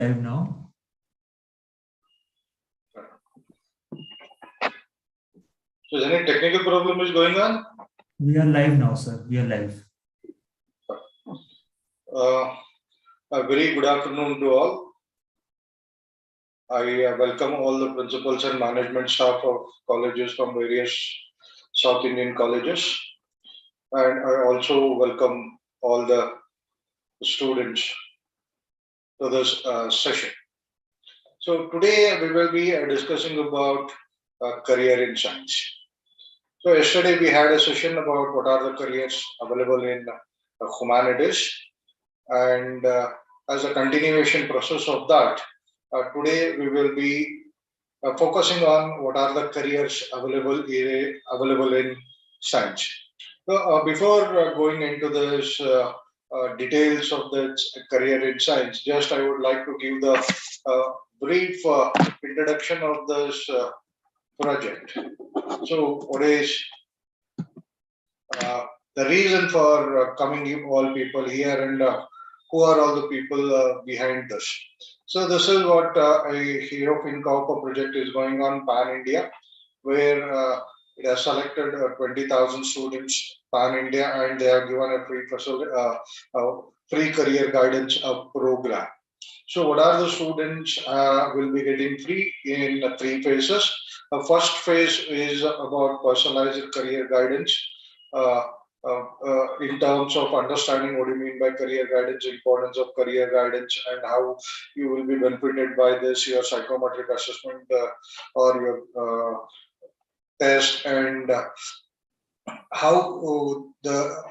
Live now. So, is any technical problem is going on? We are live now, sir. We are live. A very good afternoon to all. I welcome all the principals and management staff of colleges from various South Indian colleges, and I also welcome all the students to this session. So today we will be discussing about career in science. So yesterday we had a session about what are the careers available in humanities, and as a continuation process of that, today we will be focusing on what are the careers available in science. So before going into this details of the career in science, just I would like to give the brief introduction of this project. So what is the reason for coming all people here, and who are all the people behind this? So this is what a Hero Fincorp project is going on pan-India, where it has selected 20,000 students pan-India, and they have given a free career guidance program. So what are the students will be getting free in three phases. The first phase is about personalized career guidance. In terms of understanding what you mean by career guidance, importance of career guidance, and how you will be benefited by this, your psychometric assessment or your test, and how the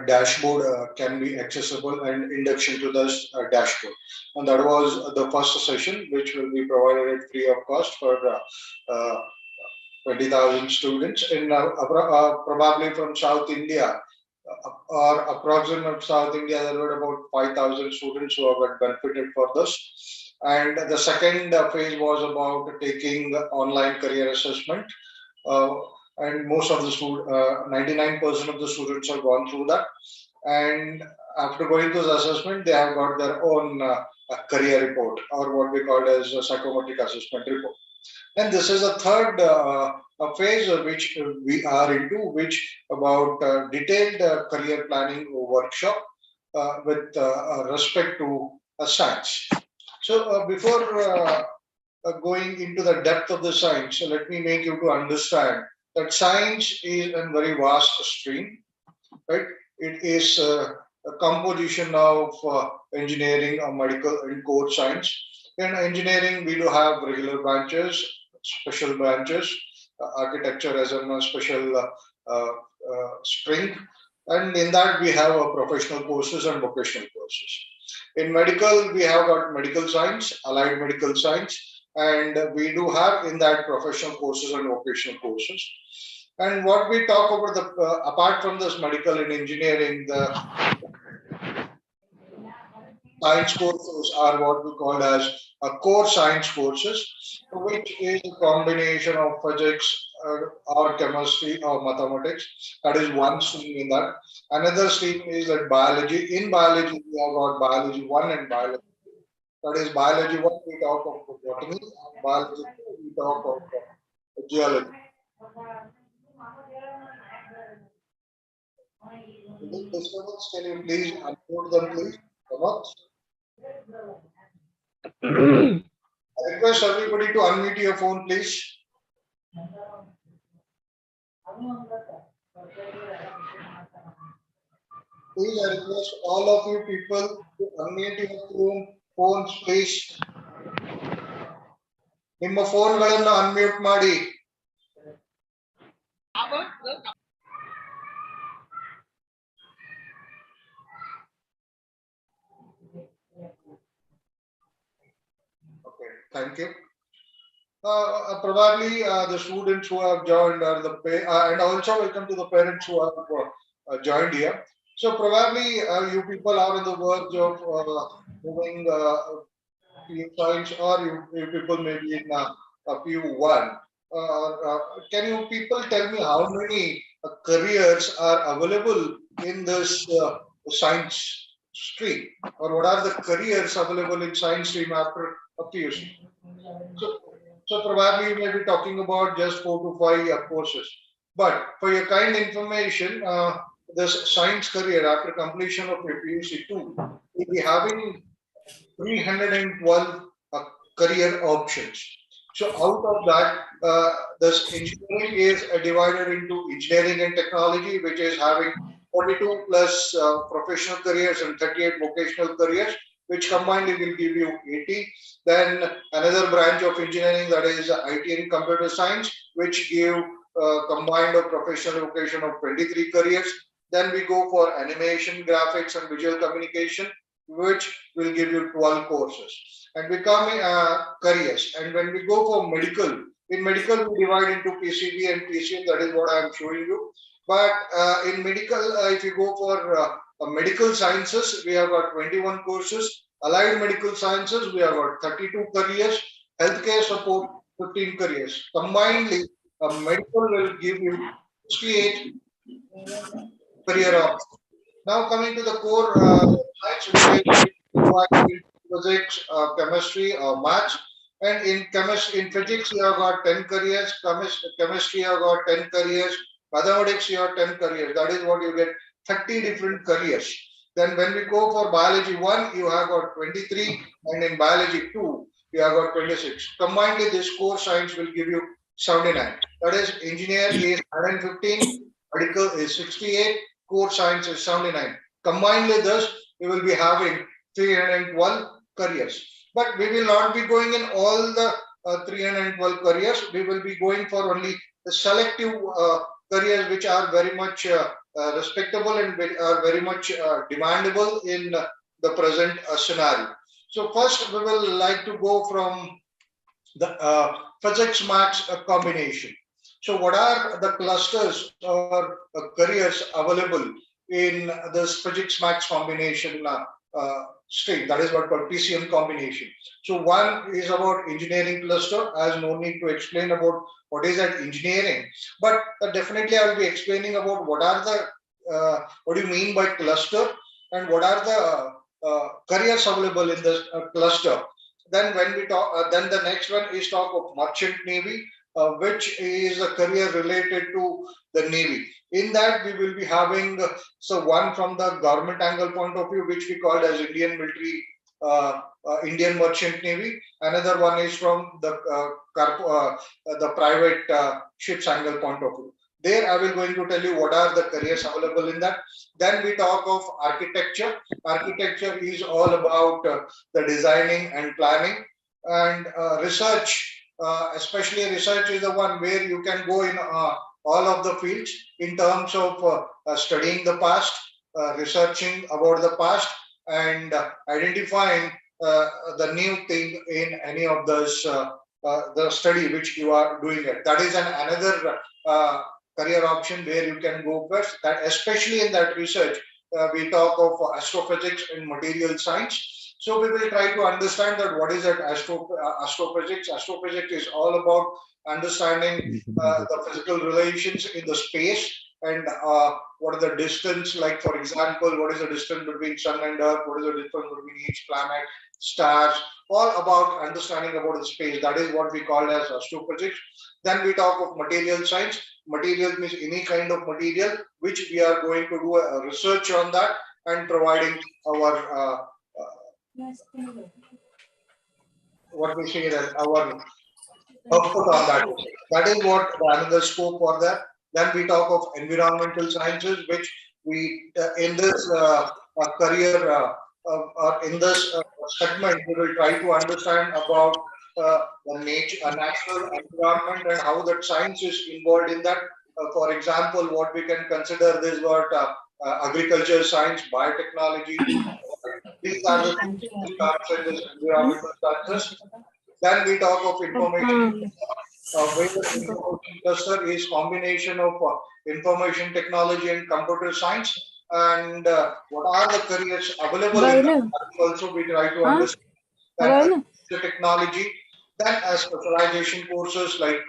dashboard can be accessible, and induction to the dashboard. And that was the first session, which will be provided at free of cost for 20,000 students in probably from South India, or approximate South India. There were about 5,000 students who have benefited for this. And the second phase was about taking online career assessment. And most of the students, 99% of the students have gone through that. And after going through the assessment, they have got their own career report, or what we call as a psychometric assessment report. And this is a third phase which we are into, which about detailed career planning workshop with respect to science. So before going into the depth of the science, so let me make you to understand that science is a very vast stream, right? It is a composition of engineering, medical, and core science. In engineering, we do have regular branches, special branches, architecture as a special string, and in that we have professional courses and vocational courses. In medical, we have got medical science, allied medical science, and we do have in that professional courses and vocational courses. And what we talk about the apart from this medical and engineering, the science courses are what we call as core science courses, which is a combination of physics or chemistry or mathematics. That is one stream in that. Another stream is that biology. In biology, we have got biology 1 and biology 2. That is biology 1, we talk of botany, and biology 2, we talk of geology. Can you please unmute them, please? Come on. I request everybody to unmute your phone, please. Please, I request all of you people to unmute your phones, please. ನಿಮ್ಮ ಫೋನ್ಗಳನ್ನು unmute ಮಾಡಿ. Okay, thank you. Probably the students who have joined are the and also welcome to the parents who have joined here. So probably you people are on the verge of moving science, or you people may be in a P1. Can you people tell me how many careers are available in this science stream, or what are the careers available in science stream after a PUC. So probably you may be talking about just 4 to 5 courses. But for your kind information, this science career after completion of your PUC 2 will be having 312 career options. So out of that, this engineering is divided into engineering and technology, which is having 42 plus professional careers and 38 vocational careers, which combined will give you 80. Then another branch of engineering, that is IT and computer science, which give combined of professional vocation of 23 careers. Then we go for animation, graphics, and visual communication, which will give you 12 courses. And becoming careers. And when we go for medical, in medical we divide into PCB and PCM. That is what I am showing you. But in medical, if you go for medical sciences, we have got 21 courses. Allied medical sciences, we have got 32 careers. Healthcare support, 15 careers. Combinedly, medical will give you 68 career options. Now coming to the core science, which is physics, chemistry, maths, and in physics you have got 10 careers. Chemistry you have got 10 careers. Mathematics you have 10 careers. That is what you get, 30 different careers. Then when we go for biology 1, you have got 23, and in biology 2, you have got 26. Combinedly, this core science will give you 79. That is, engineer is 115, medical is 68, core science is 79. Combinedly, thus, we will be having 312 careers. But we will not be going in all the 312 careers. We will be going for only the selective careers which are very much respectable and are very much demandable in the present scenario. So first, we will like to go from the physics maths combination. So what are the clusters or careers available in this physics maths combination stream? That is what called PCM combination. So one is about engineering cluster, as no need to explain about what is that engineering, but definitely I will be explaining about what are the what do you mean by cluster and what are the careers available in this cluster. Then when we talk, then the next one is talk of merchant navy, which is a career related to the navy. In that we will be having so one from the government angle point of view, which we called as Indian military, Indian merchant navy. Another one is from the private ships angle point of view. There I will going to tell you what are the careers available in that. Then we talk of architecture. Architecture is all about the designing and planning, and research. Especially research is the one where you can go in all of the fields in terms of studying the past, researching about the past, and identifying the new thing in any of those the study which you are doing it. That is another career option where you can go first. That especially in that research, we talk of astrophysics and material science. So we will try to understand that what is that astrophysics. Astrophysics is all about understanding the physical relations in the space, and what is the distance, like for example, what is the distance between sun and earth, what is the difference between each planet, stars, all about understanding about the space. That is what we call as astrophysics. Then we talk of material science. Material means any kind of material which we are going to do a research on that and providing our what we say that our output on that. That is what another scope for that. Then we talk of environmental sciences, which we in this career or in this segment, we will try to understand about the nature, natural environment, and how that science is involved in that. For example, what we can consider this what agriculture science, biotechnology. These are the things which comes in this environmental sciences. Then we talk of information. Where the information cluster is combination of information technology and computer science. And what are the careers available in that? Also, we try to understand that the technology. Then specialization courses like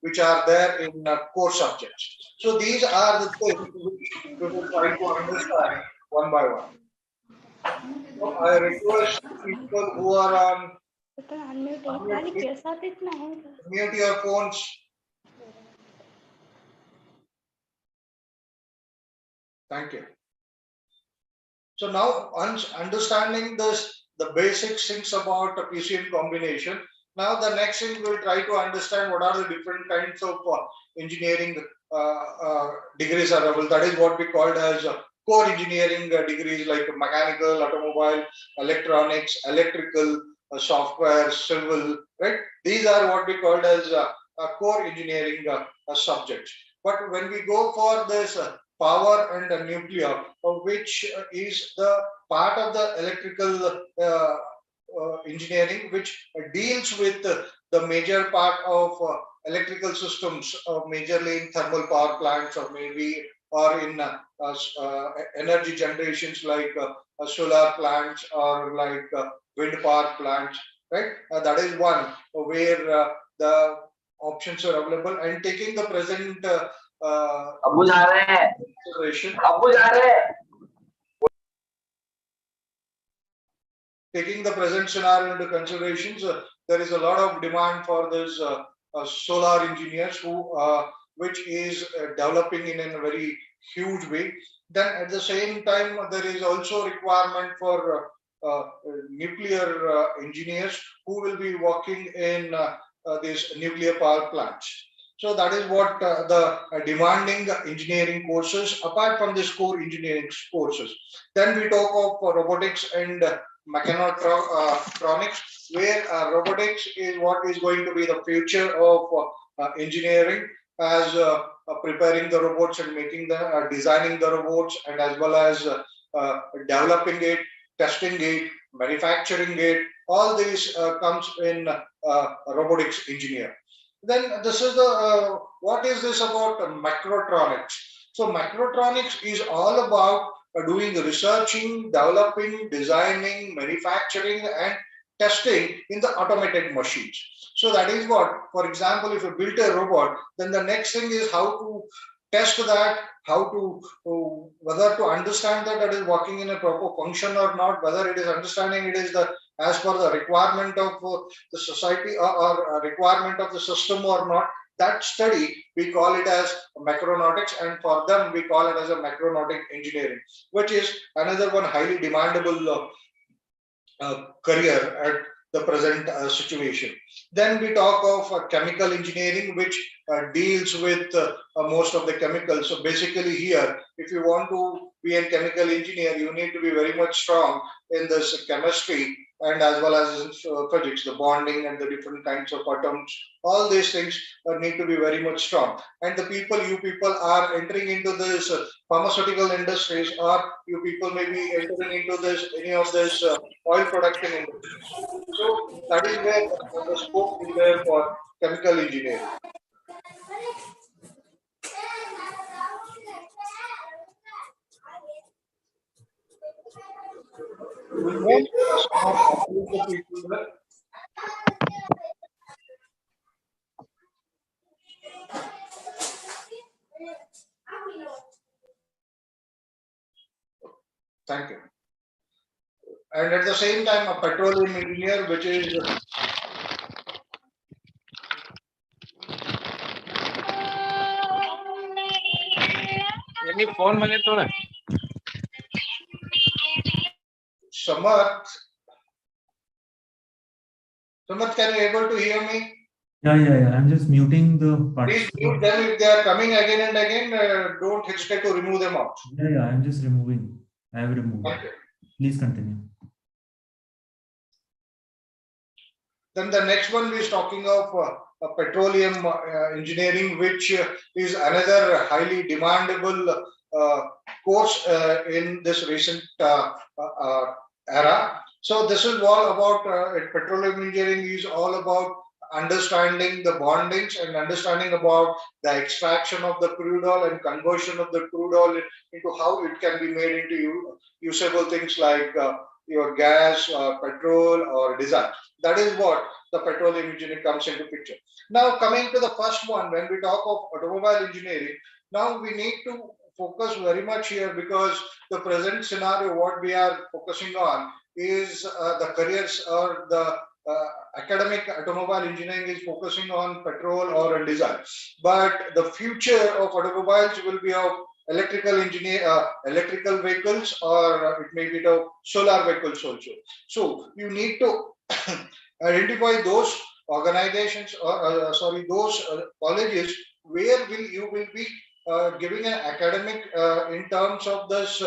which are there in core subjects. So these are the things which we will try to understand one by one. So I request people who are on mute your phones. Thank you. So now understanding the basic things about a PCM combination. Now the next thing we'll try to understand what are the different kinds of engineering degrees are available. That is what we called as core engineering degrees like mechanical, automobile, electronics, electrical, software, civil, right? These are what we called as core engineering subjects. But when we go for this power and nuclear, which is the part of the electrical engineering, which deals with the major part of electrical systems, majorly in thermal power plants or maybe or in energy generations like solar plants or like wind power plants, right? That is one where the options are available, and taking the present consideration. Taking the present scenario into considerations, there is a lot of demand for this solar engineers who, which is developing in a very huge way. Then at the same time, there is also requirement for nuclear engineers who will be working in these nuclear power plants. So that is what the demanding engineering courses, apart from this core engineering courses. Then we talk of robotics and mechatronics, where robotics is what is going to be the future of engineering, as preparing the robots and making the designing the robots, and as well as developing it, testing it, manufacturing it. All this comes in robotics engineer. Then this is the what is this about mechatronics? So mechatronics is all about doing researching, developing, designing, manufacturing, and testing in the automated machines. So that is what, for example, if you build a robot, then the next thing is how to test that, how to whether to understand that that is working in a proper function or not, whether it is understanding it is the as per the requirement of the society or requirement of the system or not. That study we call it as mechatronics, and for them we call it as a mechatronic engineering, which is another one highly demandable career at the present situation. Then we talk of chemical engineering, which deals with most of the chemicals. So basically here, if you want to be a chemical engineer, you need to be very much strong in this chemistry and as well as in physics, the bonding and the different kinds of atoms. All these things need to be very much strong. And the people, you people are entering into this pharmaceutical industries, or you people may be entering into this any of this oil production industry. So that is where the scope is there for chemical engineering. We will get some of the people there. Thank you. And at the same time, a petroleum engineer, which is phone मध्ये थोडं Samarth. Samarth, can you able to hear me? Yeah. I'm just muting the Please participants. mute them if they are coming again and again. Don't hesitate to remove them out. Yeah, I'm just removing. I have removed. Okay. Please continue. Then the next one is talking of petroleum engineering, which is another highly demandable course in this recent era. So this is all about petroleum engineering is all about understanding the bondings and understanding about the extraction of the crude oil and conversion of the crude oil into how it can be made into usable things like your gas, petrol, or diesel. That is what the petroleum engineering comes into picture. Now coming to the first one, when we talk of automobile engineering, now we need to focus very much here, because the present scenario, what we are focusing on is the careers, or the academic automobile engineering is focusing on petrol or on diesel. But the future of automobiles will be of electrical vehicles, or it may be the solar vehicles also. So you need to identify those organizations, or those colleges where you will be giving an academic in terms of this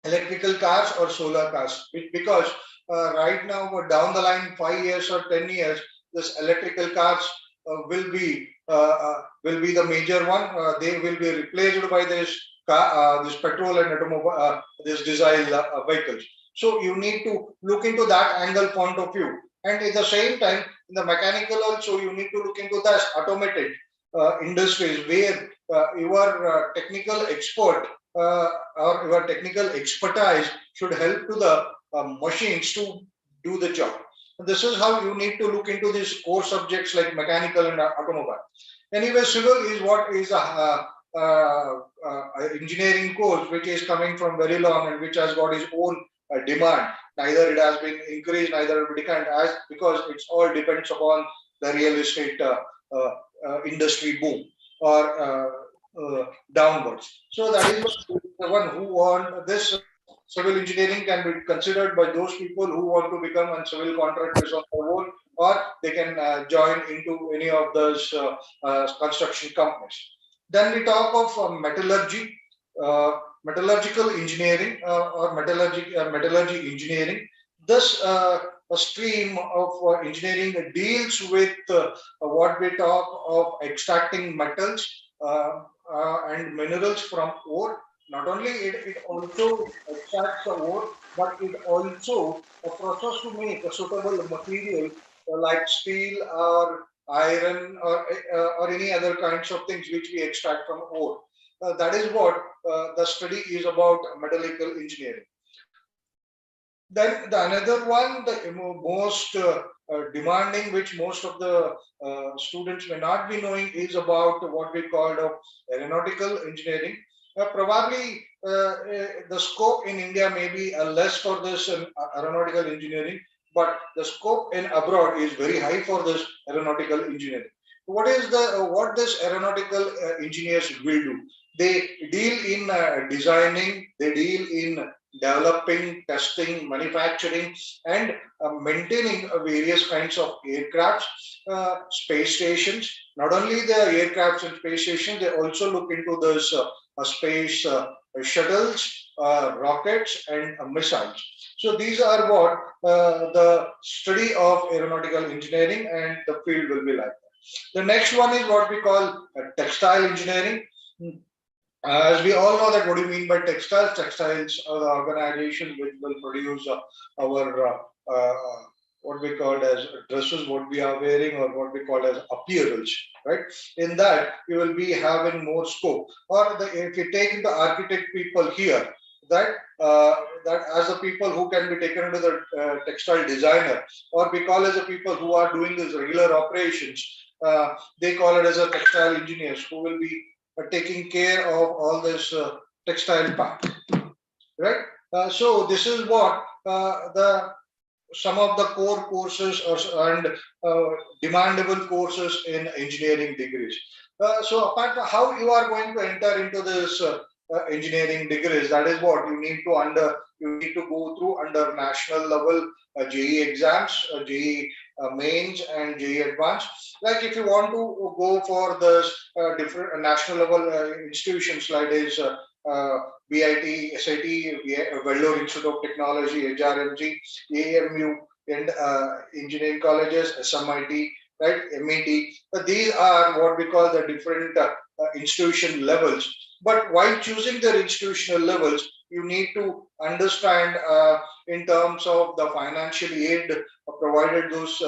electrical cars or solar cars, because right now, down the line, 5 years or 10 years, this electrical cars will be the major one. They will be replaced by this petrol and automobile, this diesel vehicles. So you need to look into that angle point of view, and at the same time, in the mechanical also, you need to look into the automated industries, where your technical expert or your technical expertise should help to the machines to do the job. This is how you need to look into these core subjects like mechanical and automobile. Anyway, civil is what is engineering course which is coming from very long, and which has got its own demand. Neither it has been increased, neither it declined, as because it's all depends upon the real estate industry boom or downwards. So that is the one who want this. Civil engineering can be considered by those people who want to become a civil contractors on their own, or they can join into any of those construction companies. Then we talk of metallurgy, metallurgical engineering, or metallurgy engineering. This a stream of engineering deals with what we talk of extracting metals and minerals from ore. Not only it also extracts the ore, but it also a process to make a suitable material like steel or iron, or any other kinds of things which we extract from ore. That is what the study is about, metallurgical engineering. Then the another one, the most demanding, which most of the students may not be knowing, is about what we call aeronautical engineering. Probably the scope in India may be less for this aeronautical engineering, but the scope in abroad is very high for this aeronautical engineering. What this aeronautical engineers will do? They deal in designing, they deal in developing, testing, manufacturing, and maintaining various kinds of aircrafts, space stations. Not only the aircrafts and space stations, they also look into those space shuttles, rockets, and missiles. So these are what the study of aeronautical engineering, and the field will be like that. The next one is what we call textile engineering. As we all know that what do you mean by textiles? Textiles are the organization which will produce our what we call as dresses, what we are wearing, or what we call as apparels, right? In that, you will be having more scope. Or if you take the architect people here, that as the people who can be taken into the textile designer, or we call as the people who are doing these regular operations, they call it as a textile engineers, who will be taking care of all this textile part, right? So this is what some of the core courses and demandable courses in engineering degrees. So apart from how you are going to enter into this engineering degrees, that is what you need to go through under national level JEE exams, JEE mains, and JEE advanced. Like if you want to go for the different national level institutions like this BIT, SIT, Vellore Institute of Technology, HRMG, AMU, and engineering colleges, SMIT, right, MET. But these are what we call the different institution levels. But while choosing their institutional levels, you need to understand in terms of the financial aid provided those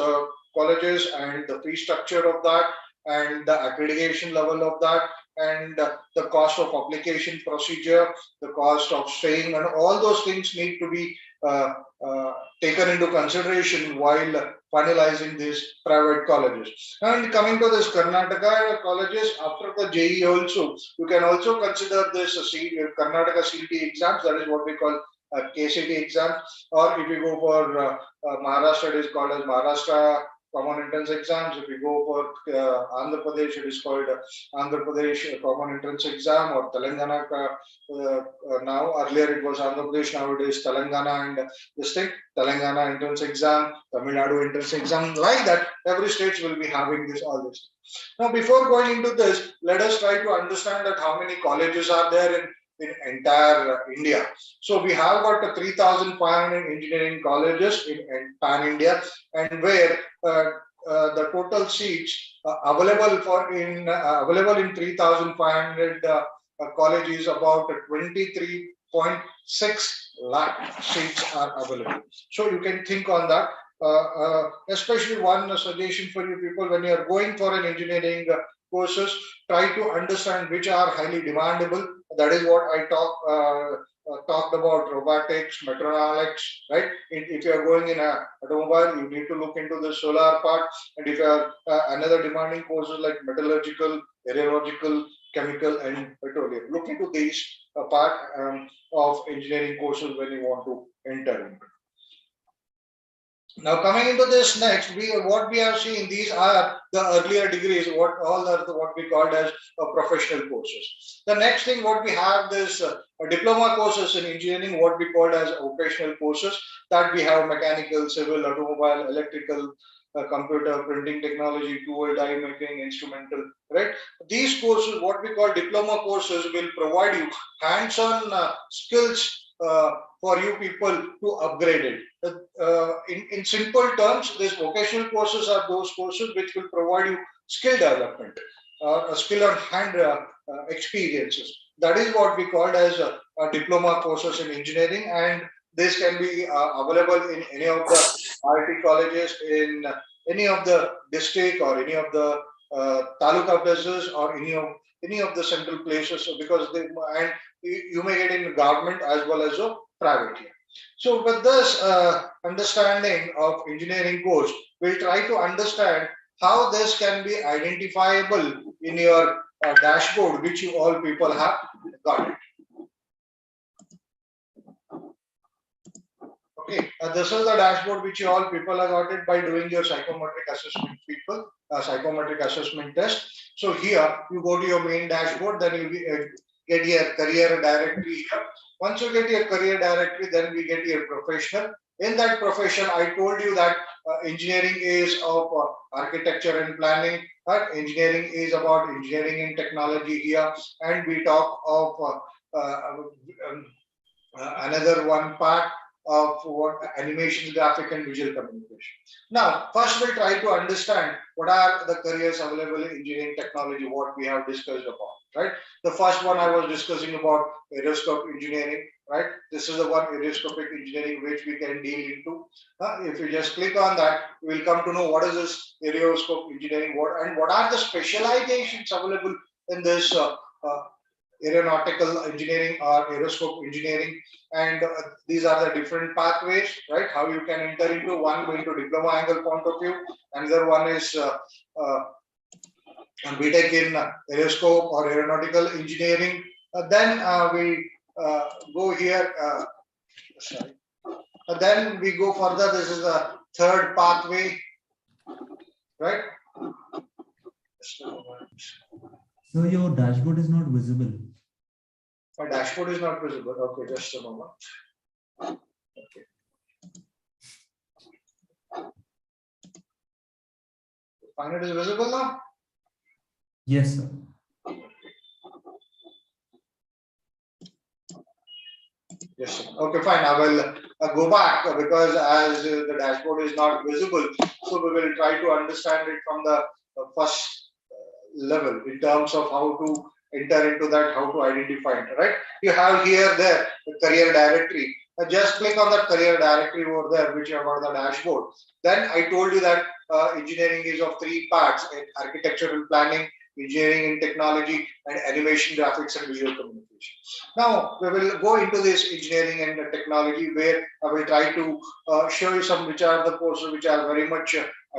colleges, and the fee structure of that, and the accreditation level of that, and the cost of application procedure, the cost of staying, and all those things need to be taken into consideration while finalizing these private colleges. And coming to this Karnataka colleges, after the JEE also, you can also consider this Karnataka CET exams, that is what we call KCT exams, or if you go for Maharashtra, it is called as Maharashtra Common Entrance Exams. If you go for Andhra Pradesh, it is called Andhra Pradesh Common Entrance Exam, or Telangana. Now, earlier it was Andhra Pradesh, now it is Telangana, and this thing, Telangana Entrance Exam, Tamil Nadu Entrance Exam, like that. Every state will be having this, all this. Now, before going into this, let us try to understand that how many colleges are there in entire India. So we have got 3,500 engineering colleges in pan India, and where the total seats available in 3,500 college is about 23.6 lakh seats are available. So you can think on that. Especially one suggestion for you people, when you are going for an engineering courses, try to understand which are highly demandable. That is what I talked about: robotics, metronics, right? If you are going in a automobile, you need to look into the solar part. And if you are another demanding courses like metallurgical, aeronautical, chemical, and petroleum, look into these part of engineering courses when you want to enter into. Now, coming into this next, what we have seen, these are the earlier degrees, what we called as professional courses. The next thing, what we have is diploma courses in engineering, what we called as vocational courses. That we have mechanical, civil, automobile, electrical, computer, printing technology, tool, die making, instrumental, right? These courses, what we call diploma courses, will provide you hands-on skills for you people to upgrade it. In simple terms, these vocational courses are those courses which will provide you skill development, skill on hand experiences. That is what we called as diploma courses in engineering, and this can be available in any of the IIT colleges, in any of the district or any of the taluka places, or any of the central places, because you may get in government as well as private here. So with this understanding of engineering course, we'll try to understand how this can be identifiable in your dashboard, which you all people have got it. Okay, this is the dashboard which you all people have got it by doing your psychometric assessment people, psychometric assessment test. So here you go to your main dashboard, then you get your career directory here. Once you get your career directory, then we get your professional. In that profession, I told you that engineering is of architecture and planning. Engineering is about engineering and technology here, and we talk of another one part of what animation, graphic, and visual communication. Now, first we'll try to understand what are the careers available in engineering technology, what we have discussed about, right? The first one I was discussing about aerospace engineering, right? This is the one, aerospace engineering, which we can deal into. If you just click on that, we'll come to know what is this aerospace engineering, what are the specializations available in this aeronautical engineering or aerospace engineering, and these are the different pathways, right? How you can enter into one, going to diploma angle point of view. Another one is BTech in aerospace or aeronautical engineering. Then we go here. Sorry. Then we go further. This is the third pathway, right? So your dashboard is not visible. My dashboard is not visible. Okay, just a moment. Okay. Find it is visible now? Yes, sir. Yes, sir. Okay, fine. I will go back because as the dashboard is not visible, so we will try to understand it from the first level in terms of how to enter into that, how to identify it, right? You have here the career directory. Just click on that career directory over there, which you have on the dashboard. Then I told you that engineering is of three parts: architectural planning, engineering in technology, and animation, graphics, and visual communication. Now we will go into this engineering and technology, where I will try to show you some which are the courses which are very much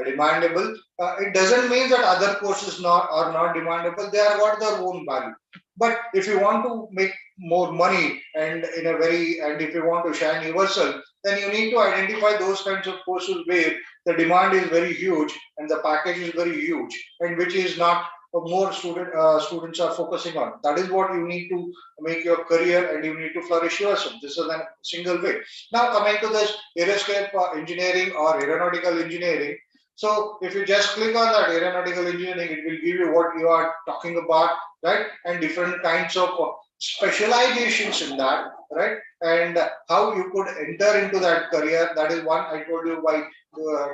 demandable. It doesn't mean that other courses are not demandable. They are got their own value. But if you want to make more money and if you want to shine yourself, then you need to identify those kinds of courses where the demand is very huge and the package is very huge, and which is not more students are focusing on. That is what you need to make your career, and you need to flourish yourself. This is a single way. Now coming to this aerospace engineering or aeronautical engineering. So if you just click on that aeronautical engineering, it will give you what you are talking about, right? And different kinds of specializations in that, right? And how you could enter into that career. That is one I told you by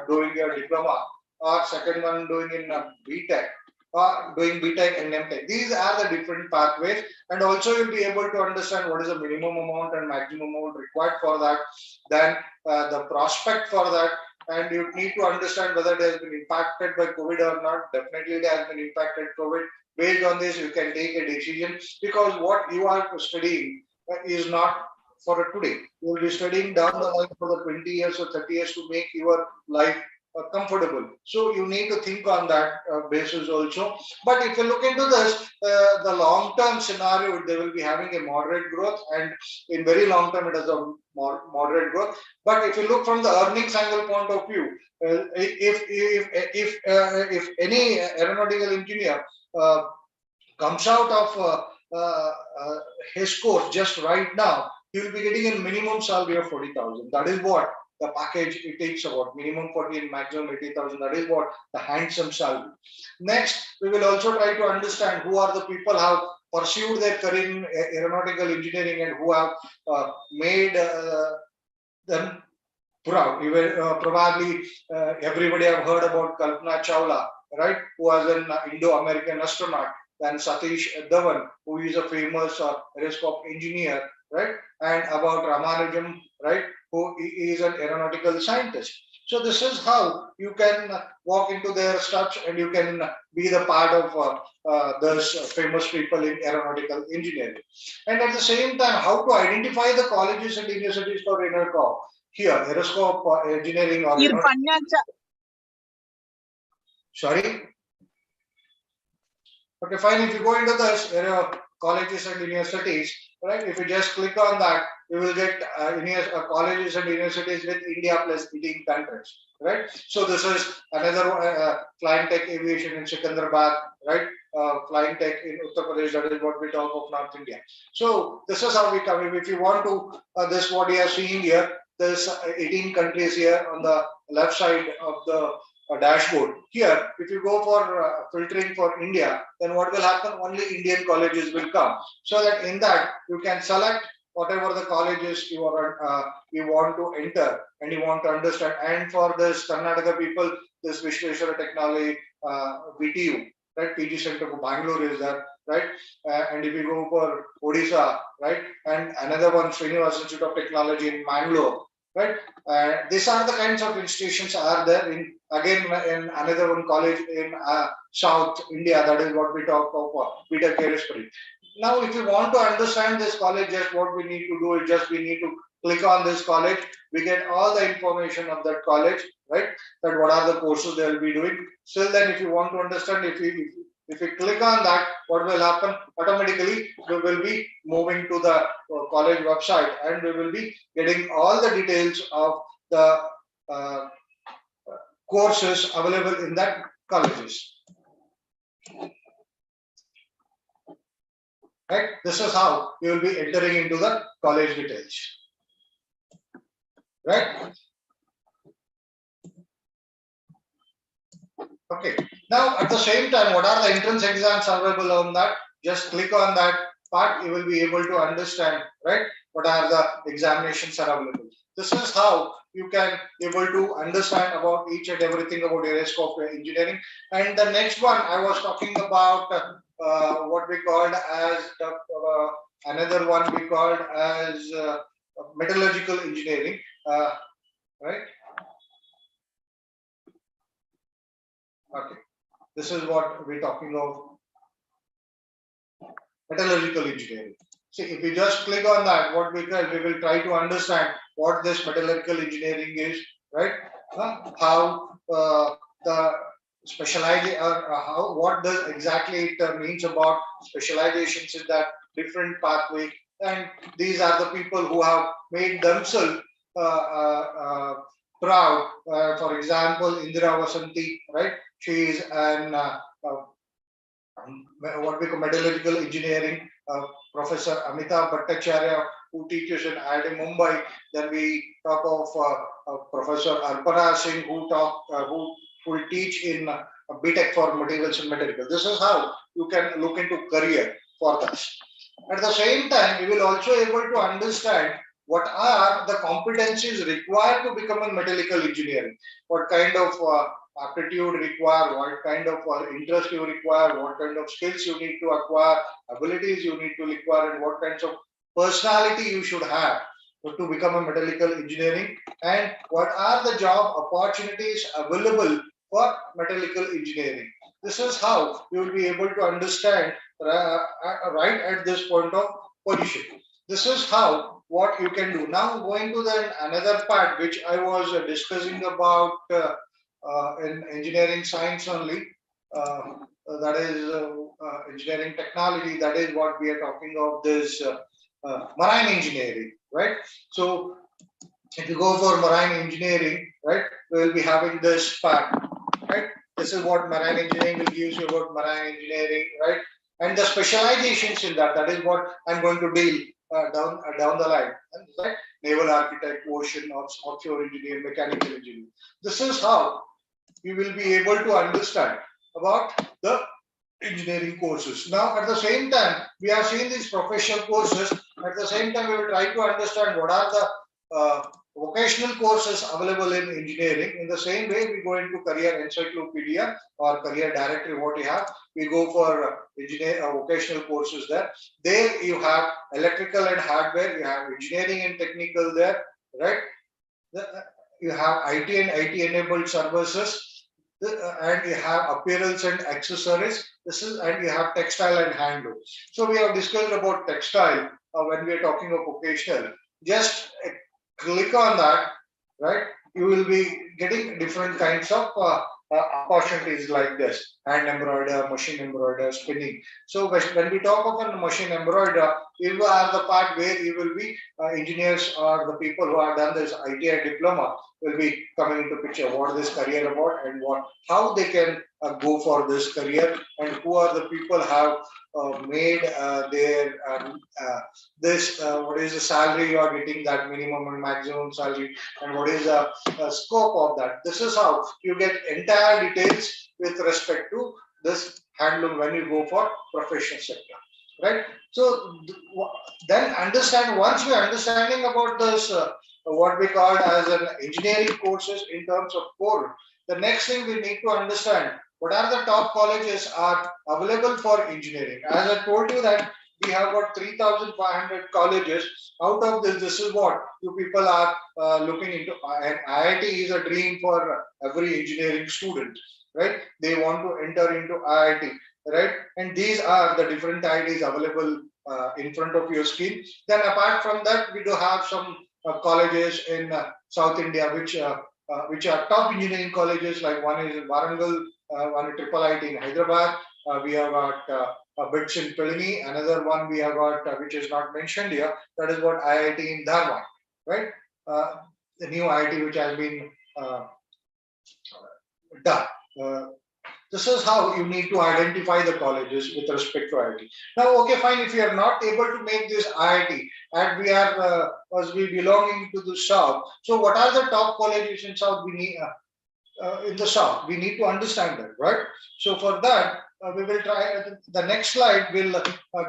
doing your diploma, or second one doing in BTech, or doing BTech and MTech. These are the different pathways, and also you'll be able to understand what is the minimum amount and maximum amount required for that, then the prospect for that. And you need to understand whether it has been impacted by COVID or not. Definitely it has been impacted COVID. Based on this, you can take a decision, because what you are studying is not for today. You will be studying down the line for the 20 years or 30 years to make your life comfortable. So you need to think on that basis also. But if you look into this, the long-term scenario, they will be having a moderate growth, and in very long term, it has a moderate growth. But if you look from the earnings angle point of view, if any aeronautical engineer comes out of his course just right now, he will be getting a minimum salary of 40,000. That is what the package it takes about, minimum 40 and maximum 80,000. That is what the handsome salary. Next, we will also try to understand who are the people who have pursued their career in aeronautical engineering and who have made them proud. Even probably everybody have heard about Kalpana Chawla, right? Who was an Indo-American astronaut. Then Satish Dhawan, who is a famous aerospace engineer, right? And about Ramanujam, right? Who is an aeronautical scientist. So this is how you can walk into their steps, and you can be the part of those famous people in aeronautical engineering. And at the same time, how to identify the colleges and universities for aerospace engineering or sorry. Okay, fine. If you go into this colleges and universities, right? If you just click on that, you will get colleges and universities with India plus 18 countries, right? So this is another Flying Tech Aviation in Secunderabad, right? Flying Tech in Uttar Pradesh, that is what we talk of North India. So this is how we come. If you want to, this what you are seeing here, there's 18 countries here on the left side of the dashboard. Here, if you go for filtering for India, then what will happen? Only Indian colleges will come. So that in that you can select whatever the colleges you want to enter and you want to understand. And for this Karnataka people, this Vishweshwara Technology VTU, right? PG Center for Bangalore is there, right? And if you go for Odisha, right? And another one, Srinivas Institute of Technology in Bangalore, right? These are the kinds of institutions are there in another one college in South India. That is what we talk of Peter Carey. Now, if you want to understand this college, just what we need to do is just we need to click on this college. We get all the information of that college, right? That what are the courses they will be doing. Still, then, if you want to understand, if you click on that, what will happen? Automatically, we will be moving to the college website, and we will be getting all the details of the courses available in that colleges. Right? This is how you will be entering into the college details. Right? Okay. Now, at the same time, what are the entrance exams available on that? Just click on that part. You will be able to understand, right? What are the examinations are available. This is how you can able to understand about each and everything about aerospace engineering. And the next one, I was talking about what we called as another one we called as metallurgical engineering, right? Okay, this is what we're talking of metallurgical engineering. See, if we just click on that, what we will try to understand what this metallurgical engineering is, right? How the specialization, how what does exactly it means about specializations in that different pathway, and these are the people who have made themselves proud. For example, Indira Vasanti, right? She is an what we call metallurgical engineering. Professor Amitabh Bhattacharya, who teaches in IIT Mumbai. Then we talk of Professor Arpana Singh, who will teach in BTech for materials and materials. This is how you can look into career for this. At the same time, we will also able to understand what are the competencies required to become a metallurgical engineering. What kind of aptitude required, what kind of interest you require, what kind of skills you need to acquire, abilities you need to acquire, and what kinds of personality you should have to become a metallurgical engineering, and what are the job opportunities available for metallurgical engineering. This is how you will be able to understand right at this point of position. This is how what you can do. Now going to the another part which I was discussing about in engineering science only, that is engineering technology. That is what we are talking of, this marine engineering, right? So if you go for marine engineering, right, we will be having this part, right? This is what marine engineering will give you about marine engineering, right? And the specializations in that, that is what I'm going to deal down the line, right? Naval architect, ocean, offshore engineer, mechanical engineer. This is how we will be able to understand about the engineering courses. Now, at the same time, we have seen these professional courses. At the same time, we will try to understand what are the vocational courses available in engineering. In the same way, we go into career encyclopedia or career directory, what you have. We go for vocational courses there. There you have electrical and hardware, you have engineering and technical there, right? You have IT and IT enabled services, and you have apparels and accessories. This is, and you have textile and handloom. So we have discussed about textile when we are talking of vocational. Just click on that, right? You will be getting different kinds of opportunities like this: hand embroider, machine embroider, spinning. So when we talk of a machine embroider, you are the part where you will be engineers or the people who have done this ITI diploma will be coming into picture. What is this career about, and how they can go for this career, and who are the people have made their this what is the salary you are getting, that minimum and maximum salary, and what is the scope of that. This is how you get entire details with respect to this handloom when you go for professional sector, right? So then understand, once we are understanding about this what we call as an engineering courses in terms of core, the next thing we need to understand what are the top colleges are available for engineering. As I told you that we have got 3,500 colleges. Out of this is what you people are looking into. And IIT is a dream for every engineering student, right? They want to enter into IIT, right? And these are the different IITs available in front of your screen. Then apart from that, we do have some colleges in South India, which are top engineering colleges. Like one is in Warangal, one is Triple IT in Hyderabad. We have got bits in Pelini. Another one we have got, which is not mentioned here. That is what IIT in Dharwad, right? The new IIT which has been done. This is how you need to identify the colleges with respect to IIT. Now, okay, fine. If you are not able to make this IIT, and we are as we belonging to the South, so what are the top colleges in South? We need in the South. We need to understand that, right? So for that, we will try. The next slide will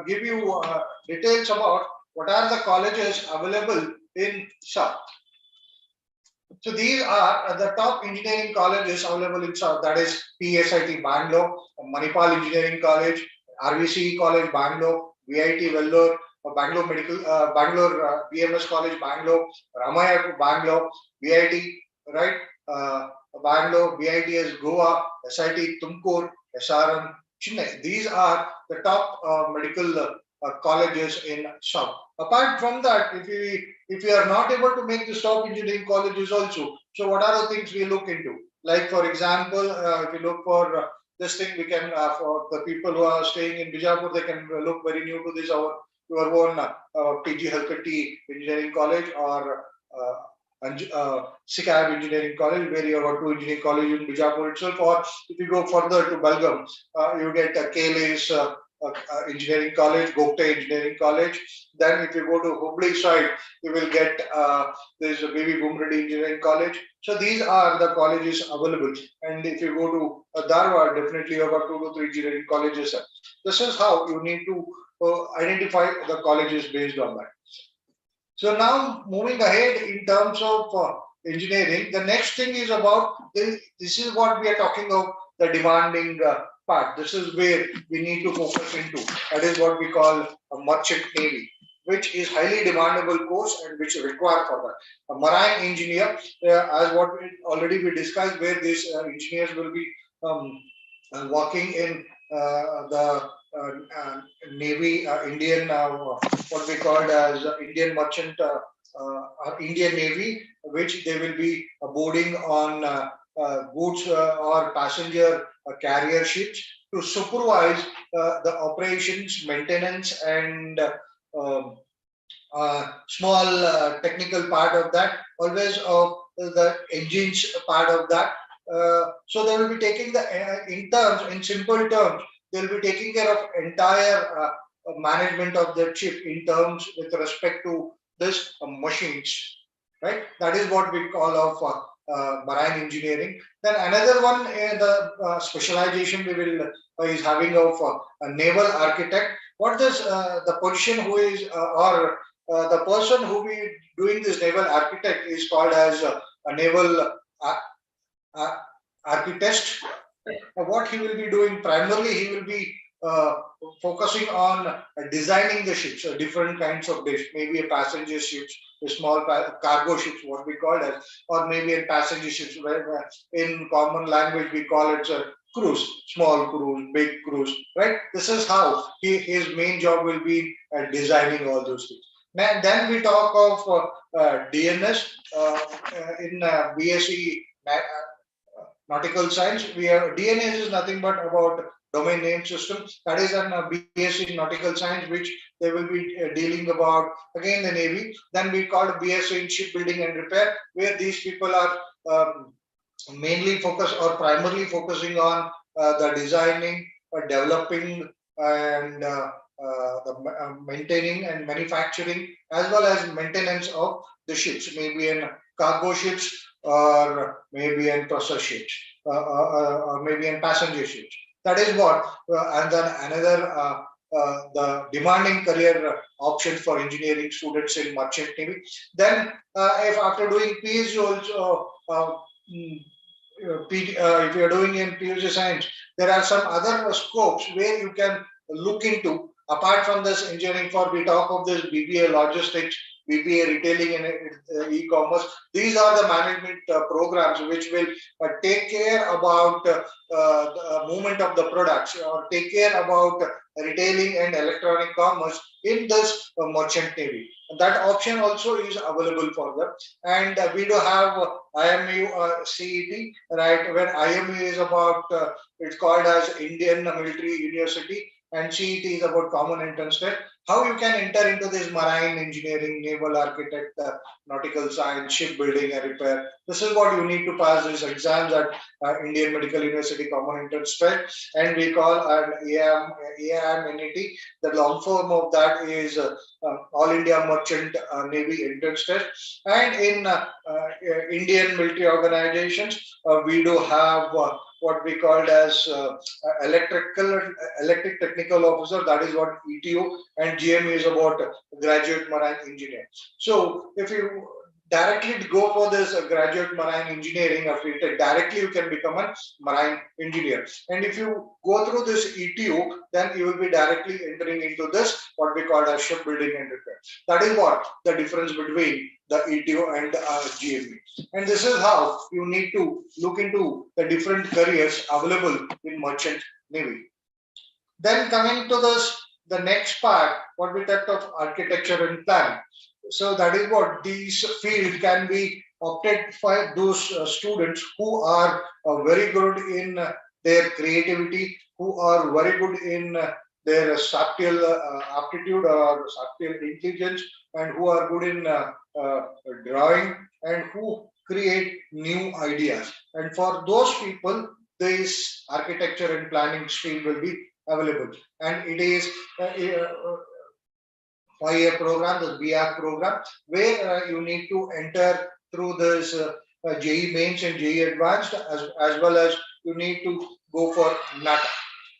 give you details about what are the colleges available in South. So these are the top engineering colleges available in South. That is PSIT Bangalore, Manipal Engineering College, RVC College Bangalore, VIT Vellore, Bangalore Medical, Bangalore BMS College Bangalore, Ramaya Bangalore, VIT, right? Bangalore, VITS Goa, SIT Tumkur, SRM Chennai. These are the top medical colleges in South. Apart from that, if we are not able to make the top engineering colleges also, so what are the things we look into? Like for example, if you look for this thing, we can for the people who are staying in Bijapur, they can look very new to this your own PG Halkati Engineering College or SICAB Engineering College, where you have two engineering colleges in Bijapur itself. Or if you go further to Belgaum, you get Kele's Engineering College, Gopte Engineering College. Then if you go to Hubli side, you will get there is a Baby Boom Reddy Engineering College. So these are the colleges available. And if you go to Dharwad, definitely you have got 2 to 3 engineering colleges. This is how you need to identify the colleges based on that. So now moving ahead in terms of engineering, the next thing is about this is what we are talking of, the demanding part. This is where we need to focus into. That is what we call a merchant navy, which is highly demandable course and which is required for that. A marine engineer, as what we discussed, where these engineers will be working in the Navy, Indian, what we called as Indian merchant, Indian Navy, which they will be boarding on goods or passenger carrier ships to supervise the operations, maintenance, and small technical part of that, always of the engines part of that. So they will be taking in simple terms, they will be taking care of entire management of the ship in terms with respect to this machines, right? That is what we call of marine engineering. Then another one, the specialization we will is having of a naval architect. What does the position who is or the person who be doing this naval architect is called as a naval architect. What he will be doing primarily, he will be focusing on designing the ships, different kinds of ships, maybe a passenger ships, a small cargo ships, what we call as, or maybe a passenger ships, where in common language we call it a cruise, small cruise, big cruise, right? This is how his main job will be designing all those things. Then we talk of DNS in BSc Nautical Science. We have DNS is nothing but about domain name systems. That is an BSc in Nautical Science, which they will be dealing about again the Navy. Then we call BSc in Shipbuilding and Repair, where these people are mainly focused or primarily focusing on the designing, developing, and the maintaining and manufacturing, as well as maintenance of the ships, maybe in cargo ships or maybe in process ships, or maybe in passenger ships. That is what, and then another the demanding career options for engineering students in merchant navy. Then, if after doing PhD also, if you are doing in PhD science, there are some other scopes where you can look into. Apart from this engineering, for we talk of this BPA logistics, BPA retailing and e-commerce. These are the management programs which will take care about the movement of the products, or take care about retailing and electronic commerce in this merchant navy. That option also is available for them. And we do have IMU CET, right? Where IMU is about, it's called as Indian Military University, and CET is about Common Entrance Test. How you can enter into this marine engineering, naval architect, nautical science, shipbuilding and repair. This is what you need to pass these exams at Indian Medical University Common Entrance Test, and we call an AIMNET. The long form of that is All India Merchant Navy Entrance Test. And in Indian military organizations, we do have what we called as electric technical officer. That is what ETO, and GME is about graduate marine engineer. So if you directly go for this graduate marine engineering affiliated, directly you can become a marine engineer. And if you go through this ETO, then you will be directly entering into this what we call as shipbuilding and repair. That is what the difference between the ETO and GME. And this is how you need to look into the different careers available in merchant navy. Then coming to this the next part, what we talked of architecture and planning. So that is what these field can be opted for those students who are very good in their creativity, who are very good in their subtle aptitude or subtle intelligence, and who are good in drawing, and who create new ideas. And for those people, this architecture and planning stream will be available. And it is 5-year program, the BR program, where you need to enter through this JE mains and JE advanced, as well as you need to go for NATA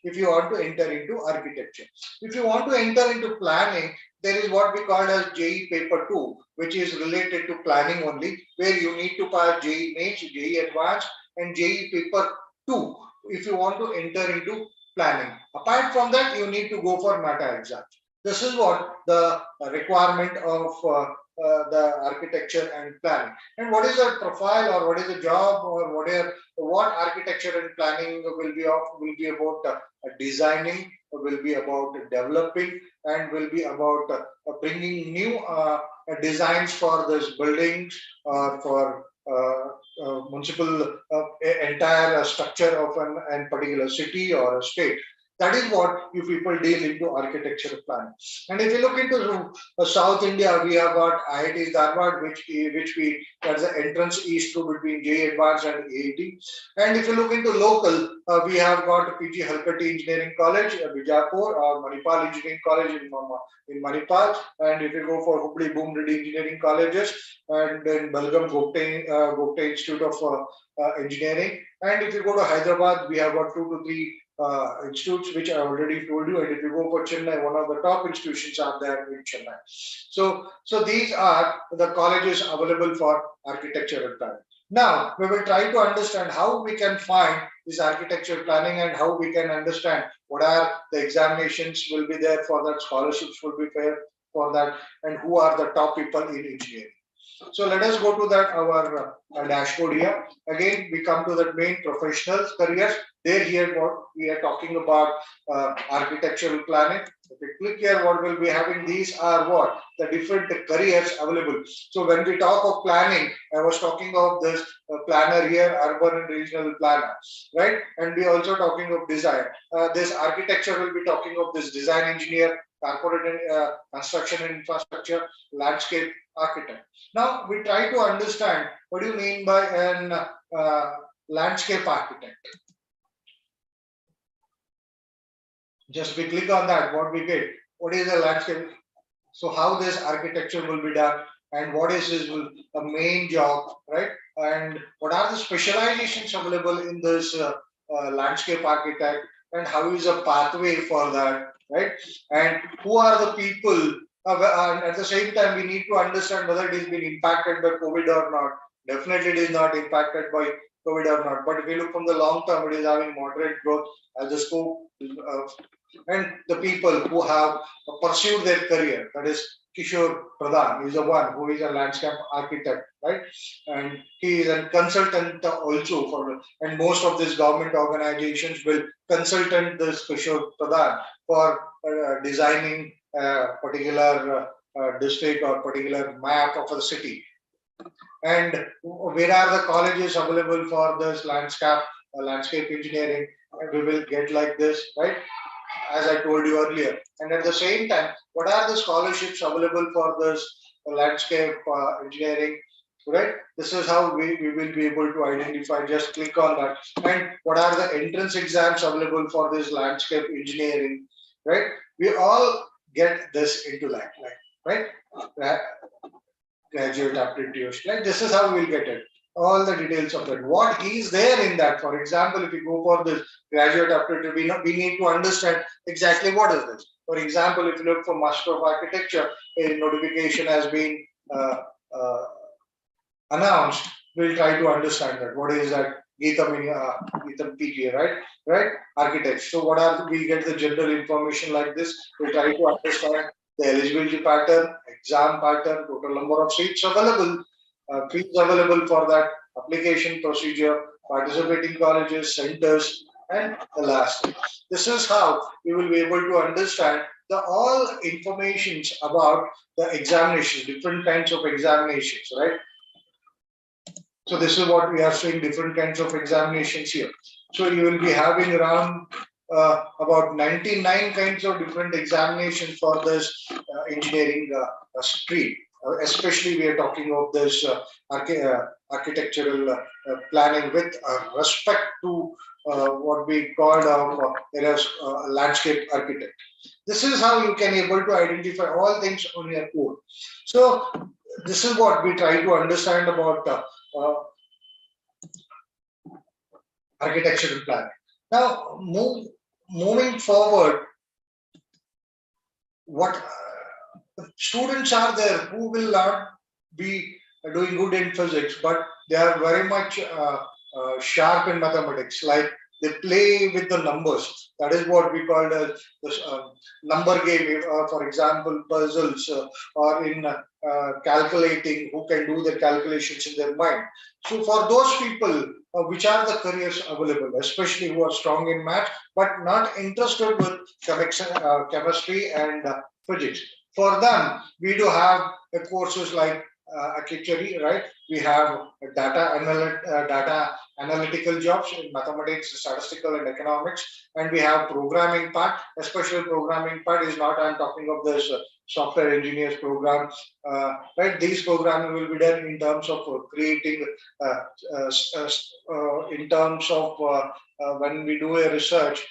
if you want to enter into architecture. If you want to enter into planning, there is what we call as JE paper 2, which is related to planning only, where you need to pass JE mains, JE advanced, and JE paper 2 if you want to enter into planning. Apart from that, you need to go for NATA exam. This is what the requirement of the architecture and planning. And what is the profile, or what is the job, or what architecture and planning will be about designing, will be about developing, and will be about bringing new designs for these buildings, or for municipal entire structure of an particular city or a state. That is what you people deal into architecture planning. And if you look into South India, we have got IIT Dharwad, which that's the entrance is through between JE Advanced and AIT. And if you look into local, we have got PG Halkati Engineering College, Bijapur, or Manipal Engineering College in Manipal. And if you go for Hubli Boom Reddy Engineering Colleges, and then Belgaum Gupta Institute of Engineering. And if you go to Hyderabad, we have got 2 to 3 institutes, which I already told you. And if you go for Chennai, one of the top institutions are there in Chennai. So these are the colleges available for architecture and planning. Now we will try to understand how we can find this architecture planning, and how we can understand what are the examinations will be there for that, scholarships will be fair for that, and who are the top people in engineering. So let us go to that our dashboard here. Again, we come to the main professional careers. There here what we are talking about architectural planning. If we click here, what we'll be having, these are what the different careers available. So when we talk of planning, I was talking of this planner here, urban and regional planner, right? And we also talking of design. This architecture will be talking of this design engineer, corporate construction and infrastructure, landscape architect. Now we try to understand what do you mean by an landscape architect. Just we click on that, what we get, what is the landscape? So how this architecture will be done, and what is his main job, right? And what are the specializations available in this landscape architect, and how is a pathway for that, right? And who are the people? And at the same time, we need to understand whether it is being impacted by COVID or not. Definitely, it is not impacted by COVID or not. But if you look from the long term, it is having moderate growth as the scope. And the people who have pursued their career, that is Kishore Pradhan is the one who is a landscape architect, right? And he is a consultant also for, and most of these government organizations will consultant this Kishore Pradhan for designing a particular district or particular map of a city. And where are the colleges available for this landscape engineering? And we will get like this, right? As I told you earlier. And at the same time, what are the scholarships available for this landscape engineering, right? This is how we will be able to identify. Just click on that. And what are the entrance exams available for this landscape engineering, right? We all get this into that, right? Graduate aptitude. Like this is how we'll get it. All the details of it. What is there in that? For example, if you go for this graduate aptitude, we need to understand exactly what is this. For example, if you look for Master of Architecture, a notification has been announced. We'll try to understand that. What is that? Geetam PG, right? Architects. So what are we get the general information like this? We'll try to understand the eligibility pattern, exam pattern, total number of seats available, fees available for that, application procedure, participating colleges, centers, and the last thing. This is how we will be able to understand the all informations about the examinations, different kinds of examinations, right? So this is what we are seeing, different kinds of examinations here. So you will be having around about 99 kinds of different examinations for this engineering stream. Especially we are talking of this architectural planning with respect to what we call landscape architect. This is how you can able to identify all things on your own. So this is what we try to understand about uh, architectural planning. Now, moving forward, what students are there who will not be doing good in physics, but they are very much sharp in mathematics. Like they play with the numbers. That is what we call the number game. For example, puzzles or in calculating, who can do the calculations in their mind. So for those people, which are the careers available, especially who are strong in math, but not interested with chemistry and physics. For them, we do have courses like Akitchery, right? We have data analytical jobs in mathematics, statistical, and economics, and we have programming part. A special programming part is not. I'm talking of this software engineers program, right? These programming will be done in terms of creating, in terms of when we do a research.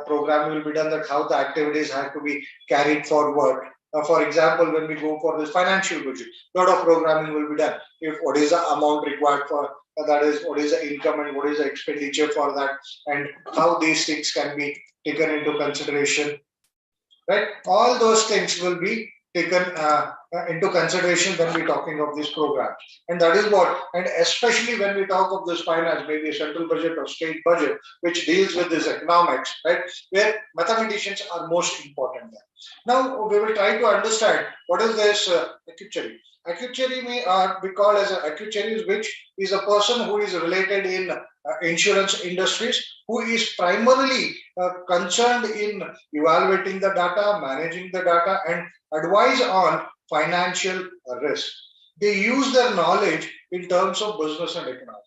Programming will be done that how the activities have to be carried forward. For example, when we go for this financial budget, a lot of programming will be done. If what is the amount required for that is what is the income and what is the expenditure for that, and how these things can be taken into consideration, right? All those things will be taken into consideration when we're talking of these programs. And that is what, and especially when we talk of this finance, maybe a central budget or state budget, which deals with this economics, right? Where mathematicians are most important there. Now, we will try to understand what is this actuary. Actuary may be called as an actuary, which is a person who is related in insurance industries, who is primarily concerned in evaluating the data, managing the data, and advise on financial risk. They use their knowledge in terms of business and economics.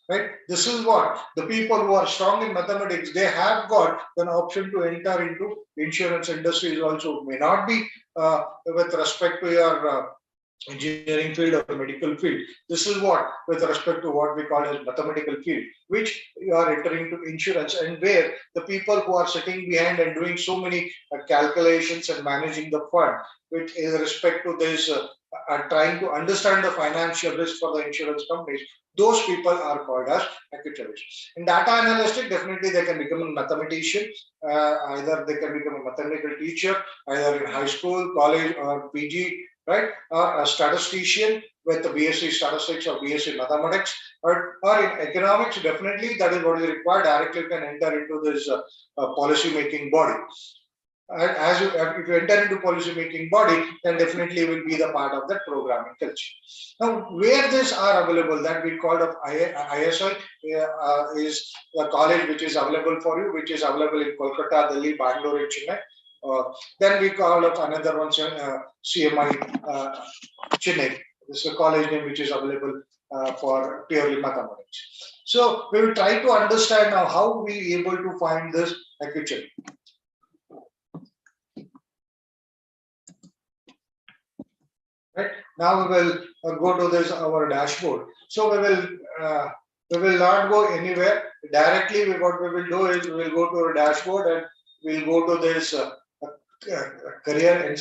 Right? This is what the people who are strong in mathematics, they have got an option to enter into insurance industries also. May not be with respect to your engineering field or medical field. This is what with respect to what we call as mathematical field, which you are entering to insurance, and where the people who are sitting behind and doing so many calculations and managing the fund, which is respect to this are trying to understand the financial risk for the insurance companies, those people are called as actuaries. In data analytics, definitely they can become a mathematician, either they can become a mathematical teacher, either in high school, college, or PG, right? Or a statistician with a BSc statistics or BSc mathematics, or in economics, definitely that is what is required. Directly you can enter into this policy making body. And as you, if you enter into policy making body, then definitely will be the part of that programming culture. Now, where these are available, that we called of ISI is the college which is available for you, which is available in Kolkata, Delhi, Bangalore, and Chennai. Then we call up another one, CMI Chennai. This is a college name which is available for purely mathematics. So we will try to understand now how we able to find this actually. Right now we will go to this our dashboard. So we will not go anywhere directly. What we will do is we will go to our dashboard and we'll go to this career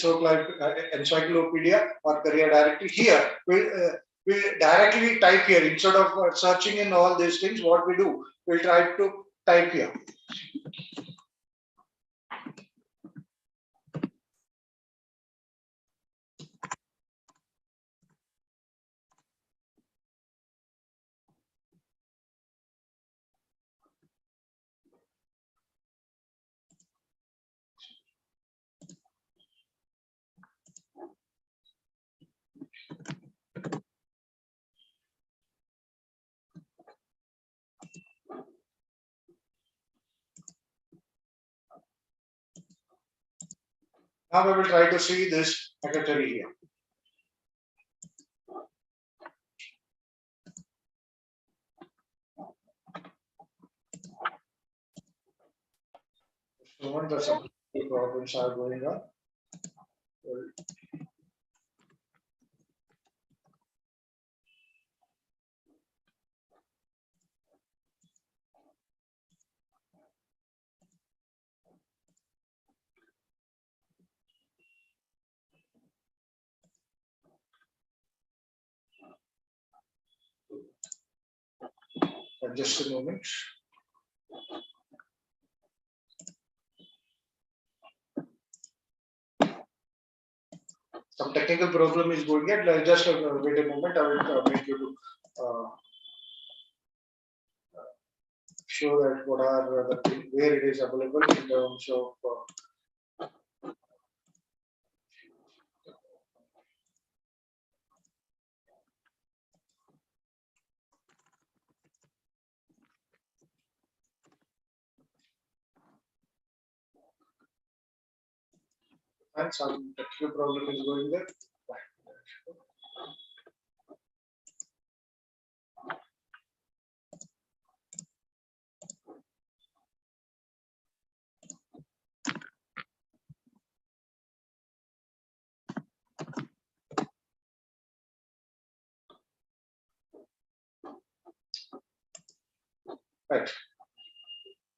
encyclopedia or career directory. Here we directly type here instead of searching in all these things. What we do, we'll try to type here. Now we will try to see this category here. So when the subjective problems are going on. Just a moment. Some technical problem is going on. Just wait a moment. I will make you show that what are the where it is available in terms of. And some technical problem is going there. Right.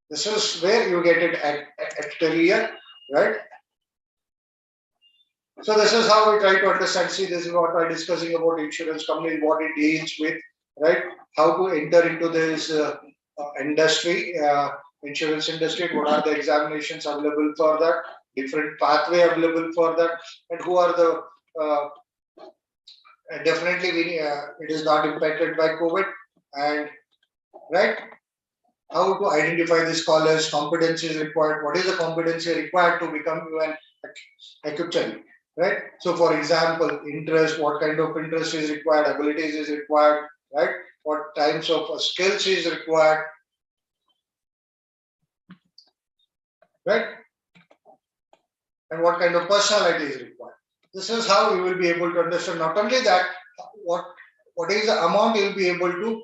This is where you get it at career, right? So this is how we try to understand. See, this is what I'm discussing about insurance company, what it deals with, right? How to enter into this industry, insurance industry. What are the examinations available for that? Different pathway available for that, and who are the definitely it is not impacted by COVID, and right. How to identify the scholars, competencies required, what is the competency required to become an actuary, right? So for example, interest, what kind of interest is required, abilities is required, right? What types of skills is required, right? And what kind of personality is required. This is how you will be able to understand not only that, what is the amount you will be able to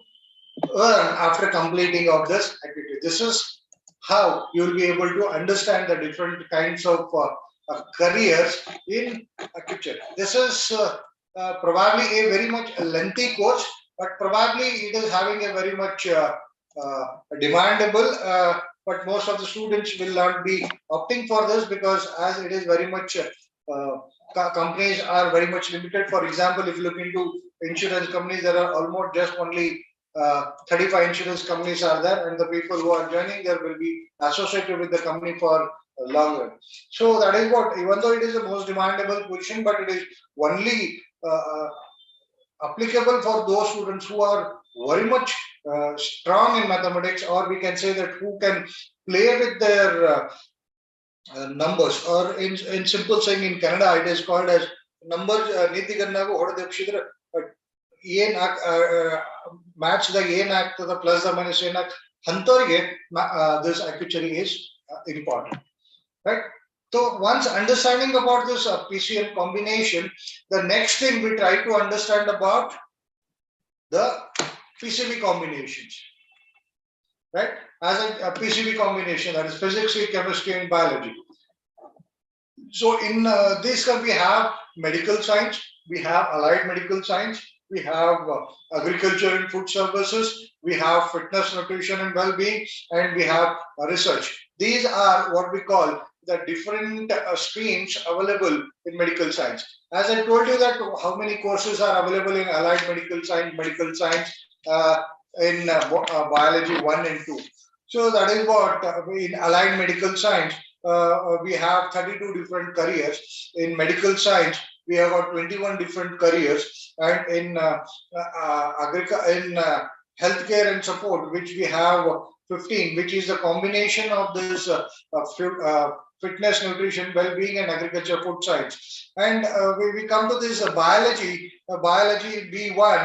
earn after completing of this activity. This is how you will be able to understand the different kinds of careers in architecture. This is probably a very much lengthy course, but probably it is having a very much demandable. But most of the students will not be opting for this because as it is very much companies are very much limited. For example, if you look into insurance companies, there are almost just only 35 insurance companies are there, and the people who are joining there will be associated with the company for a long run. So that is what, even though it is the most demandable position, but it is only applicable for those students who are very much strong in mathematics, or we can say that who can play with their numbers, or in simple saying in Canada, it is called as numbers. Niti Ganna ko horde dekshidre ಏನ್ ಮ್ಯಾಥ್ಸ್ದಾಗ ಏನ್ ಆಗ್ತದ plus minus ಏನಾಗ ಅಂಥವ್ರಿಗೆ this actually is important, right? So once understanding about this PCM combination, the next thing we try to understand about the PCB combinations, right? As a PCB combination, that is physics, chemistry, and biology. So in this we have medical science, we have allied medical science, we have agriculture and food services, we have fitness, nutrition, and well-being, and we have research. These are what we call the different streams available in medical science. As I told you that how many courses are available in allied medical science, in biology 1 and 2. So that is what in allied medical science we have 32 different careers. In medical science we have got 21 different careers, and in healthcare and support, which we have 15, which is the combination of this fitness, nutrition, well-being, and agriculture, food science. And we come to this biology B1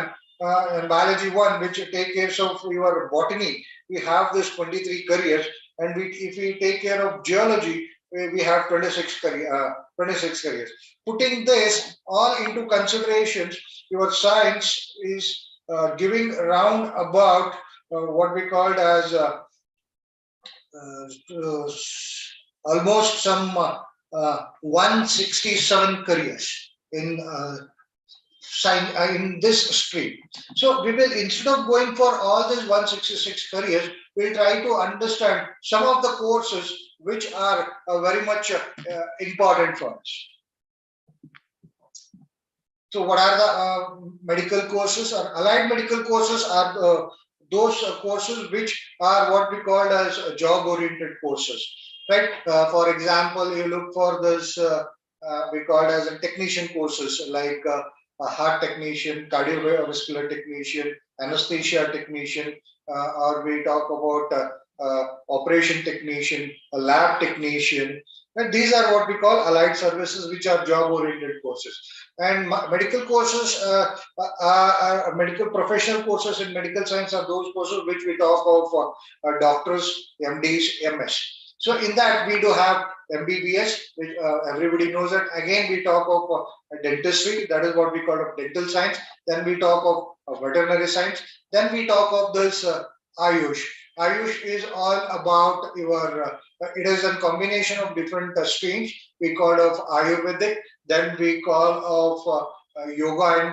and biology 1, which take care of your botany. We have this 23 careers, and if we take care of geology, we have 26 careers. Putting this all into considerations, your science is giving around about what we called as uh, almost some 167 careers in this stream. So we will, instead of going for all these 166 careers, we'll try to understand some of the courses which are very much important for us. So what are the medical courses or allied medical courses are those courses which are what we call as job oriented courses, right? For example, you look for this we call it as a technician courses like a heart technician, cardiovascular technician, anesthesia technician, or we talk about operation technician, a lab technician. And these are what we call allied services, which are job oriented courses. And medical courses, medical professional courses in medical science are those courses which we talk of doctors, MDs, MS. So in that we do have MBBS, which everybody knows that. Again, we talk of dentistry, that is what we call of dental science. Then we talk of veterinary science. Then we talk of this Ayush. Ayush is all about your, it is a combination of different streams. We call of Ayurvedic, then we call of yoga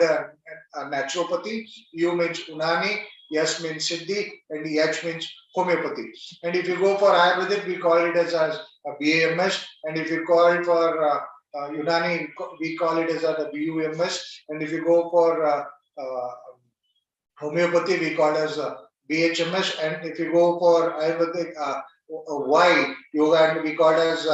and naturopathy. U means Unani, yes means Siddhi, and H means homeopathy. And if you go for Ayurvedic, we call it as a BAMS, and if you call it for Unani, we call it as a BUMS, and if you go for homeopathy, we call it as BHMS, and if you go for Ayurvedic Y, yoga, and we call it as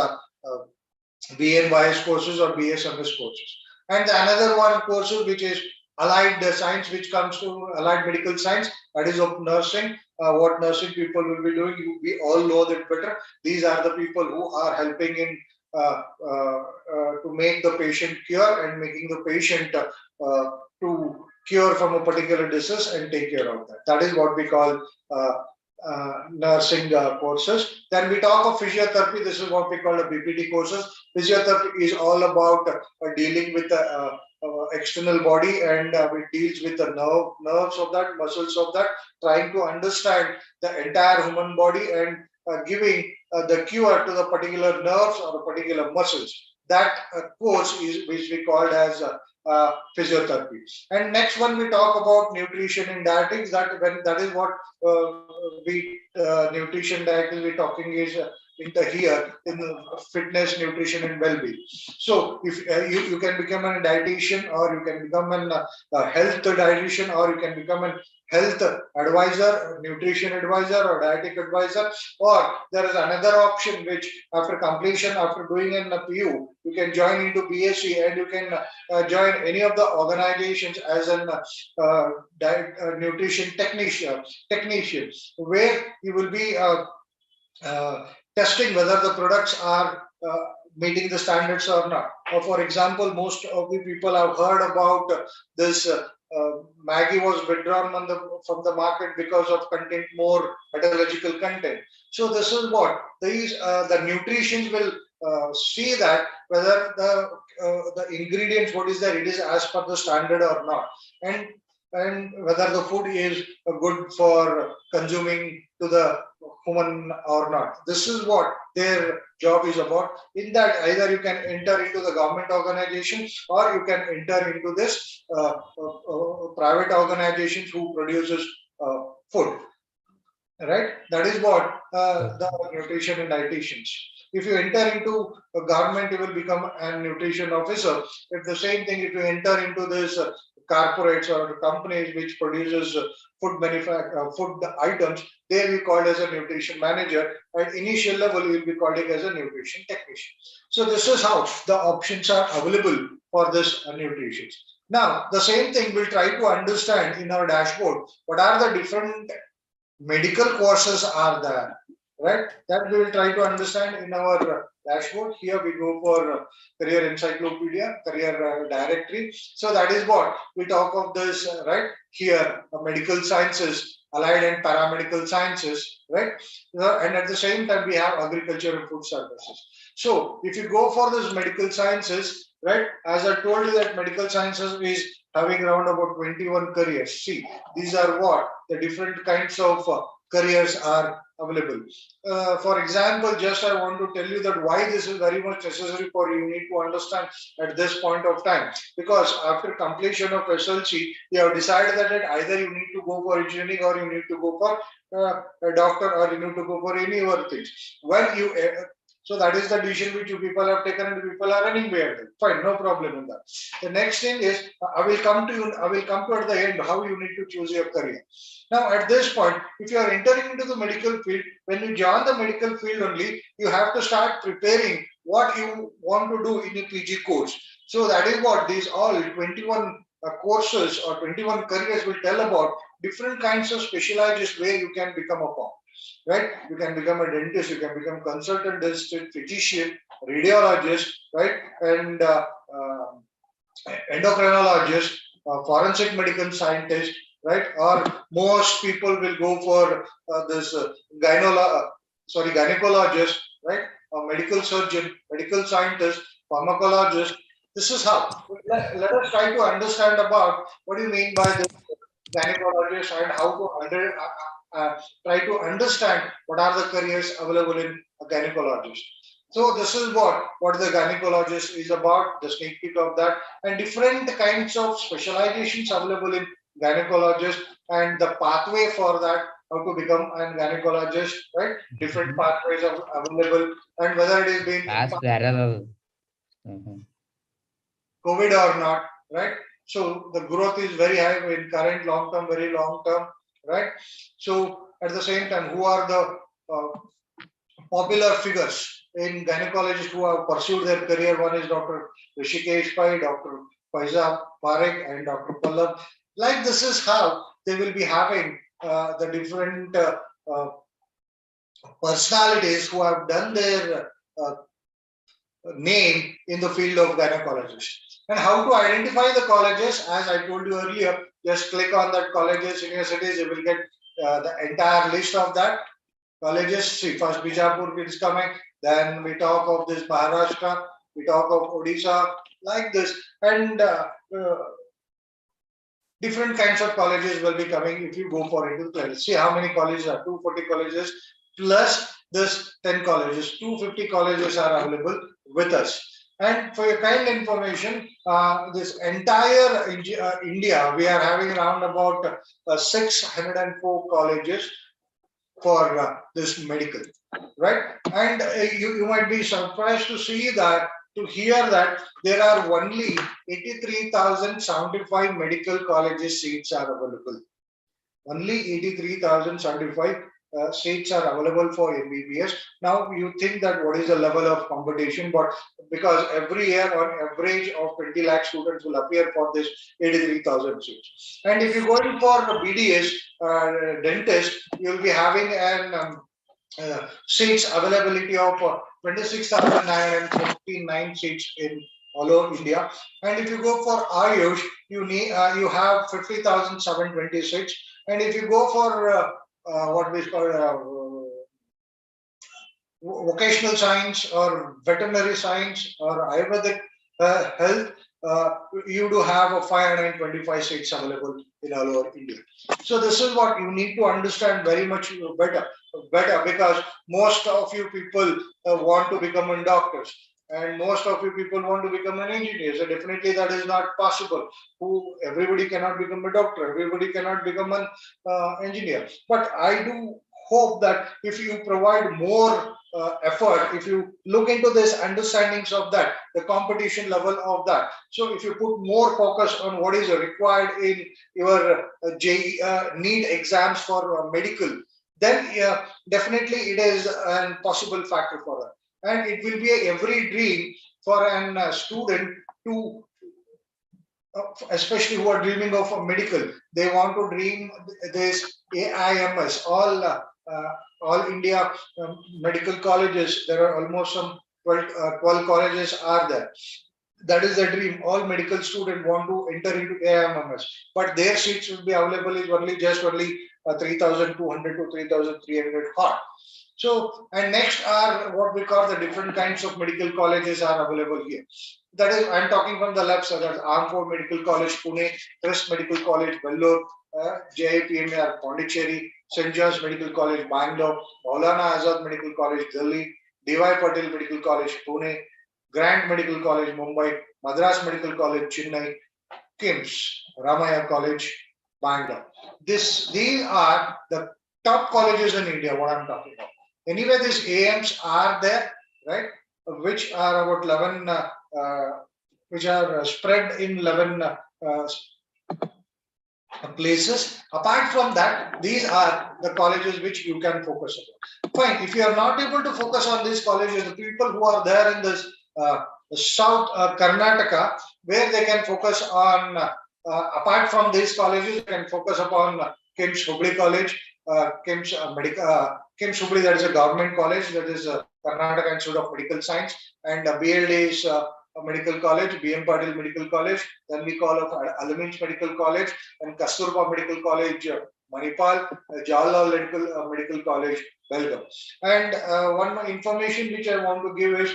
BNYS courses or BSMS courses. And another one courses which is allied science, which comes to allied medical science, that is of nursing. What nursing people will be doing, we all know that better. These are the people who are helping in to make the patient cure and making the patient to cure from a particular disease and take care of that. That is what we call nursing courses. Then we talk of physiotherapy. This is what we call the BPT courses. Physiotherapy is all about dealing with the external body, and it deals with the nerves of that, muscles of that, trying to understand the entire human body and giving the cure to the particular nerves or particular muscles. That course is which we called as physiotherapy. And next one we talk about nutrition and dietetics. That is what we nutrition dietetics we're talking is in the here in fitness, nutrition, and well-being. So if you can become a dietitian, or you can become a health dietitian, or you can become a health advisor, nutrition advisor, or dietetic advisor, or there is another option which after completion, after doing an PU, you can join into BSc, and you can join any of the organizations as an nutrition technician, where you will be testing whether the products are meeting the standards or not. Or for example, most of the people have heard about this Maggie was withdrawn from the market because of content more metallurgical content. So this is what these the nutrition will see that whether the ingredients what is there, it is as per the standard or not, and whether the food is good for consuming to the human or not. This is what their job is about. In that, either you can enter into the government organization, or you can enter into this private organizations who produces food. Right? That is what the nutrition and dietitians. If you enter into a government, you will become a nutrition officer. If the same thing, if you enter into this corporates or companies which produces food items, they will be called as a nutrition manager. At initial level, you will be called as a nutrition technician. So this is how the options are available for this nutrition. Now, the same thing we'll try to understand in our dashboard. What are the different medical courses are there, right? That we will try to understand in our dashboard. Here we go for career encyclopedia, career directory. So that is what we talk of this, right? Here, medical sciences, allied and paramedical sciences, right? And at the same time, we have agriculture and food services. So if you go for this medical sciences, right, as I told you that medical sciences is having around about 21 careers. See, these are what the different kinds of careers are available. For example, just I want to tell you that why this is very much necessary for you need to understand at this point of time. Because after completion of SLC, you have decided that either you need to go for engineering or you need to go for a doctor or you need to go for any other things. When you so that is the decision which you people have taken and people are running behind it. Fine, no problem in that. The next thing is I will come to you. I will come to at the end how you need to choose your career. Now, at this point, if you are entering into the medical field, when you join the medical field only, you have to start preparing what you want to do in a PG course. So that is what these all 21 courses or 21 careers will tell about different kinds of specializes where you can become a part. Right? You can become a dentist, you can become consultant dentist, physician, radiologist, right? And endocrinologist, forensic medical scientist, right? Or most people will go for this gynecologist, right? A medical surgeon, medical scientist, pharmacologist. This is how. Let us try to understand about what do you mean by this gynecologist and how to try to understand what are the careers available in a gynecologist. So this is what the gynecologist is about, the sneak peek of that, and different kinds of specializations available in gynecologist and the pathway for that, how to become a gynecologist, right? Different pathways are available, and whether it is being As parallel. Mhm. COVID or not, right? So the growth is very high in current long term, very long term, right? So at the same time, who are the popular figures in gynecologists who have pursued their career? One is Dr. Rishikesh Pai, Dr. Faiza Parekh, and Dr. Pallab. Like this is how they will be having the different personalities who have done their name in the field of gynecologist. And how to identify the colleges, as I told you earlier, just click on that colleges, universities, you will get the entire list of that colleges. See, first Bijapur is coming, then we talk of this Maharashtra, we talk of Odisha, like this, and different kinds of colleges will be coming if you go for into the playlist. See how many colleges are 240 colleges plus this 10 colleges, 250 colleges are available with us. And for your kind information, this entire India, we are having around about 604 colleges for this medical, right? And you might be surprised to see that, to hear that there are only 83,075 medical colleges seats are available. Only 83,075 seats are available for MBBS. Now you think that what is the level of competition, but because every year on average of 20 lakh students will appear for this 83,000 seats. And if you're going for a BDS dentist, you'll be having an seats availability of 26,959 seats in all over India. And if you go for Ayush, you need you have 50,726. And if you go for what we call vocational science or veterinary science or Ayurvedic health, you do have a 525 seats available in all over India. So this is what you need to understand very much better because most of you people want to become doctors. And most of you people want to become an engineer. So definitely that is not possible. Everybody cannot become a doctor. Everybody cannot become an engineer. But I do hope that if you provide more effort, if you look into this understandings of that, the competition level of that. So if you put more focus on what is required in your JE need exams for medical, then definitely it is a possible factor for that. And it will be every dream for a student to, especially who are dreaming of a medical, they want to dream this AIMS, all India medical colleges. There are almost some 12 colleges are there. That is the dream. All medical students want to enter into AIMS, but their seats will be available is only 3,200 to 3,300 hot. So, and next are what we call the different kinds of medical colleges are available here. That is, I'm talking from the left side. That's Armed Forces Medical College, Pune, Trust Medical College, Vellore, JIPMAR, Pondicherry, St. John's Medical College, Bangalore, Maulana Azad Medical College, Delhi, D.Y. Patel Medical College, Pune, Grant Medical College, Mumbai, Madras Medical College, Chennai, KIMS, Ramaya College, Bangalore. These are the top colleges in India, what I'm talking about. Anyway, these AMs are there, right? Which are about 11, which are spread in 11 places. Apart from that, these are the colleges which you can focus on. Fine, if you are not able to focus on these colleges, the people who are there in this South Karnataka, where they can focus on, apart from these colleges, they can focus upon KIMS Hubli College, KIMS Hubli, that is a government college, that is Karnataka Institute of Medical Science, and BLD is Medical College, BM Patil Medical College, then we call of Alamins Medical College, and Kasturba Medical College, Manipal, Jawaharlal Medical College, Belgaum. And one more information which I want to give is,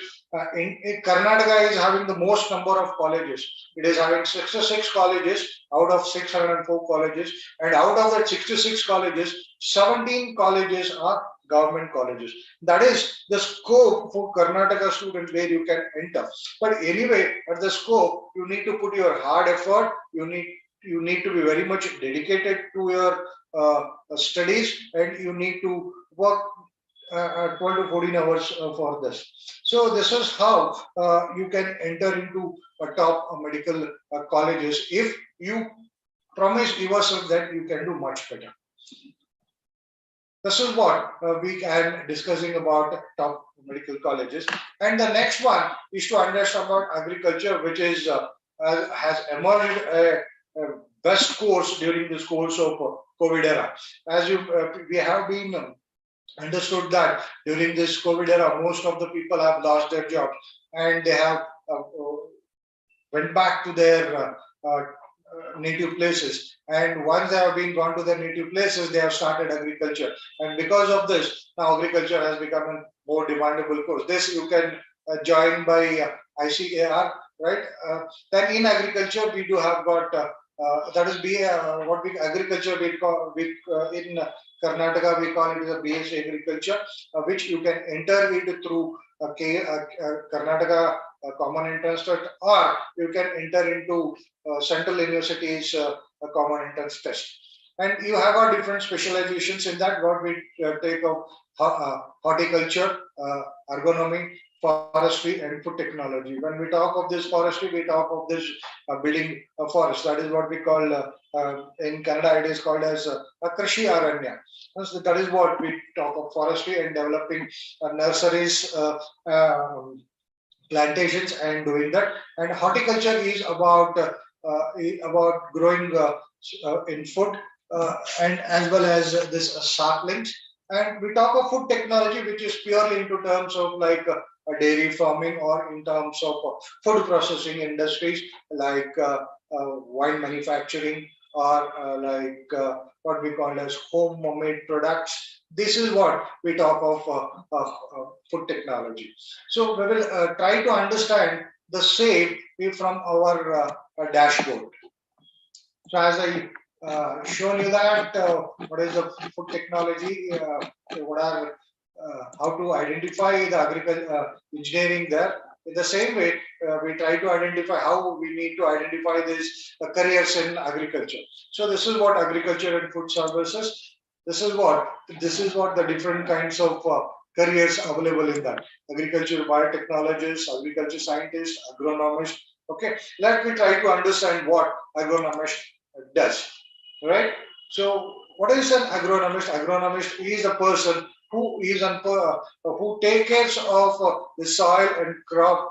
in Karnataka is having the most number of colleges. It is having 66 colleges out of 604 colleges, and out of that 66 colleges, 17 colleges are government colleges. That is the scope for Karnataka students where you can enter. But anyway, at the scope, you need to put your hard effort. You need to be very much dedicated to your studies, and you need to work 12 to 14 hours for this. So this is how you can enter into top medical colleges if you promise yourself that you can do much better. This is what we are discussing about top medical colleges. And the next one is to understand about agriculture, which is has emerged a best course during this course of COVID era. As we have been understood that during this COVID era, most of the people have lost their jobs, and they have went back to their native places. And once they have been gone to their native places, they have started agriculture. And because of this, now agriculture has become a more demandable course. This you can join by ICAR, right? Then in agriculture, we do have got that is what we agriculture we call in Karnataka we call it as a BS Agriculture, which you can enter it through Karnataka Common Entrance Test, or you can enter into Central University's Common Entrance Test. And you have our different specializations in that. What we take of horticulture, ergonomy, forestry, and food technology. When we talk of this forestry, we talk of this building a forest. That is what we call in Canada. It is called as a Krishi Aranya. So that is what we talk of forestry and developing nurseries, plantations, and doing that. And horticulture is about growing in food and as well as this saplings. And we talk of food technology, which is purely into terms of like dairy farming, or in terms of food processing industries like wine manufacturing, or what we call as homemade products. This is what we talk of food technology. So we will try to understand the same from our dashboard. So as I shown you that what is the food technology, what are how to identify the agriculture engineering there. In the same way, we try to identify how we need to identify these careers in agriculture. So this is what agriculture and food services. This is what the different kinds of careers available in that. Agriculture biotechnologists, agriculture scientists, agronomists. Okay, let me try to understand what agronomist does. Right. So what is an agronomist? Agronomist is a person who is who takes care of the soil and crop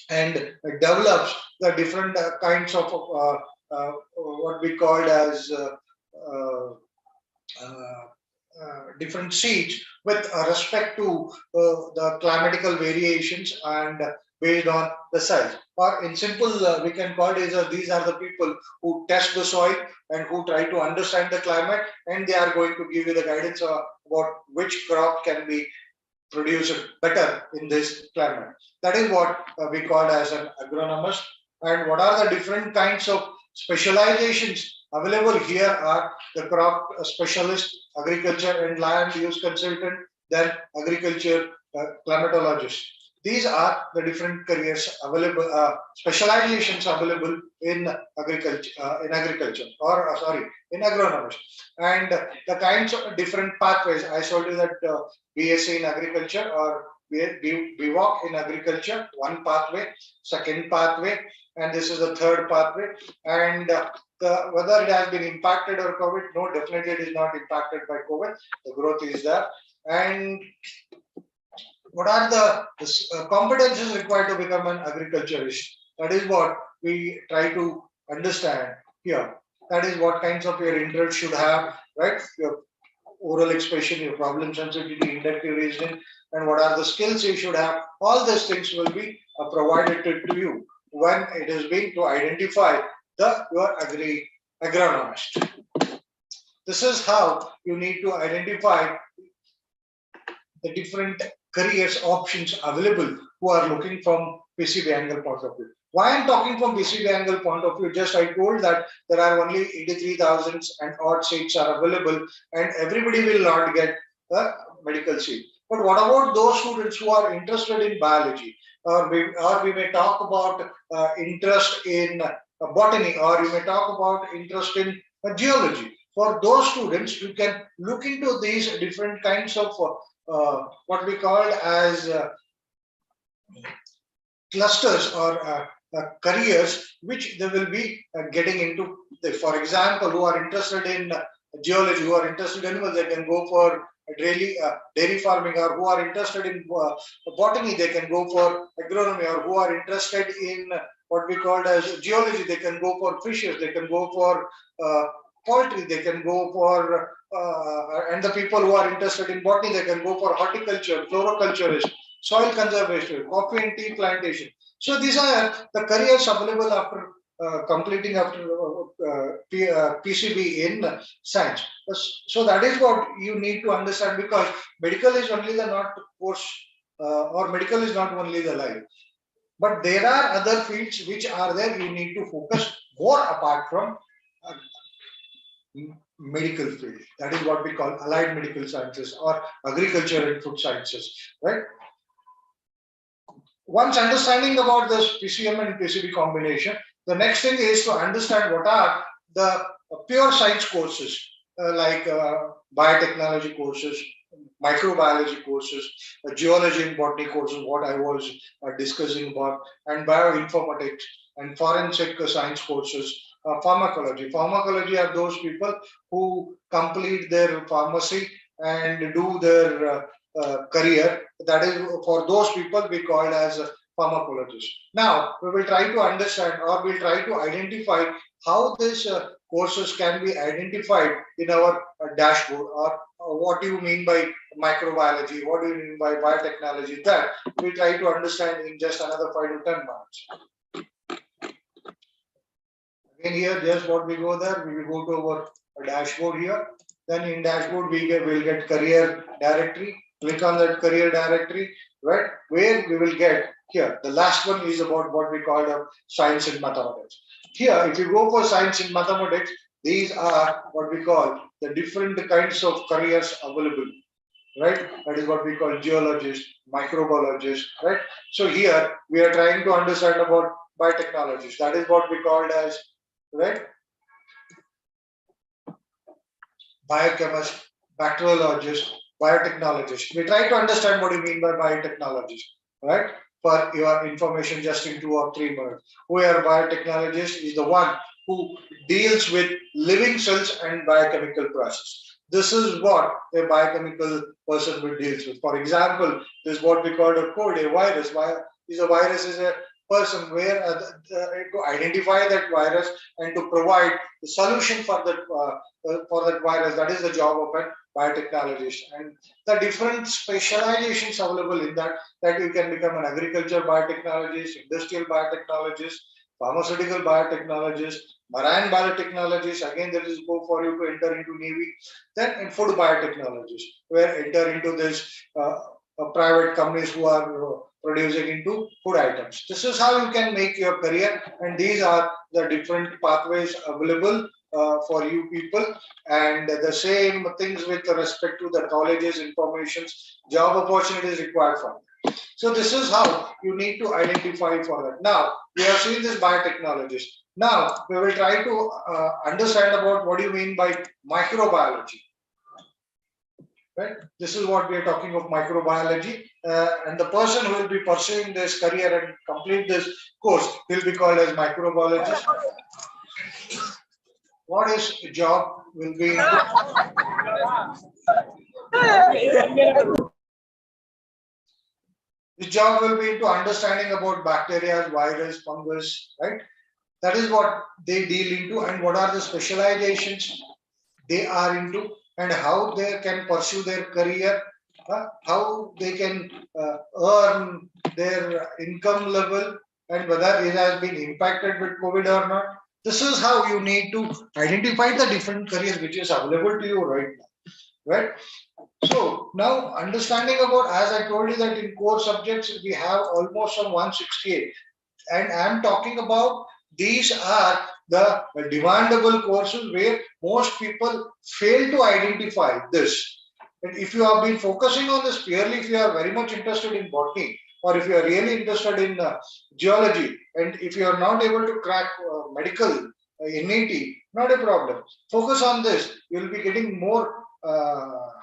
and develops the different kinds of what we call as different seeds with respect to the climatical variations, and based on the size. Or in simple, we can call it as these are the people who test the soil and who try to understand the climate, and they are going to give you the guidance about which crop can be produced better in this climate. That is what we call as an agronomist. And what are the different kinds of specializations available here are the crop specialist, agriculture and land use consultant, then agriculture climatologist. These are the different careers available, specializations available in agriculture, or in agronomy. And the kinds of different pathways. I showed you that BSc in agriculture or BVOC in agriculture, one pathway, second pathway, and this is the third pathway. And whether it has been impacted or COVID, no, definitely it is not impacted by COVID. The growth is there. And what are the competencies required to become an agriculturist? That is what we try to understand here. That is what kinds of your interest should have, right? Your oral expression, your problem sensitivity, inductive reasoning, and what are the skills you should have. All these things will be provided to you when it is being to identify your agronomist. This is how you need to identify the different careers options available who are looking from PCB angle point of view. Why I'm talking from PCB angle point of view, just I told that there are only 83,000 and odd seats are available and everybody will not get a medical seat. But what about those students who are interested in biology? Or we may talk about interest in botany, or you may talk about interest in geology. For those students, you can look into these different kinds of what we call as clusters or careers which they will be getting into. For example, who are interested in geology, who are interested in animals, they can go for dairy farming, or who are interested in botany, they can go for agronomy, or who are interested in what we call as geology, they can go for fishes, they can go for poultry, they can go for and the people who are interested in botany, they can go for horticulture, floriculturist, soil conservation, coffee and tea plantation. So these are the careers available after completing after PCB in science. So that is what you need to understand, because medical is only the not course or medical is not only the life. But there are other fields which are there. You need to focus more apart from medical field. That is what we call allied medical sciences or agriculture and food sciences, right? Once understanding about this PCM and PCB combination, the next thing is to understand what are the pure science courses like biotechnology courses, microbiology courses, geology and botany courses, what I was discussing about, and bioinformatics and forensic science courses, pharmacology. Pharmacology are those people who complete their pharmacy and do their career. That is, for those people we call as pharmacologists. Now we will try to understand, or we'll try to identify how these courses can be identified in our dashboard, or what do you mean by microbiology, what do you mean by biotechnology. That we try to understand in just another 5 to 10 minutes. Again, here just what we go there, we will go to our dashboard here. Then in dashboard will get career directory. Click on that career directory, right? Where we will get here. The last one is about what we call science and mathematics. Here, if you go for science and mathematics, these are what we call the different kinds of careers available, right? That is what we call geologist, microbiologist, right? So here we are trying to understand about biotechnologists. That is what we called as, right? Biochemist, bacteriologist, biotechnologist. We try to understand what you mean by biotechnologist, right? For your information, just in 2 or 3 minutes. Where biotechnologist is the one who deals with living cells and biochemical process. This is what a biochemical person will deal with. For example, this is what we call a code, a virus. A virus is a person where to identify that virus and to provide the solution for that virus. That is the job of a biotechnologist, and the different specializations available in that, that you can become an agriculture biotechnologist, industrial biotechnologist, pharmaceutical biotechnologist, marine biotechnologist. Again, there is scope for you to enter into Navy. Then in food biotechnologist, where enter into this private companies who are producing into food items. This is how you can make your career, and these are the different pathways available for you people, and the same things with respect to the colleges, informations, job opportunities required for them. So this is how you need to identify for that. Now we have seen this biotechnologist. Now we will try to understand about what do you mean by microbiology. Right? This is what we are talking of microbiology, and the person who will be pursuing this career and complete this course will be called as microbiologist. What is job will be the job will be into understanding about bacteria, virus, fungus, right? That is what they deal into, and what are the specializations they are into, and how they can pursue their career, how they can earn their income level, and whether it has been impacted with COVID or not. This is how you need to identify the different careers which is available to you right now, right? So now understanding about, as I told you that in core subjects we have almost some 168, and I am talking about these are the demandable courses where most people fail to identify this. And if you have been focusing on this purely, if you are very much interested in botany, or if you are really interested in geology, and if you are not able to crack medical NET, not a problem. Focus on this. You will be getting more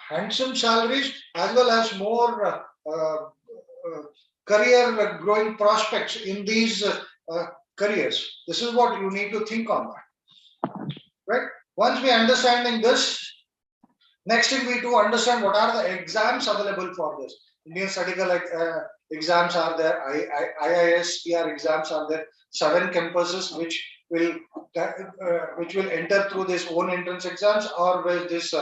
handsome salaries, as well as more career growing prospects in these careers. This is what you need to think on that, right? Once we understanding this, next thing we do understand what are the exams available for this. Indian statistical exams are there, IISER exams are there, 7 campuses which will enter through this own entrance exams, or with this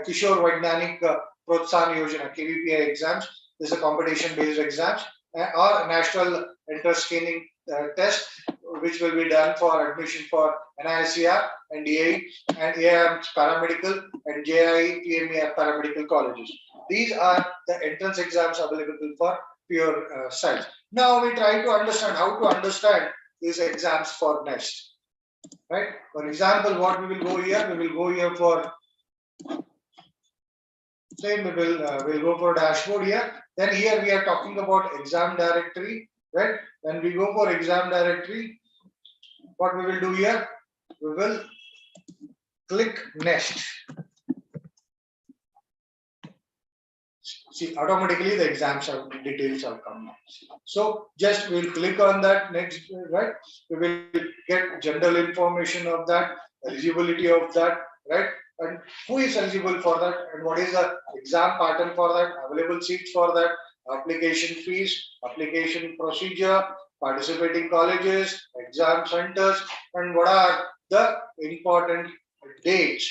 Kishore Vaidyanik Protsahan Yojana KVPI exams. This is a competition based exams, or national entrance screening test, which will be done for admission for NISER and DAE and AIM paramedical and JIE PME paramedical colleges. These are the entrance exams available for pure science. Now we try to understand how to understand these exams for next. Right? For example, what we will go here? We will go here for same. We will we'll go for dashboard here. Then here we are talking about exam directory. Right? When we go for exam directory, what we will do here? We will click next. See, automatically the exams details have come now. So just we'll click on that next, right? We will get general information of that, eligibility of that, right? And who is eligible for that, and what is the exam pattern for that, available seats for that, application fees, application procedure, participating colleges, exam centers, and what are the important dates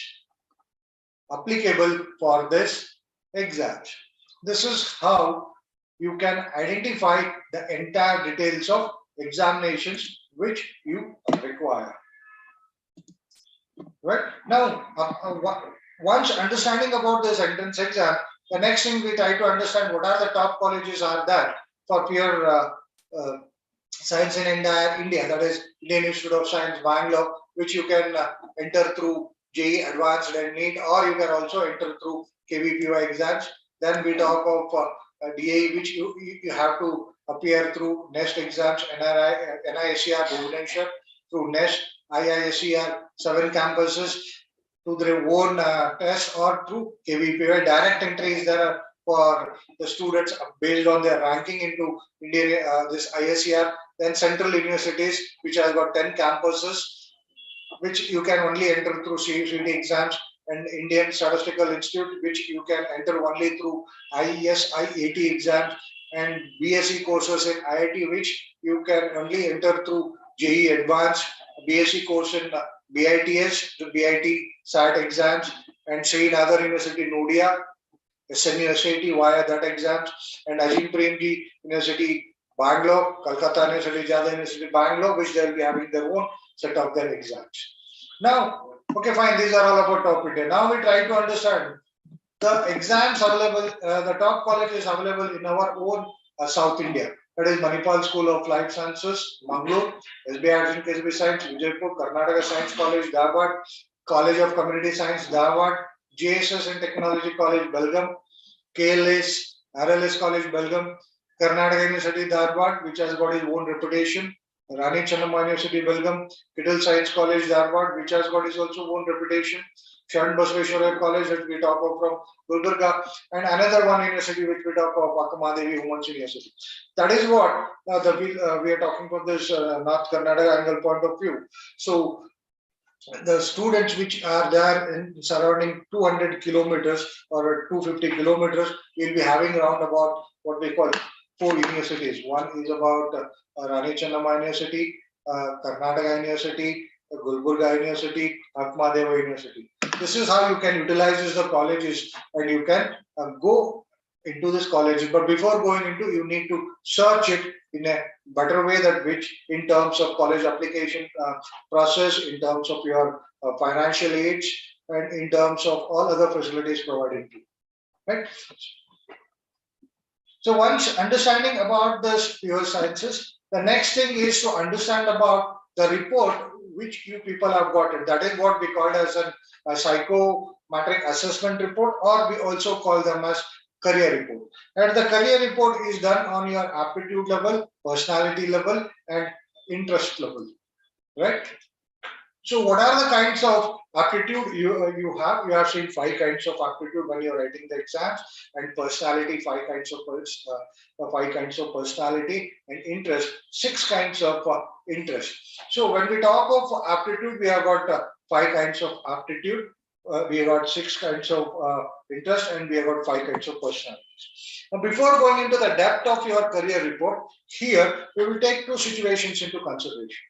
applicable for this exam. This is how you can identify the entire details of examinations which you require. Right? Now, once understanding about this entrance exam, the next thing we try to understand what are the top colleges are there for pure science in India, that is Indian Institute of Science, Bangalore, which you can enter through JEE Advanced and NEET, or you can also enter through KVPY exams. Then we talk of DAE, which you have to appear through NEST exams, NISER, Vocational, through NEST, IISER, 7 campuses, to their own tests, or through KVPY. Direct entries there for the students based on their ranking into Indian this ISER. Then central universities, which has got 10 campuses, which you can only enter through CET exams, and Indian Statistical Institute, which you can enter only through IES, IAT exams, and BSc courses in IIT, which you can only enter through JEE Advanced, BSc course in BITS, the BIT SAT exams, and say in other university, Nodia, SNUSAT via that exams, and Ajim Premji University, Bangalore, Calcutta University, Jada University, Bangalore, which they will be having their own set of their exams. Now, okay, fine, these are all about top India. Now we try to understand the exams available, the top colleges available in our own South India. That is Manipal School of Life Sciences, Mangalore, SBI Arts and KSB Science, Vijaypur, Karnataka Science College, Dharwad, College of Community Science, Dharwad, JSS and Technology College, Belgaum, KLS, RLS College, Belgaum, Karnataka University, Dharwad, which has got its own reputation, Rani Channamma University, Belgaum, Kittle Science College, Dharwad, which has got its also own reputation, Sharan Basveshwara College that we talk of from Gulbarga, and another one university which we talk of, Akamadevi Women's University. That is what we are talking from this North Karnataka angle point of view. So the students which are there in surrounding 200 kilometers or 250 kilometers will be having around about what we call 4 universities. One is about Rani Channamma University, Karnataka University, Gulbarga University, Akmadeva University. This is how you can utilize the colleges and you can go into this colleges. But before going into, you need to search it in a better way, that which in terms of college application process, in terms of your financial aids, and in terms of all other facilities provided to you. Right? So once understanding about the pure sciences, the next thing is to understand about the report which you people have gotten. That is what we call as a psychometric assessment report, or we also call them as career report. And the career report is done on your aptitude level, personality level, and interest level. Right? So what are the kinds of aptitude you have? You have seen 5 kinds of aptitude when you're writing the exams, and personality, 5 kinds of personality, and interest, 6 kinds of interest. So when we talk of aptitude, we have got 5 kinds of aptitude, we have got 6 kinds of interest, and we have got 5 kinds of personalities. Now, before going into the depth of your career report, here we will take 2 situations into consideration.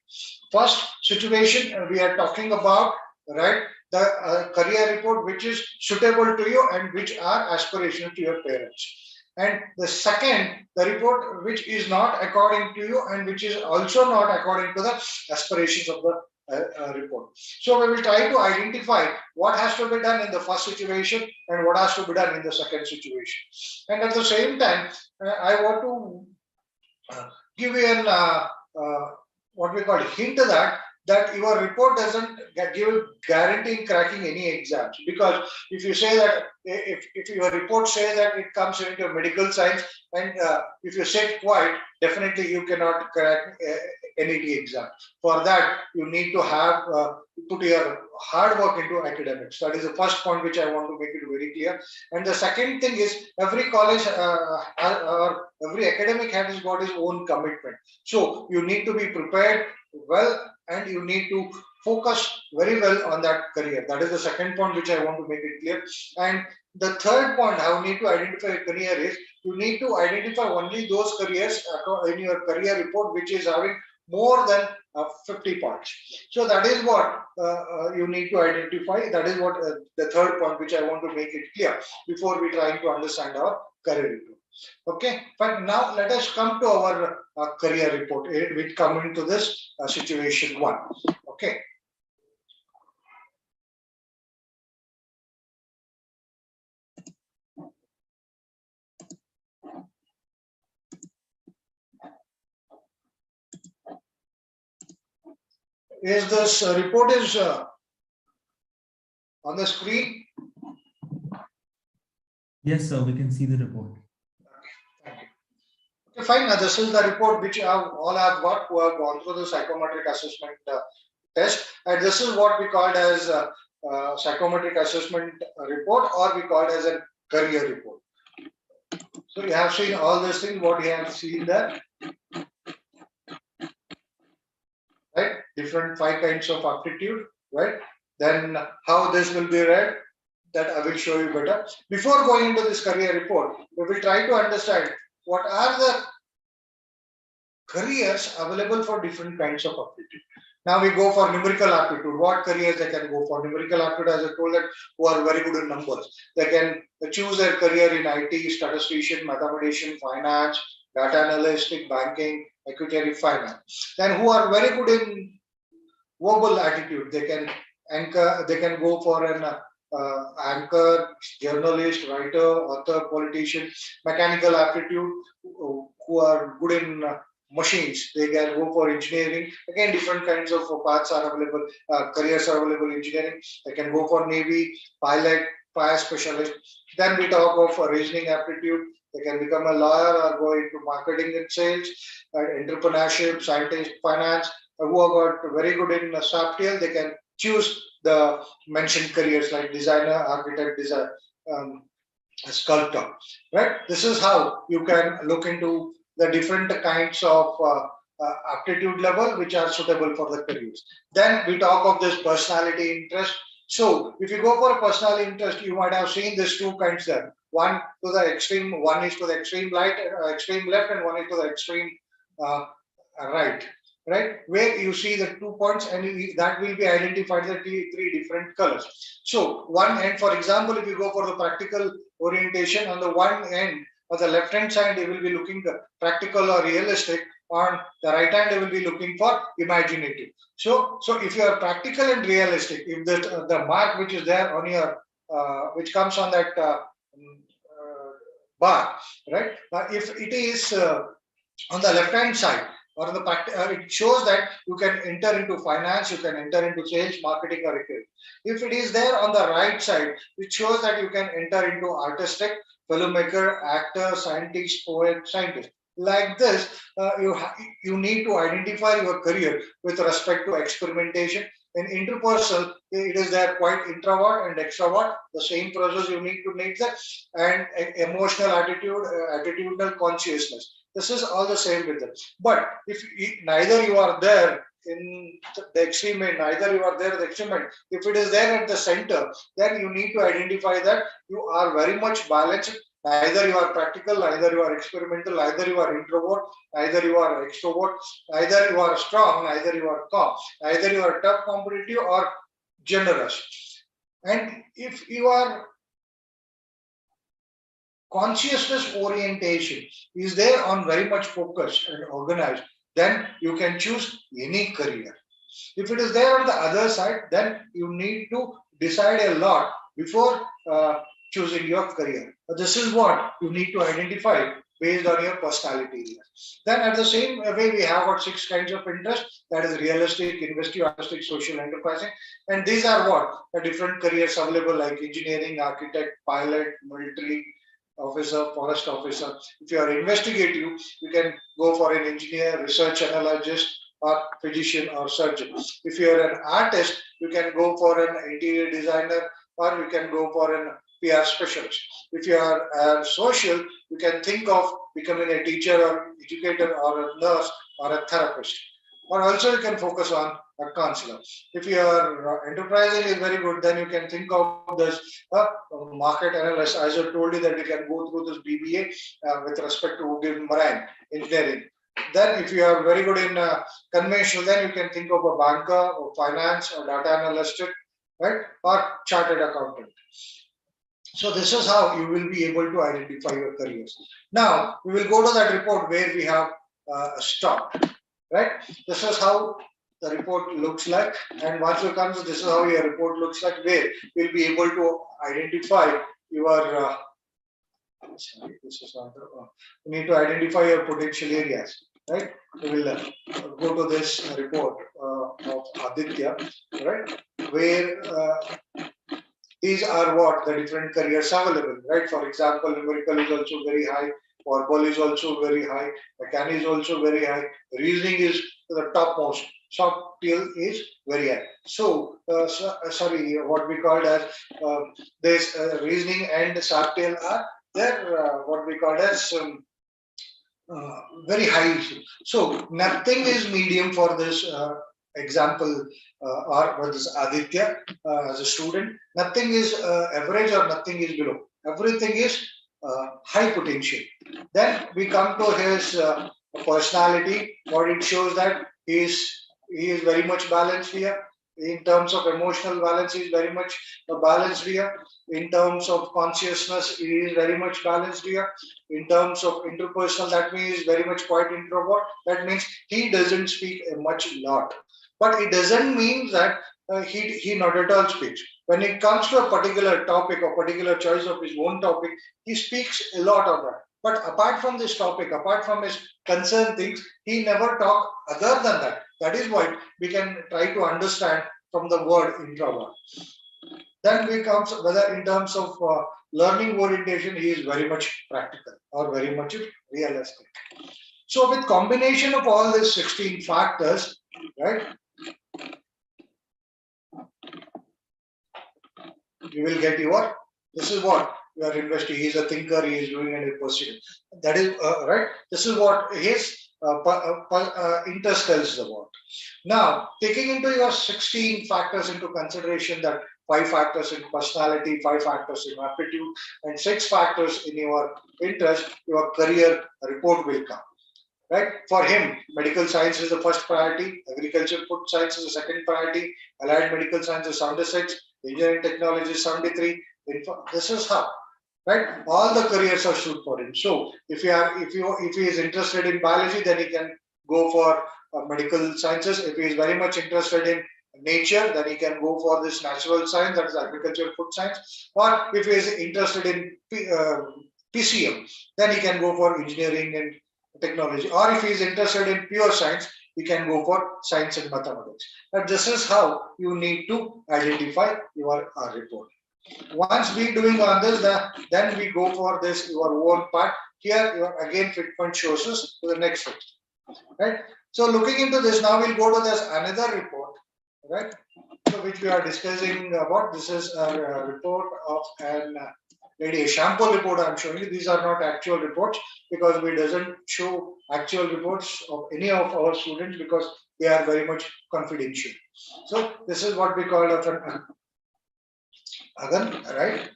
First situation we are talking about, right, the career report which is suitable to you and which are aspirational to your parents. And the second, the report which is not according to you and which is also not according to the aspirations of the report. So we will try to identify what has to be done in the first situation and what has to be done in the second situation. And at the same time, I want to give you an what we call hint that your report doesn't give guarantee cracking any exams, because if you say that if your report says that it comes into medical science, and if you sit quiet, definitely you cannot crack NET exam. For that you need to have put your hard work into academics. That is the first point which I want to make it very clear. And the second thing is, every college or every academic has got his own commitment. So you need to be prepared well, and you need to focus very well on that career. That is the second point which I want to make it clear. And the third point how you need to identify a career is, you need to identify only those careers in your career report which is having more than 50 points. So that is what you need to identify. That is what the third point which I want to make it clear before we try to understand our career report. Okay, but now let us come to our career report. We come into this situation 1. Okay. Is this report is on the screen? Yes, sir, we can see the report. Thank you. Okay, fine. Now, this is the report which all have got who have gone through the psychometric assessment test, and this is what we called as psychometric assessment report, or we call it as a career report. So you have seen all these things, what you have seen there, right? Different 5 kinds of aptitude, right? Then how this will be read, that I will show you better. Before going into this career report, we will try to understand what are the careers available for different kinds of aptitude. Now we go for numerical aptitude. What careers they can go for? Numerical aptitude, as I told, that who are very good in numbers. They can choose their career in IT, statistician, mathematician, finance, data analytic, banking, equity finance. Then who are very good in verbal attitude, they can anchor, they can go for an anchor, journalist, writer, author, politician. Mechanical aptitude, who are good in machines, they can go for engineering. Again, different kinds of paths are available, careers are available in engineering. They can go for navy, pilot, fire specialist. Then we talk of reasoning aptitude, they can become a lawyer or go into marketing and sales, entrepreneurship, scientist, finance. Who are got very good in software, they can choose the mentioned careers like designer, architect, design, um, sculptor. Right? This is how you can look into the different kinds of aptitude level which are suitable for the careers. Then we talk of this personality interest. So if you go for a personality interest, you might have seen these two kinds there. One to the extreme, one is to the extreme right, extreme left, and one is to the extreme uh, right. Right, where you see the 2 points, and that will be identified the three different colors. So one end, for example, if you go for the practical orientation, on the one end, on the left hand side, they will be looking the practical or realistic. On the right hand, they will be looking for imaginative. So if you are practical and realistic, if the mark which is there on your which comes on that bar, right? If it is on the left hand side, or in the it shows that you can enter into finance, you can enter into sales, marketing, or retail. If it is there on the right side, it shows that you can enter into artistic, filmmaker, actor, scientist, poet, scientist. Like this, you need to identify your career with respect to experimentation. In interpersonal, it is there quite introvert and extrovert. The same process you need to make that, and emotional attitude, attitudinal consciousness. This is all the same with them. But if neither you are there in the extreme end, neither you are there at the extreme end, if it is there at the center, then you need to identify that you are very much balanced. Neither you are practical, neither you are experimental, neither you are introvert, neither you are extrovert, neither you are strong, neither you are calm, neither you are tough, competitive, or generous. And if you are consciousness orientation is there on very much focused and organized, then you can choose any career. If it is there on the other side, then you need to decide a lot before choosing your career. This is what you need to identify based on your personality. Then at the same way, we have got 6 kinds of interest, that is realistic, investigative, artistic, social, enterprising. And these are what? The different careers available like engineering, architect, pilot, military officer, forest officer. If you are investigative, you can go for an engineer, research analyst, or physician or surgeon. If you are an artist, you can go for an interior designer, or you can go for an PR specialist. If you are social, you can think of becoming a teacher or educator or a nurse or a therapist. Or also you can focus on a counselor. If your enterprising is very good, then you can think of this market analyst. As I told you that you can go through this BBA with respect to marine engineering. Then if you are very good in conventional, then you can think of a banker or finance or data analyst, right? Or chartered accountant. So this is how you will be able to identify your careers. Now we will go to that report where we have stopped, right? This is how the report looks like, and once you come to this is how your report looks like, where you'll be able to identify your sorry, this is not the, you need to identify your potential areas, right? We will go to this report of Aditya, right, where these are what the different careers available, right? For example, numerical is also very high, verbal is also very high, mechanical is also very high, reasoning is the topmost, soft skill is very high. So, sorry, what we called as this reasoning and soft skill are there, what we call as very high. So, nothing is medium for this example or for this Aditya as a student. Nothing is average or nothing is below. Everything is high potential. Then we come to his Personality, what it shows that he is very much balanced here. In terms of emotional balance, he is very much balanced here. In terms of consciousness, he is very much balanced here. In terms of interpersonal, that means he is very much quite introvert. That means he doesn't speak much lot. But it doesn't mean that he not at all speaks. When it comes to a particular topic or particular choice of his own topic, he speaks a lot on that. But apart from this topic, apart from his concerned things, he never talk other than that. That is why we can try to understand from the word introvert. Then we comes whether in terms of learning orientation, he is very much practical or very much realistic. So with combination of all these 16 factors, right, you will get your, this is what you are investing. He is a thinker, he is doing a pursuit. That is right. This is what his interest tells about. Now, taking into your 16 factors into consideration, that 5 factors in personality, 5 factors in aptitude, and 6 factors in your interest, your career report will come. Right? For him, medical science is the first priority, agriculture food science is the second priority, allied medical science is 76, engineering technology is 73. This is how, right? All the careers are suited for him. So if he is interested in biology, then he can go for medical sciences. If he is very much interested in nature, then he can go for this natural science, that is agriculture food science. Or if he is interested in PCM, then he can go for engineering and technology. Or if he is interested in pure science, he can go for science and mathematics. But this is how you need to identify your report. Once we doing on this, then we go for this your own part. Here, your again fitment shows us to the next step. Right. So looking into this, now we'll go to this another report, right? So which we are discussing about. This is a report of an a sample report I'm showing you. These are not actual reports because we doesn't show actual reports of any of our students because they are very much confidential. So this is what we call a right?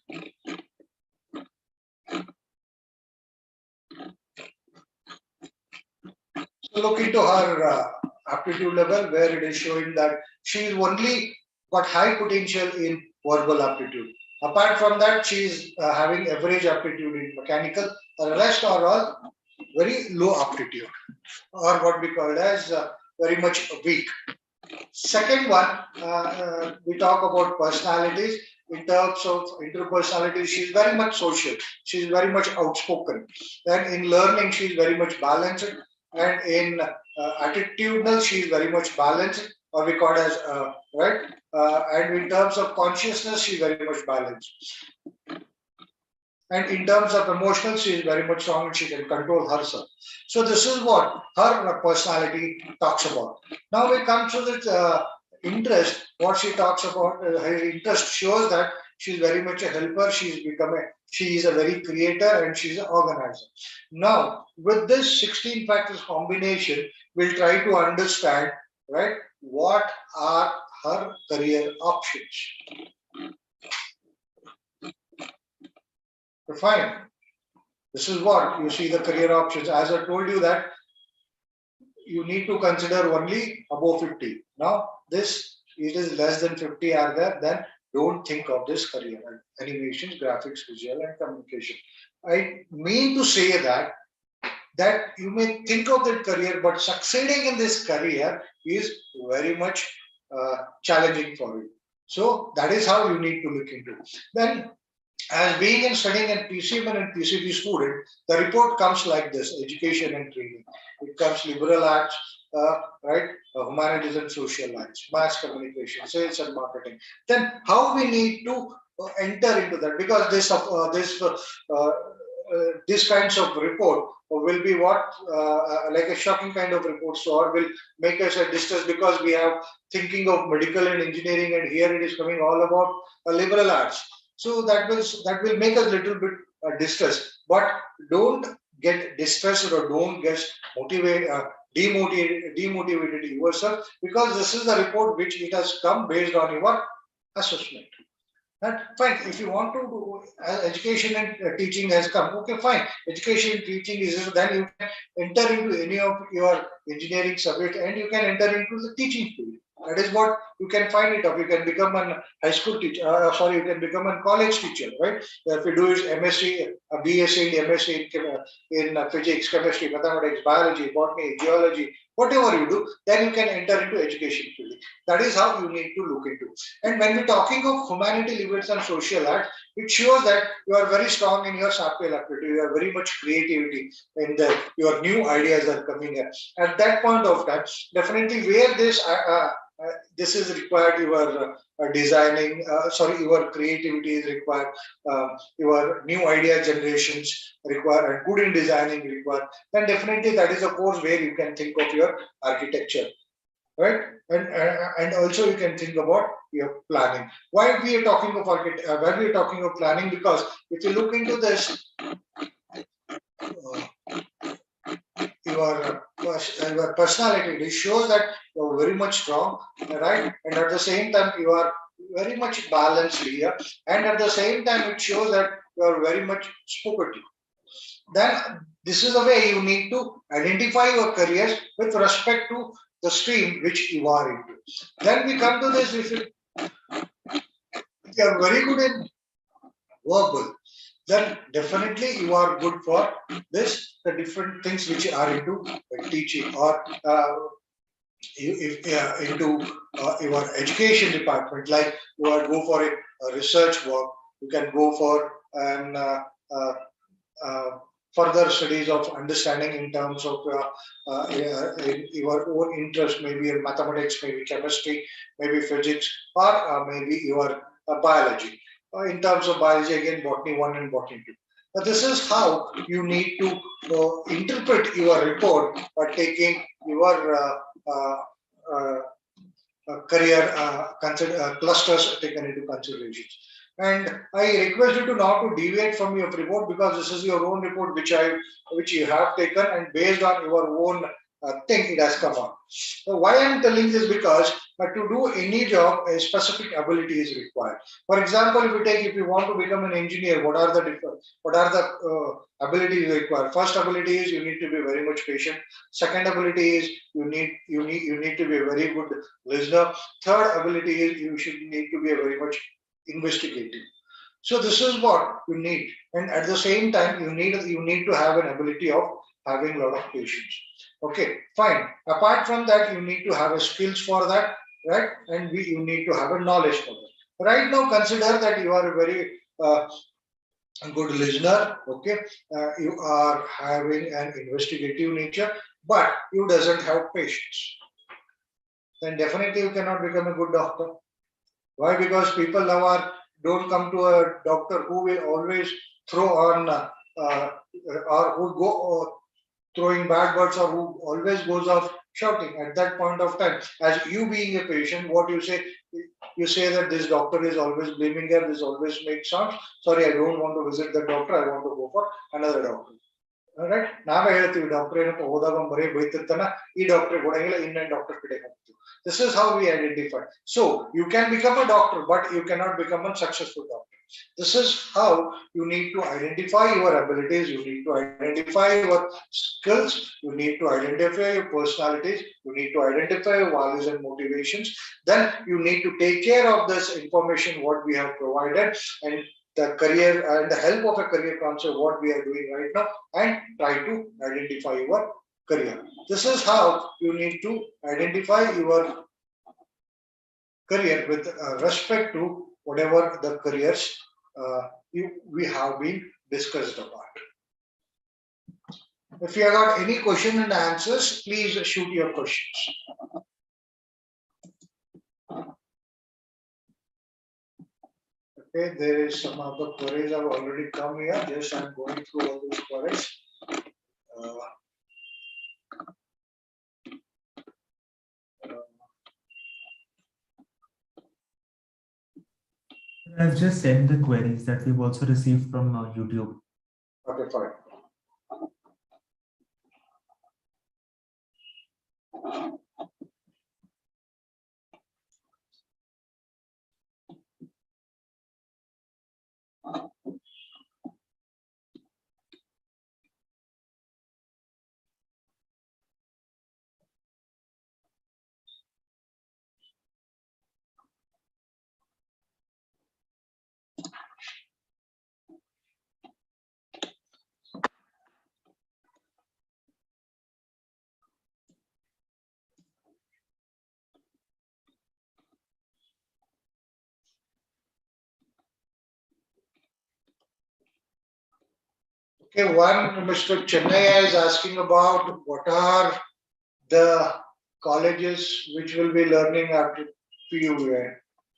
So look into her aptitude level where it is showing that she is only got high potential in verbal aptitude. Apart from that, she is having average aptitude in mechanical. The rest are all very low aptitude, or what we call as very much weak. Second one, we talk about personalities. In terms of interpersonality, she is very much social. She is very much outspoken. Then in learning, she is very much balanced. And in attitudinal, she is very much balanced, or we call it as right. And in terms of consciousness, she is very much balanced. And in terms of emotional, she is very much strong and she can control herself. So this is what her personality talks about. Now we come to the interest. What she talks about, her interest shows that she is very much a helper. She is a very creator and she is an organizer. Now with this 16 factors combination, we'll try to understand, right, what are her career options. Fine. This is what you see the career options. As I told you that you need to consider only above 50. Now this it is less than 50 are there, then don't think of this career. Animations, graphics, visual and communication. I mean to say that you may think of that career, but succeeding in this career is very much challenging for you. So that is how you need to look into. Then as being and studying in PCM and PCB student, the report comes like this: education and training. It comes liberal arts, right? Humanities and social arts, mass communication, sales and marketing. Then how we need to enter into that, because this kinds of report will be what like a shocking kind of report, so or will make us a distress because we have thinking of medical and engineering, and here it is coming all about liberal arts. So that will make us a little bit distressed. But don't get distressed or don't get demotivated yourself, because this is the report which it has come based on your assessment. And fine, if you want to do education and teaching has come, okay, fine. Education and teaching is then you can enter into any of your engineering subject and you can enter into the teaching field. That is what you can find it up. You can become a high school teacher. You can become a college teacher, right? If you do is MSc, BSc, MSc in physics, chemistry, mathematics, biology, botany, geology, whatever you do, then you can enter into education field. That is how you need to look into. And when we're talking of humanity, liberals, and social arts, it shows that you are very strong in your software activity. You are very much creativity in the your new ideas are coming in. At that point of time, definitely where this is required, your designing, your creativity is required, your new idea generations require, and good in designing required, then definitely that is a course where you can think of your architecture, right? And also you can think about your planning. Why we are talking of why we are talking of planning? Because if you look into this, your personality, it shows that you are very much strong, right? And at the same time, you are very much balanced here. And at the same time, it shows that you are very much sportive. Then this is the way you need to identify your careers with respect to the stream which you are into. Then we come to this, if you are very good in verbal, then definitely you are good for this, the different things which are into teaching or into your education department, like you are go for a research work, you can go for an further studies of understanding in terms of in your own interest, maybe in mathematics, maybe chemistry, maybe physics, or maybe your biology. In terms of biology, again, botany 1 and botany 2. But this is how you need to interpret your report by taking your career clusters taken into consideration. And I request you to not to deviate from your report, because this is your own report which you have taken, and based on your own thing it has come out. So why I'm telling this, because to do any job a specific ability is required. For example, if you want to become an engineer, what are the abilities required? First ability is you need to be very much patient. Second ability is you need to be a very good listener. Third ability is you need to be a very much investigative. So this is what you need, and at the same time you need to have an ability of having a lot of patience. Okay, fine. Apart from that, you need to have a skills for that, right? And you need to have a knowledge for that. Right now, consider that you are a very good listener. Okay, you are having an investigative nature, but you doesn't have patience. Then definitely you cannot become a good doctor. Why? Because people now don't come to a doctor who will always throw on or who go throwing bad words, or who always goes off shouting. At that point of time, as you being a patient, what you say? You say that this doctor is always blaming her, this always makes sounds. Sorry, I don't want to visit the doctor, I want to go for another doctor. Right? ನಾವೇ ಹೇಳ್ತೀವಿ doctor ಏನಪ್ಪ ಹೋದಾಗ ಒಂದು ಬರೀ ಬೈತಿರ್ತಾನ, ಈ doctor ಕೊಡಂಗಿಲ್ಲ, ಇನ್ನೊಂದು doctor ಕಡೆ ಹೋಗ್ತೀವಿ. This is how we identify. So you can become a doctor, but you cannot become a successful doctor. This is how you need to identify your abilities, you need to identify your skills, you need to identify your personalities, you need to identify your values and motivations. Then you need to take care of this information what we have provided, and the career and the help of a career counselor what we are doing right now, and try to identify your career. This is how you need to identify your career with respect to whatever the careers we have been discussed about. If you have got any question and answers, please shoot your questions. Okay, there is some of the queries have already come here. Just I'm going through all those queries. I've just sent the queries that we've also received from YouTube. Okay, fine. Okay, one Mr. Chennai is asking about what are the colleges which will be learning after PUA.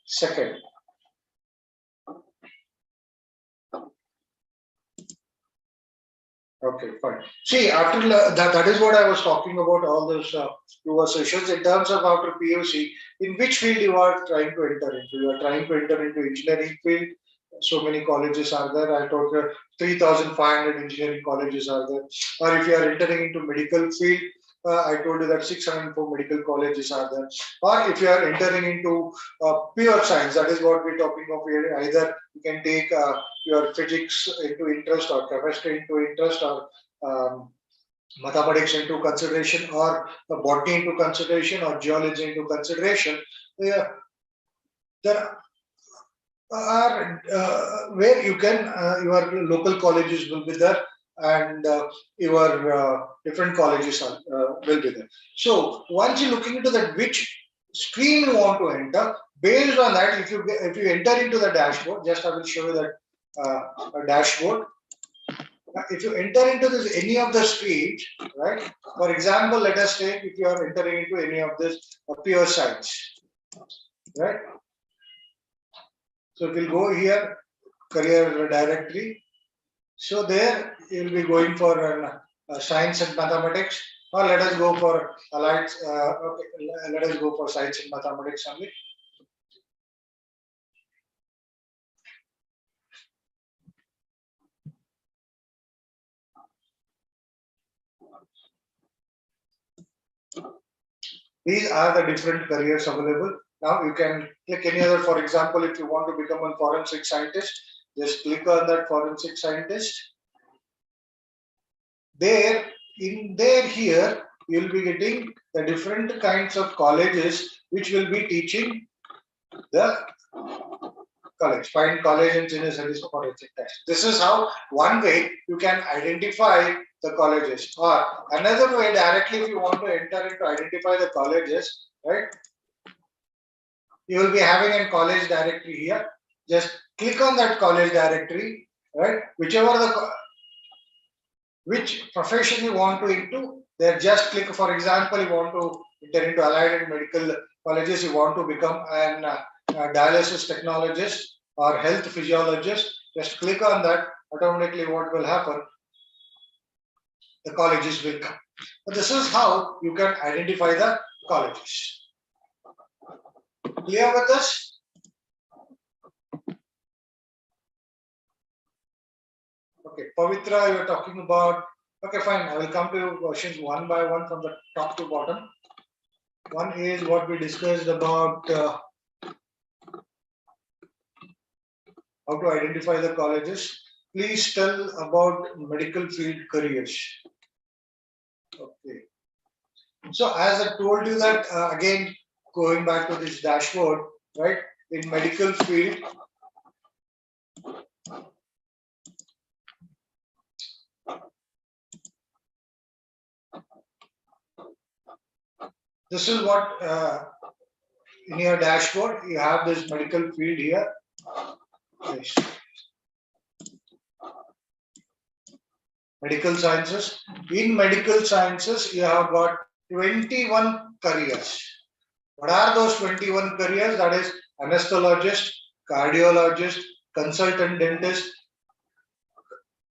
Second. Okay, fine. See, after that is what I was talking about, all those two sessions in terms of after PUC, in which field you are trying to enter into. You are trying to enter into engineering field. So many colleges are there. I told you 3,500 engineering colleges are there. Or if you are entering into medical field, I told you that 604 medical colleges are there. Or if you are entering into pure science, that is what we're talking of here. Either you can take your physics into interest, or chemistry into interest, or mathematics into consideration, or botany into consideration, or geology into consideration. Yeah, there are where you can your local colleges will be there, and your different colleges are, will be there. So once you're looking into that which stream you want to enter, based on that, if you enter into the dashboard, just I will show you that a dashboard. If you enter into this any of the streams, right? For example, let us take if you are entering into any of this pure science, right? So we'll go here, career directory. So there you'll be going for science and mathematics, or let us go for allied. Okay, let us go for science and mathematics only. These are the different careers available. Now you can click any other. For example, if you want to become a forensic scientist, just click on that forensic scientist. There, here, you'll be getting the different kinds of colleges which will be teaching the college. Find college in senior studies for forensic test. This is how one way you can identify the colleges. Or another way, directly, if you want to enter into identify the colleges, right? You will be having a college directory here. Just click on that college directory, right? Whichever which profession you want to into, there just click. For example, you want to enter into allied and medical colleges, you want to become an dialysis technologist or health physiologist, just click on that. Automatically, what will happen? The colleges will come. But this is how you can identify the colleges. Clear with this? Okay, Pavitra, you are talking about. Okay, fine. I will come to your questions one by one from the top to bottom. One is what we discussed about how to identify the colleges. Please tell about medical field careers. Okay. So as I told you that again, going back to this dashboard, right? In medical field, this is what in your dashboard you have this medical field here. Yes. Medical sciences. In medical sciences, you have got 21 careers. What are those 21 careers? That is anesthesiologist, cardiologist, consultant dentist,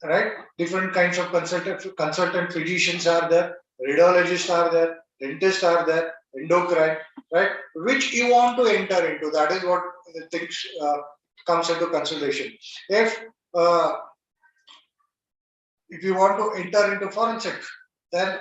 right? Different kinds of consultant physicians are there, radiologists are there, dentists are there, endocrine, right? Which you want to enter into. That is what the things comes into consideration. If you want to enter into forensic, then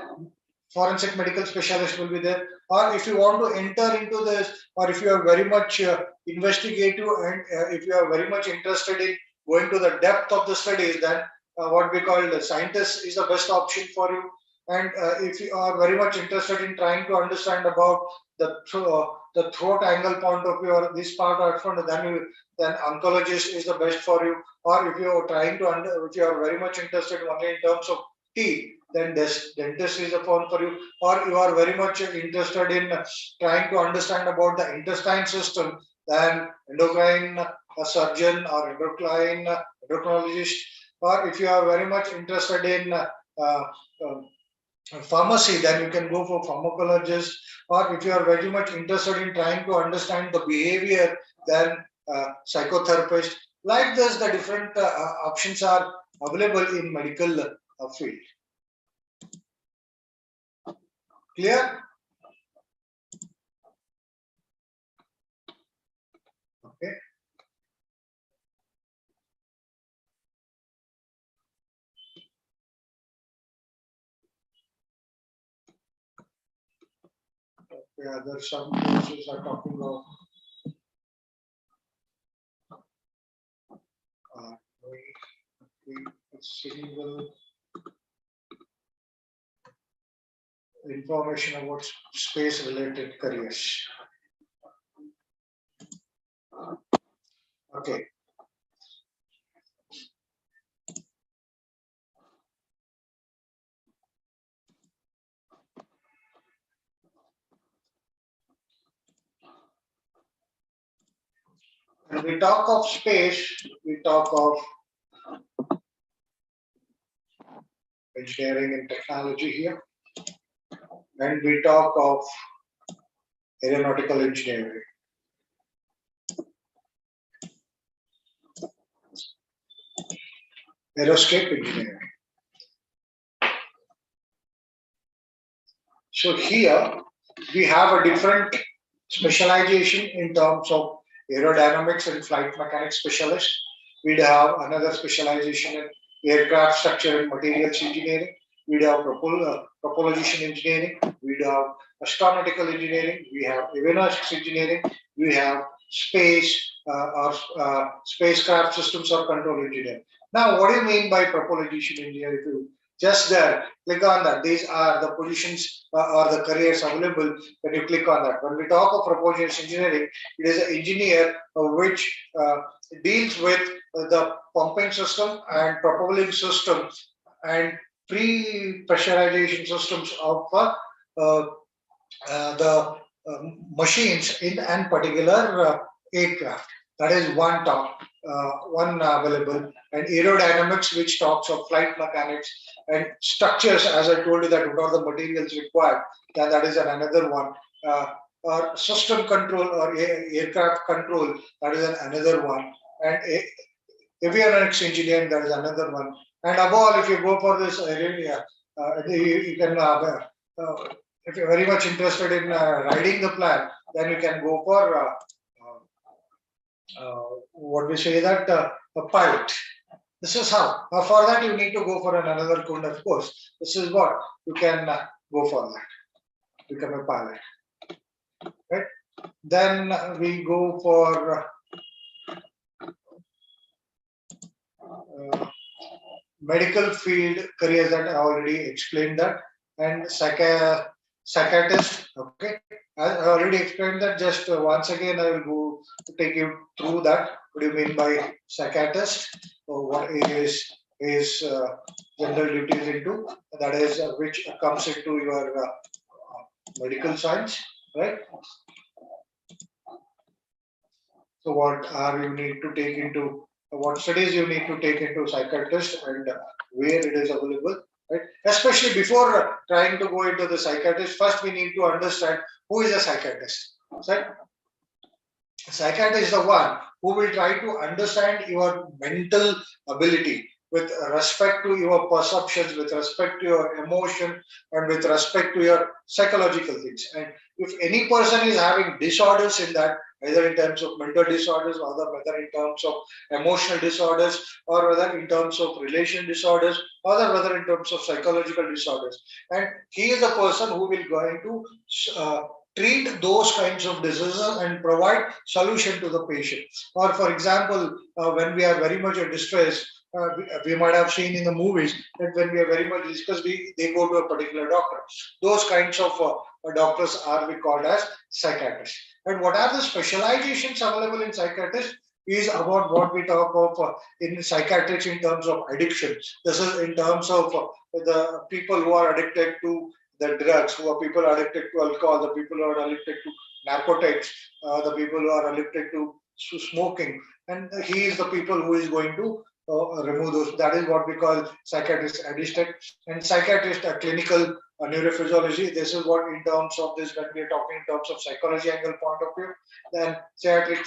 forensic medical specialist will be there. Or if you want to enter into this, or if you are very much investigative and if you are very much interested in going to the depth of the studies, then what we call the scientist is the best option for you. And if you are very much interested in trying to understand about the throat angle point of view or this part or front, then oncologist is the best for you. Or if you are trying to if you are very much interested only in terms of teeth, then dentist is the one for you. Or you are very much interested in trying to understand about the intestine system, then endocrine surgeon or endocrinologist or if you are very much interested in pharmacy, then you can go for pharmacologist, or if you are very much interested in trying to understand the behavior, then psychotherapist. Like this, the different options are available in medical field. Clear? Okay. Okay, other some courses are talking of single information about space related careers. Okay. When we talk of space, we talk of engineering and technology here, and we talk of aeronautical engineering. Aerospace engineering. So here we have a different specialization in terms of aerodynamics and flight mechanics specialist. We'd have another specialization in aircraft structure and materials engineering. We'd have propulsion engineering. We'd have astronautical engineering. We have avionics engineering. We have space or spacecraft systems or control engineering. Now, what do you mean by propulsion engineering? If you just there, click on that. These are the positions or the careers available when you click on that. When we talk of propulsion engineering, it is an engineer which deals with the pumping system and propelling system and pre-pressurization systems of the machines in an particular aircraft. That is one one available. And aerodynamics, which talks of flight mechanics and structures, as I told you that what are the materials required, then that is another one. Or system control or aircraft control, that is another one. And avionics engineering, that is another one. And above all, if you go for this area, you can, if you're very much interested in riding the plane, then you can go for what we say that a pilot. This is how. For that, you need to go for another kind of course. This is what you can go for that. Become a pilot. Right? Then we go for medical field careers that I already explained that, and psychiatrist. Okay, I already explained that. Just once again, I will go to take you through that. What do you mean by psychiatrist? What is general duties into? That is which comes into your medical science, right? So what are you need to take into, what studies you need to take into psychiatrist and where it is available, right? Especially before trying to go into the psychiatrist, first we need to understand who is a psychiatrist, right? A psychiatrist is the one who will try to understand your mental ability with respect to your perceptions, with respect to your emotion, and with respect to your psychological things. And if any person is having disorders in that, either in terms of mental disorders, or whether in terms of emotional disorders, or whether in terms of relation disorders, or whether in terms of psychological disorders, and he is the person who will going to treat those kinds of diseases and provide solution to the patient. Or for example, when we are very much distressed, we might have seen in the movies that when we are very much distressed, they go to a particular doctor. Those kinds of doctors are we called as psychiatrists. And what are the specializations available in psychiatrists is about what we talk of in psychiatrics in terms of addiction. This is in terms of the people who are addicted to the drugs, who are people addicted to alcohol, the people who are addicted to narcotics, the people who are addicted to smoking. And he is the people who is going to remove those. That is what we call psychiatrist anesthetic, and psychiatrist clinical neurophysiology. This is what in terms of this, when we are talking in terms of psychology angle point of view. Then psychiatric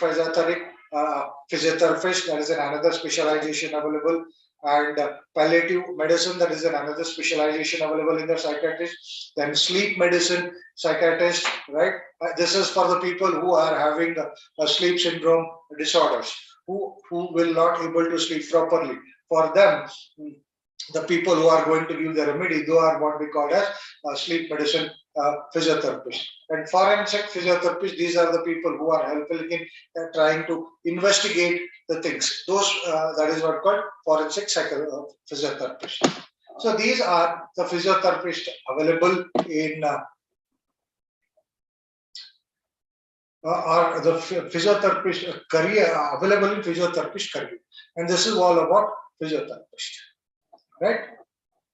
physiotherapist, that is another specialization available. And palliative medicine, that is another specialization available in the psychiatrist. Then sleep medicine psychiatrist, right? This is for the people who are having a sleep syndrome disorders, who will not able to sleep properly. For them, the people who are going to give the remedy, they are what we call as sleep medicine physiotherapists. And forensic physiotherapists, these are the people who are helping in trying to investigate the things. Those that is what called forensic physiotherapists. So these are the physiotherapists available in are the physiotherapist career available in physiotherapist career, and this is all about physiotherapist, right?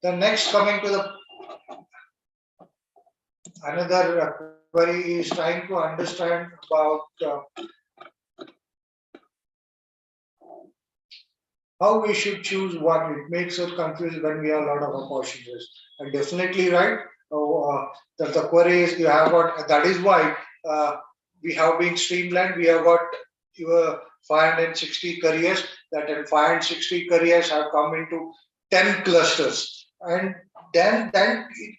The next, coming to the another query is trying to understand about how we should choose one. It makes us confused when we have a lot of opportunities. And definitely right. That the query is, you have got, that is why we have been streamlined. We have got your 560 careers. That in 560 careers have come into 10 clusters. And then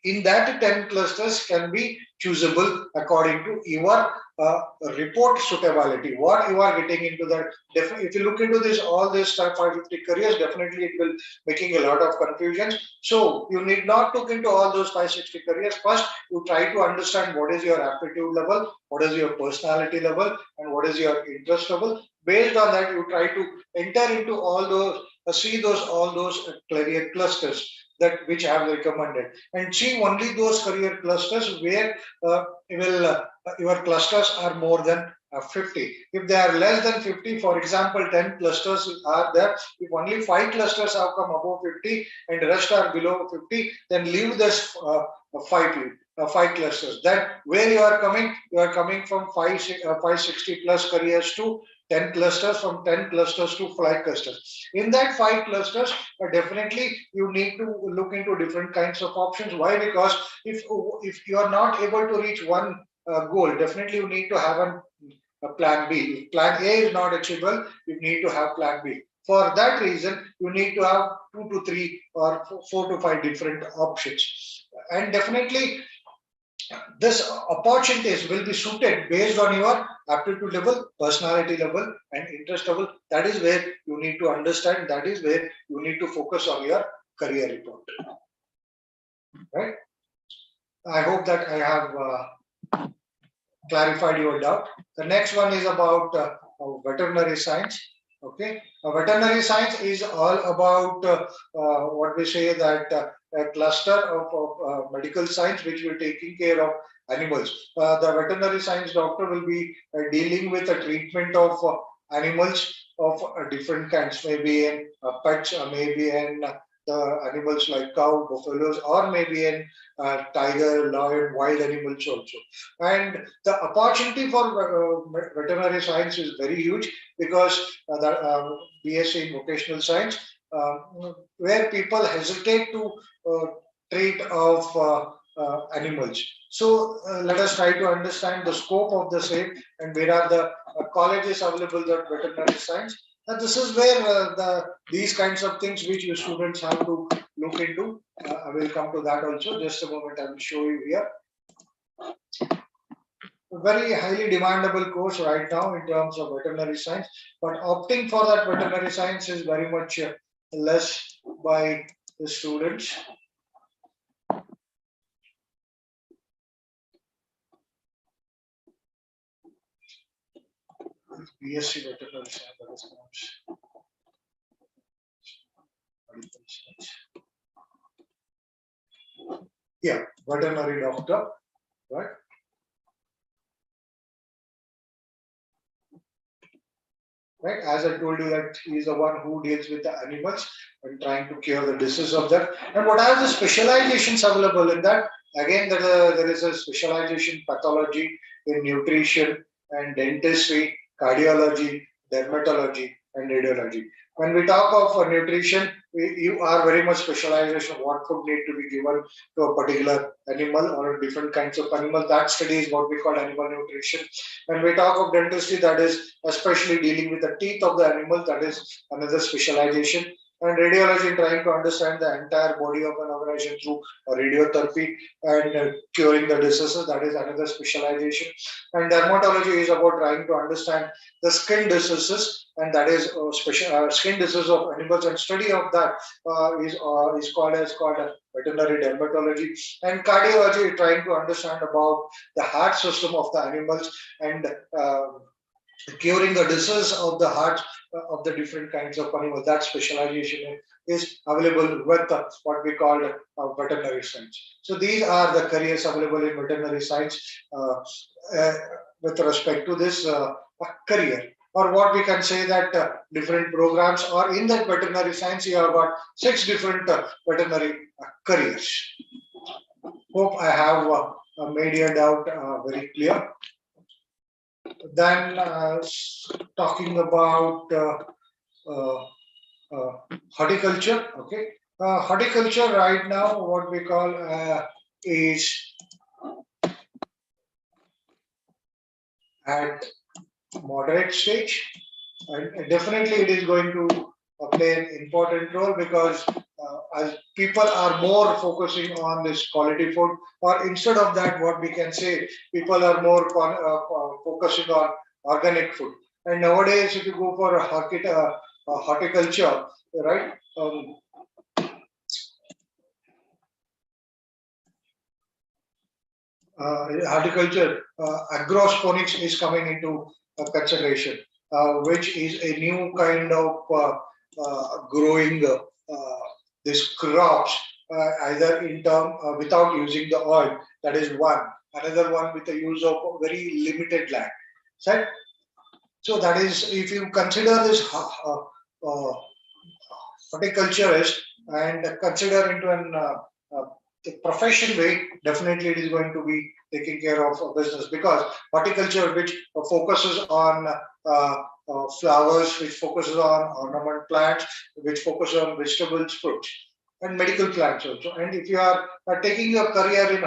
in that 10 clusters can be choosable according to your report suitability, what you are getting into that. If you look into this, all this 550 careers, definitely it will making a lot of confusion. So you need not look into all those 560 careers. First, you try to understand what is your aptitude level, what is your personality level, and what is your interest level. Based on that, you try to enter into all those, see those all those career clusters that which I have recommended, and see only those career clusters where your clusters are more than 50. If they are less than 50, for example, 10 clusters are there. If only 5 clusters have come above 50 and the rest are below 50, then leave this 5 clusters. Then where you are coming from 560 plus careers to 10 clusters, from 10 clusters to 5 clusters. In that 5 clusters, definitely you need to look into different kinds of options. Why? Because if you are not able to reach one goal, definitely you need to have a plan B. If plan A is not achievable, you need to have plan B. For that reason, you need to have 2 to 3 or 4 to 5 different options. And definitely this opportunities will be suited based on your aptitude level, personality level, and interest level. That is where you need to understand. That is where you need to focus on your career report. Right? I hope that I have clarified your doubt. The next one is about veterinary science. Okay, veterinary science is all about what we say that a cluster of medical science which will taking care of animals. The veterinary science doctor will be dealing with the treatment of animals of different kinds, maybe in pets, maybe in the animals like cow, buffaloes, or maybe in tiger, lion, wild animals also. And the opportunity for veterinary science is very huge, because the BSc in vocational science, where people hesitate to treat of animals. So let us try to understand the scope of the same, and where are the colleges available that veterinary science. And this is where these kinds of things which you students have to look into. I will come to that also. Just a moment, I will show you here. A very highly demandable course right now in terms of veterinary science, but opting for that veterinary science is very much less by the students. BSc veterinary science. Yeah, veterinary doctor, right? Right, as I told you that he is the one who deals with the animals and trying to cure the disease of that. And what are the specializations available in that? Again, there is a specialization pathology, in nutrition and dentistry, cardiology, dermatology, and radiology. When we talk of nutrition, you are very much specialization of what food need to be given to a particular animal or different kinds of animal. That study is what we call animal nutrition. When we talk of dentistry, that is especially dealing with the teeth of the animal, that is another specialization. And radiology, trying to understand the entire body of an organism through radiotherapy and curing the diseases, that is another specialization. And dermatology is about trying to understand the skin diseases, and that is special skin disease of animals, and study of that is called veterinary dermatology. And cardiology, trying to understand about the heart system of the animals and curing the disease of the heart of the different kinds of animals. That specialization is available with what we call veterinary science. So these are the careers available in veterinary science uh, with respect to this career. Or what we can say that different programs, or in that veterinary science, you have got 6 different veterinary careers. Hope I have made your doubt very clear. Then talking about uh, horticulture. Okay, horticulture right now, what we call is at moderate stage, and definitely it is going to play an important role, because as people are more focusing on this quality food, or instead of that, what we can say, people are more focusing on organic food. And nowadays, if you go for a horticulture, right? Horticulture, agroponics is coming into consideration, which is a new kind of growing these crops, either in term without using the oil. That is one. Another one with the use of very limited land. Right? So that is, if you consider this horticulturist and consider into an profession way, definitely it is going to be taking care of a business, because horticulture, which focuses on flowers, which focuses on ornament plants, which focuses on vegetables, fruits, and medical plants also. And if you are taking a career in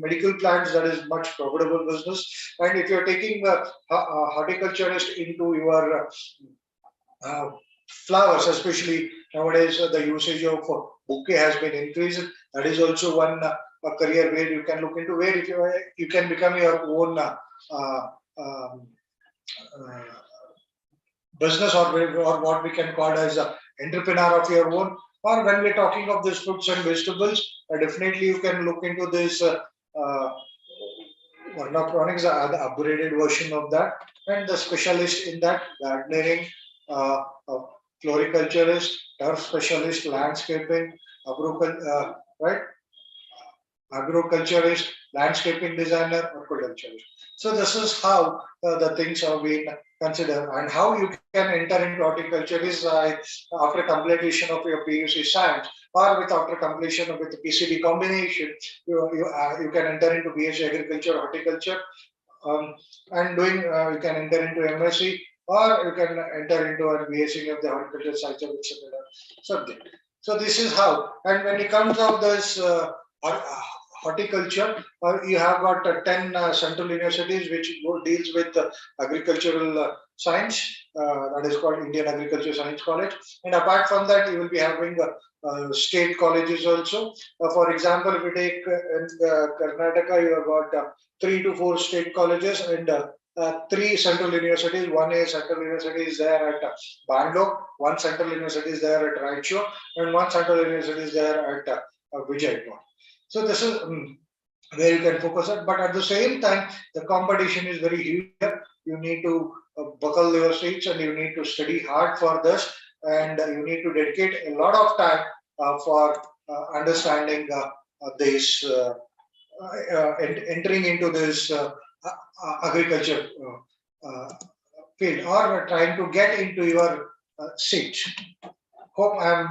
medical plants, that is much profitable business. And if you are taking a horticulturist into your uh, flowers, especially nowadays, the usage of bouquet has been increased. That is also one career where you can look into, where if you can become your own uh, um, uh, business, or what we can call as an entrepreneur of your own. Or when we're talking of these fruits and vegetables, definitely you can look into this Varnaponics, the upgraded version of that, and the specialist in that, gardening, uh, floriculturist, turf specialist, landscaping, right? Agriculturist, landscaping designer, horticulturist. So this is how the things have been considered, and how you can enter into horticulture is after completion of your PUC science, or with after completion of with the PCB combination, you can enter into BSc Agriculture, Horticulture, um, and doing you can enter into MSc, or you can enter into a BSc of the Horticulture Science of similar subject. So this is how, and when it comes of this horticulture, you have got 10 central universities which deals with agricultural science, that is called Indian Agriculture Science College. And apart from that, you will be having state colleges also. For example, if you take in Karnataka, you have got 3 to 4 state colleges, and 3 central universities. One is central university is there at Bangalore, one central university is there at Raichur, and one central university is there at Vijaypur. So this is where you can focus on. But at the same time, the competition is very huge. You need to buckle your seats, and you need to study hard for this, and you need to dedicate a lot of time for understanding this, entering into this agriculture field, or trying to get into your seat. Hope I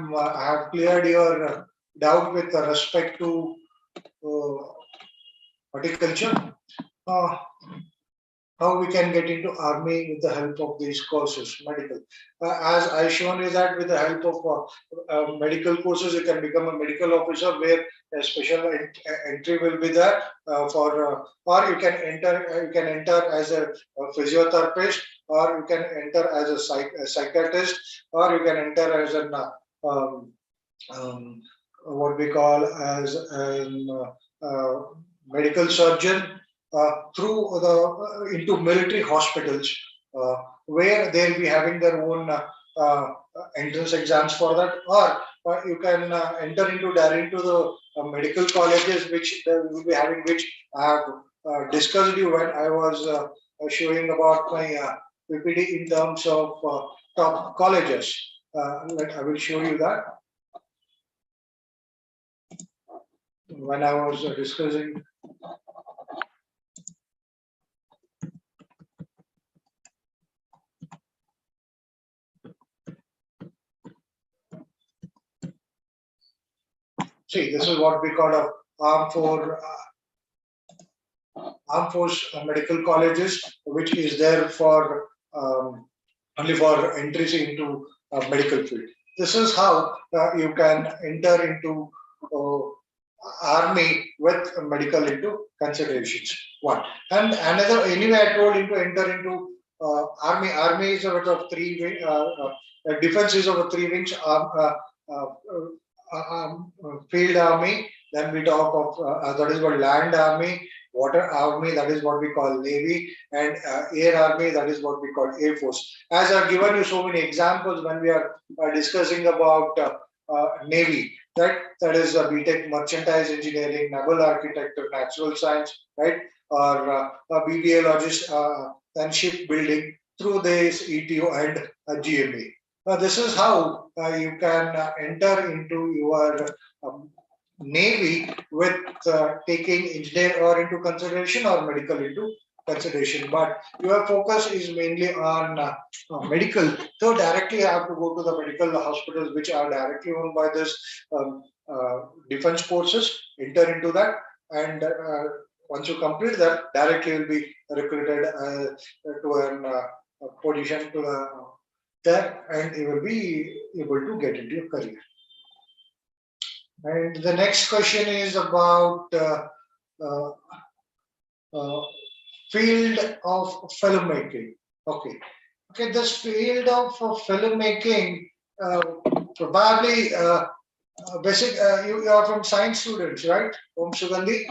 have cleared your doubt with respect to horticulture. Uh, how we can get into army with the help of these courses, medical. As I shown you that with the help of medical courses, you can become a medical officer where a special entry will be there or you can enter as a physiotherapist, or you can enter as a psychiatrist, or you can enter as an um, what we call as an medical surgeon through the into military hospitals, where they'll be having their own entrance exams for that, or you can enter into directly to the medical colleges, which they will be having, which I have discussed you when I was showing about my PPD in terms of top colleges. I will show you that when I was discussing. See, this is what we call a armed force medical colleges, which is there for only for entries into medical field. This is how you can enter into army with medical into considerations. One, and another, anyway, I told you to enter into army. Army is a bit of three wing. Defense is of a three wings. Field army. Then we talk of that is called land army, water army, that is what we call navy, and air army, that is what we call air force. As I've given you so many examples when we are discussing about navy, that is BTech merchandise engineering, naval architecture, natural science, right, or BBA then shipbuilding through this ETO and GMA. This is how you can enter into your navy with taking engineer or into consideration or medical into consideration, but your focus is mainly on medical. So directly you have to go to the medical hospitals which are directly owned by this defense forces, enter into that, and once you complete that, directly you will be recruited to a position to there, and you will be able to get into your career. And the next question is about field of filmmaking. Okay. This field of filmmaking probably basic. You are from science students, right? Om Sugandhi.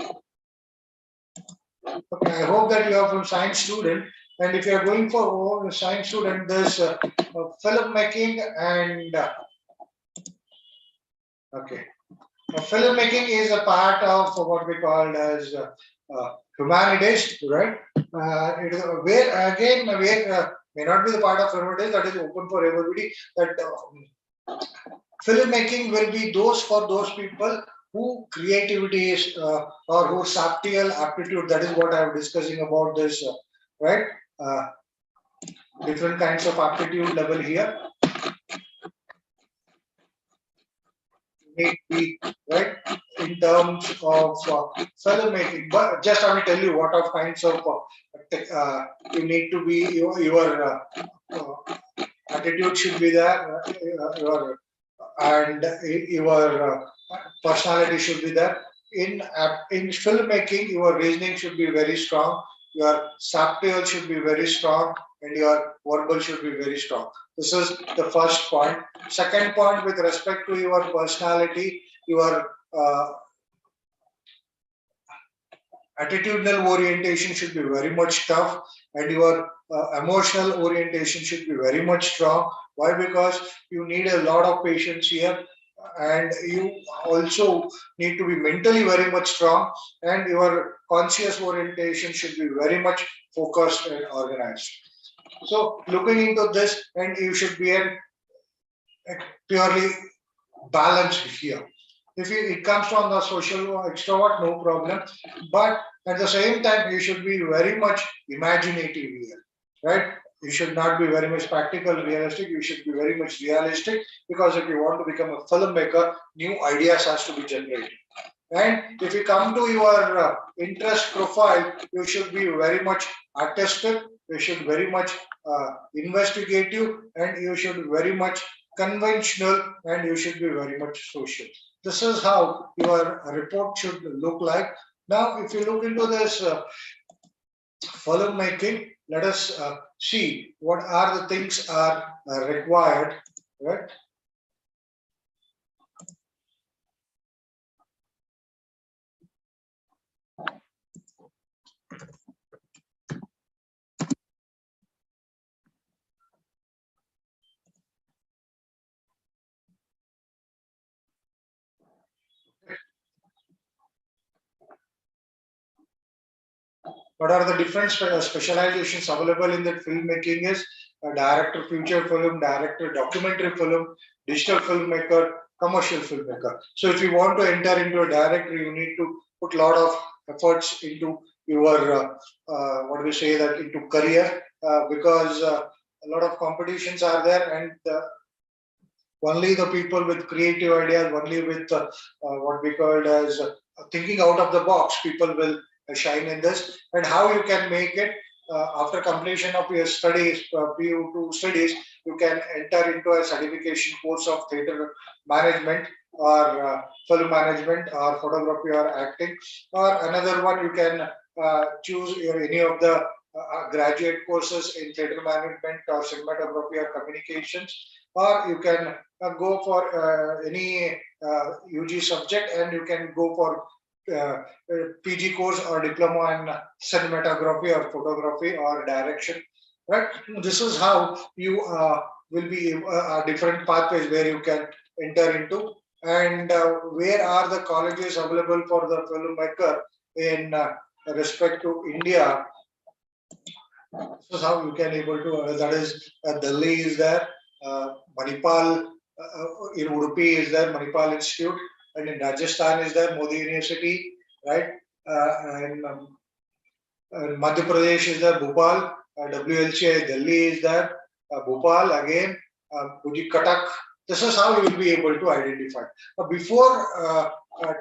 Okay, I hope that you are from science student. And if you are going for science student, there's filmmaking and okay. Filmmaking is a part of what we call as humanities, right? It is where again may not be the part of humanities, that is open for everybody. That filmmaking will be for those people who creativity is or who subtle aptitude. That is what I am discussing about this, right? Different kinds of aptitude level here. May be right in terms of filmmaking, but just I will tell you what of kinds of you need to be your attitude should be there, and your personality should be there. In filmmaking, your reasoning should be very strong, your subtle should be very strong, and your verbal should be very strong. This is the first point. Second point, with respect to your personality, your attitudinal orientation should be very much tough, and your emotional orientation should be very much strong. Why? Because you need a lot of patience here, and you also need to be mentally very much strong, and your conscious orientation should be very much focused and organized. So looking into this, and you should be a purely balanced here. If it comes from the social extrovert, no problem. But at the same time, you should be very much imaginative here, right? You should not be very much practical, realistic. You should be very much realistic, because if you want to become a filmmaker, new ideas has to be generated. And if you come to your interest profile, you should be very much artistic, you should very much investigative, and you should be very much conventional, and you should be very much social. This is how your report should look like. Now, if you look into this filmmaking, let us see what are the things are required, right? What are the different specializations available in that filmmaking is director feature film, director documentary film, digital filmmaker, commercial filmmaker. So if you want to enter into a director, you need to put a lot of efforts into your what do we say that into career because a lot of competitions are there, and only the people with creative ideas, only with what we call as thinking out of the box, people will shine in this. And how you can make it after completion of your studies, PU2 studies, you can enter into a certification course of theatre management or film management or photography or acting. Or another one, you can choose any of the graduate courses in theatre management or cinematography or communications, or you can go for any UG subject, and you can go for PG course or diploma in cinematography or photography or direction. Right. This is how you will be different pathways where you can enter into, and where are the colleges available for the filmmaker in respect to India. This is how you can able to. That is, Delhi is there, Manipal in Udupi is there, Manipal Institute, and in Rajasthan is there, Modi University, right? And Madhya Pradesh is there, Bhopal, WLCI Delhi is there, Bhopal again, Puji Katak. This is how you will be able to identify. Before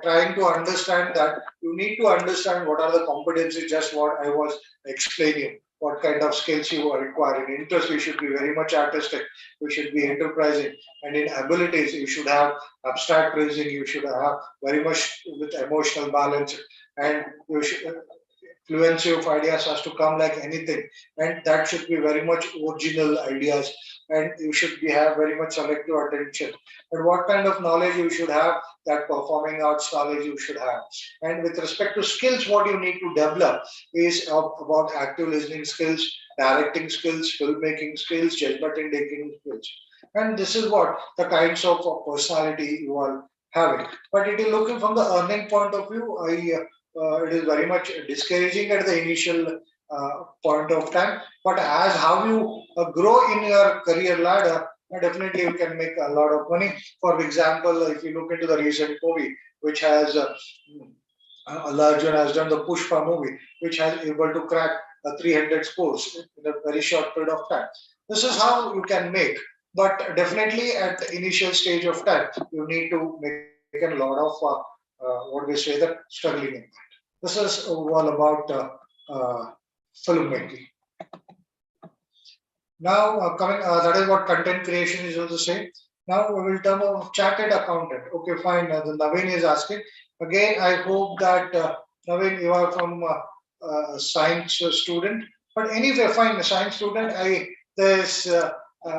trying to understand that, you need to understand what are the competencies, just what I was explaining, what kind of skills you require. In interest, we should be very much artistic, we should be enterprising, and in abilities, you should have abstract reasoning, you should have very much with emotional balance, and you should, fluency of ideas has to come like anything, and that should be very much original ideas, and you should be have very much selective attention. And what kind of knowledge you should have, that performing arts knowledge you should have. And with respect to skills, what you need to develop is about active listening skills, directing skills, filmmaking skills, judgment and taking skills. And this is what the kinds of personality you are having. But it is looking from the earning point of view, it is very much discouraging at the initial point of time. But as how you grow in your career ladder, definitely you can make a lot of money. For example, if you look into the recent movie, which has a large one has done the Pushpa movie, which has able to crack 300 scores in a very short period of time. This is how you can make. But definitely at the initial stage of time, you need to make a lot of what we say that struggling in that. This is all about filmmaking. Now, coming that is what content creation is also saying. Now we will term of chartered accountant. Okay, fine. The Naveen is asking again. I hope that Naveen, you are from science student. But anyway, fine. A science student. There's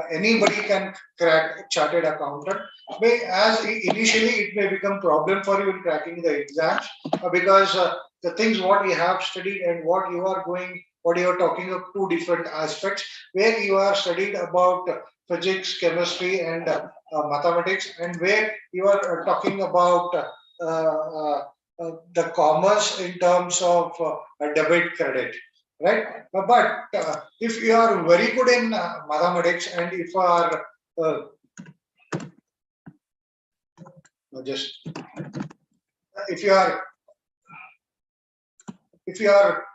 anybody can crack chartered accountant. As initially it may become problem for you in cracking the exams because the things what you have studied and what you are going, what you are talking of, two different aspects, where you are studied about physics, chemistry, and mathematics, and where you are talking about the commerce in terms of debit credit, right? But if you are very good in mathematics, and if you are just if you are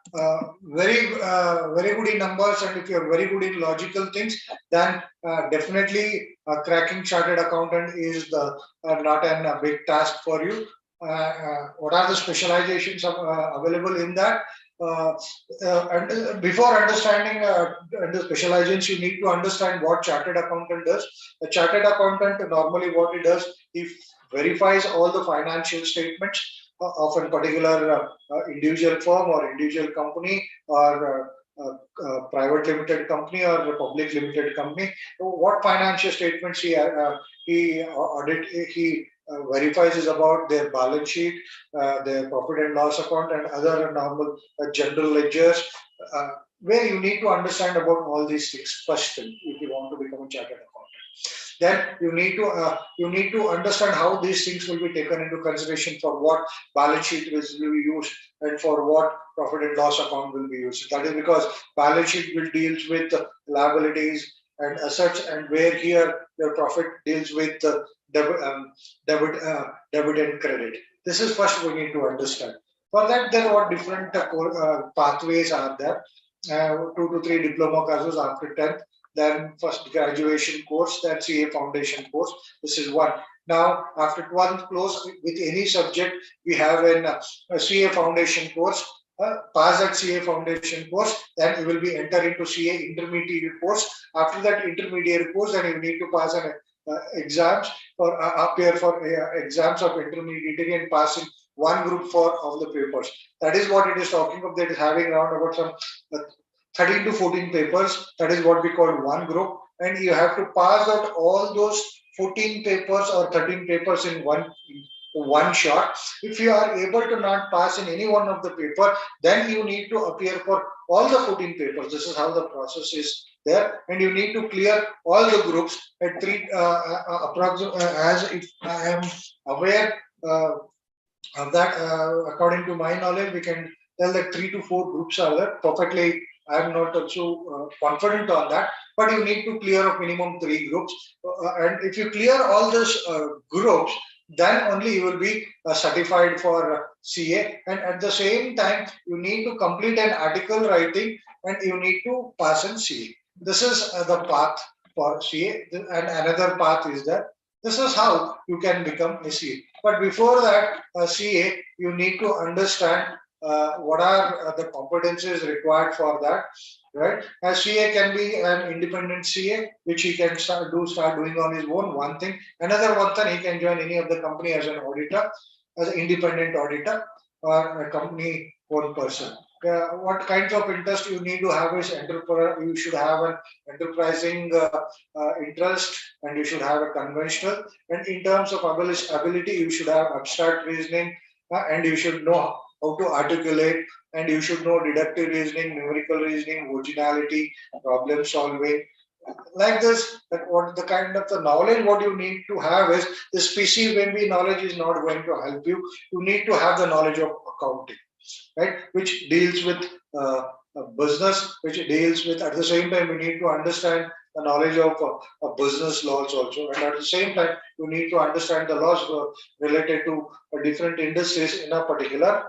very good in numbers, and if you are very good in logical things, then definitely cracking chartered accountant is the not a big task for you. what are the specializations available in that. And before understanding the specializations, you need to understand what chartered accountant does. A chartered accountant, normally what he does, he verifies all the financial statements of a particular individual firm or individual company or private limited company or a public limited company. So what financial statements he verifies is about their balance sheet, their profit and loss account, and other normal general ledgers, where you need to understand about all these things first thing if you want to become a chartered accountant. Then you need to understand how these things will be taken into consideration, for what balance sheet will be used and for what profit and loss account will be used. That is because balance sheet will deals with liabilities and assets, and where here your profit deals with debit and credit. This is first we need to understand. For that, there are different pathways are there. 2 to 3 diploma courses after 10th, then first graduation course, then CA foundation course. This is one. Now, after 12th close with any subject, we have a CA foundation course. Pass that CA foundation course, then you will be enter into CA intermediate course. After that intermediate course, then you need to pass an exams or appear for exams of intermediate and pass in one group of the papers. That is what it is talking of. That is having around about some 13 to 14 papers. That is what we call one group, and you have to pass out all those 14 papers or 13 papers in one shot. If you are able to not pass in any one of the paper, then you need to appear for all the 14 papers. This is how the process is there, and you need to clear all the groups at three approximately. As if I am aware of that, according to my knowledge, we can tell that 3 to 4 groups are there. Perfectly, I am not also confident on that, but you need to clear of minimum 3 groups, and if you clear all those groups, then only you will be certified for CA. And at the same time, you need to complete an article writing, and you need to pass in CA. This is the path for CA, and another path is that this is how you can become a CA. But before that, CA, you need to understand what are the competencies required for that, right? As CA can be an independent CA, which he can start doing on his own, one thing. Another one thing, he can join any of the company as an auditor, as an independent auditor, or a company own person. What kinds of interest you need to have is you should have an enterprising interest, and you should have a conventional. And in terms of ability, you should have abstract reasoning, and you should know how to articulate, and you should know deductive reasoning, numerical reasoning, originality, problem solving. Like this, that what the kind of the knowledge what you need to have is this PCMB knowledge is not going to help you. You need to have the knowledge of accounting, right? Which deals with business, which deals with, at the same time, you need to understand the knowledge of business laws also, and at the same time, you need to understand the laws related to different industries in a particular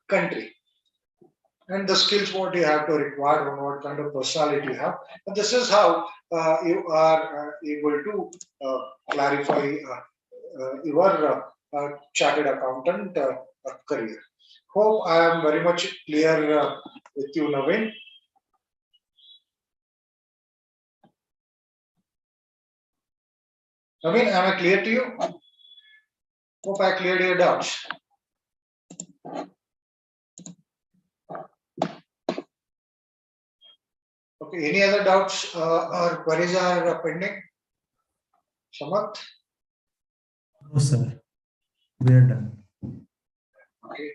country, and the skills what you have to require, and what kind of personality you have. And this is how you are able to clarify your chartered accountant career. Hope I am very much clear with you, Naveen. Naveen, am I clear to you? Hope I cleared your doubts. Okay, any other doubts or queries are pending? Samat? No, sir. We are done. Okay.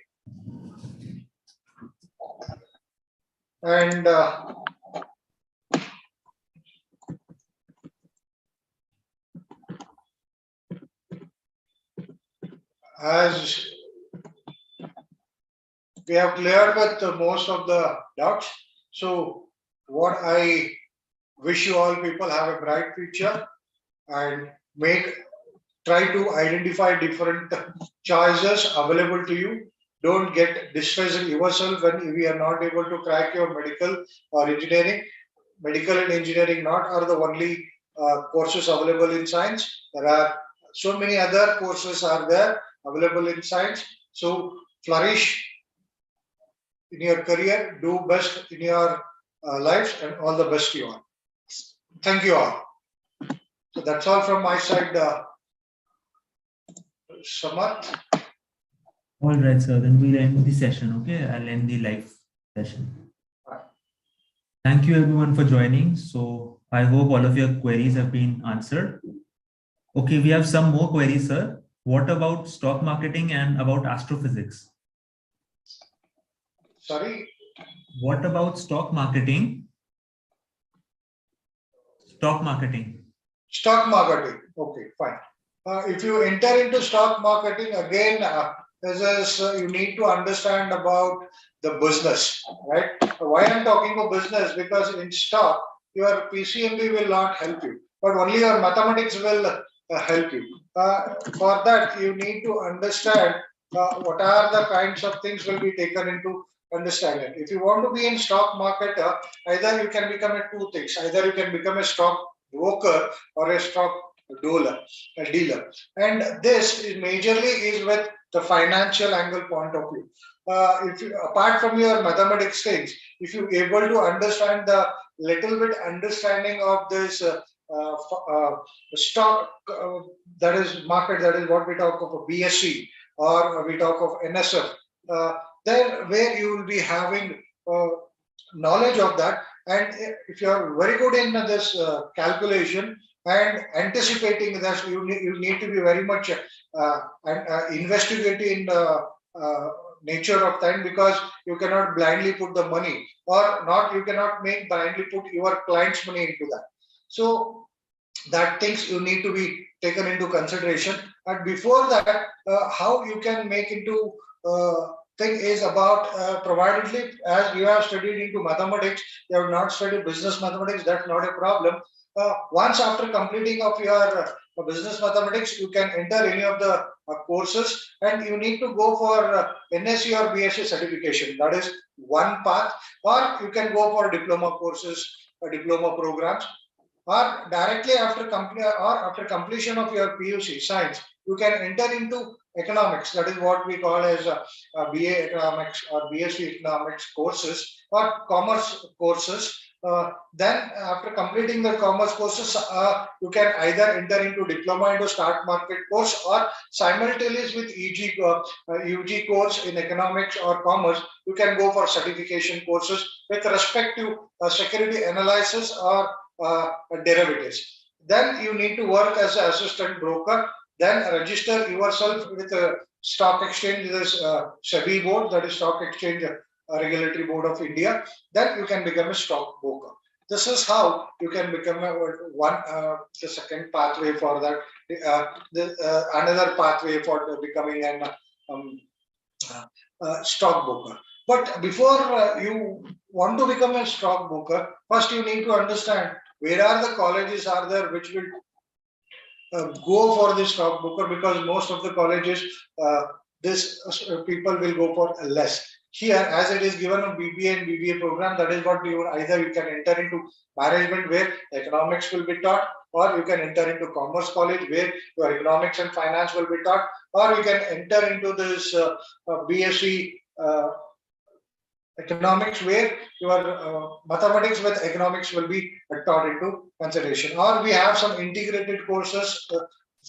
And as we have cleared with most of the doubts, so what I wish you all people have a bright future, and try to identify different choices available to you. Don't get distressed yourself when we are not able to crack your medical or engineering. Medical and engineering not are the only courses available in science. There are so many other courses are there, available in science. So flourish in your career, do best in your lives, and all the best to you all. Thank you all. So that's all from my side, Samarth. All right, sir. Then we'll end the session. Okay, I'll end the live session. Thank you everyone for joining. So I hope all of your queries have been answered. Okay, we have some more queries, sir. What about stock marketing and about astrophysics? Sorry. What about stock marketing? Stock marketing. Stock marketing. Okay, fine. If you enter into stock marketing, again, you need to understand about the business, right? Why I'm talking about business? Because in stock, your PCMB will not help you, but only your mathematics will help you. For that, you need to understand what are the kinds of things will be taken into understanding. If you want to be in stock market, either you can become two things. Either you can become a stock broker or a stock dealer. And this is majorly is with the financial angle point of view. If you, apart from your mathematics things, if you able to understand the little bit understanding of this stock, that is market, that is what we talk of a BSc or we talk of NSF, then where you will be having knowledge of that, and if you are very good in this calculation and anticipating that, you need to be very much investigating the nature of time, because you cannot blindly put the money, or not, you cannot make blindly put your client's money into that. So that things you need to be taken into consideration. And before that, how you can make into thing is about providedly, as you have studied into mathematics, you have not studied business mathematics, that's not a problem. Once after completing of your business mathematics, you can enter any of the courses, and you need to go for NSc or BSc certification. That is one path. Or you can go for diploma courses or diploma programs, or directly after completion of your PUC science, you can enter into economics. That is what we call as BA economics or BSc economics courses, or commerce courses. Then after completing the commerce courses, you can either enter into diploma into stock market course, or simultaneous with UG course in economics or commerce, you can go for certification courses with respect to security analysis or derivatives. Then you need to work as an assistant broker, then register yourself with a stock exchange, this SEBI board, that is Stock Exchange Regulatory Board of India. Then you can become a stock broker. This is how you can become the second pathway for that. Another pathway for becoming an stock broker. But before you want to become a stock broker, first you need to understand where are the colleges are there which will go for this stock broker, because most of the colleges, people will go for less. Here, as it is given a BBA and BBA program, that is what either you can enter into management where economics will be taught, or you can enter into commerce college where your economics and finance will be taught, or you can enter into this BSc economics where your mathematics with economics will be taught into consideration. Or we have some integrated courses,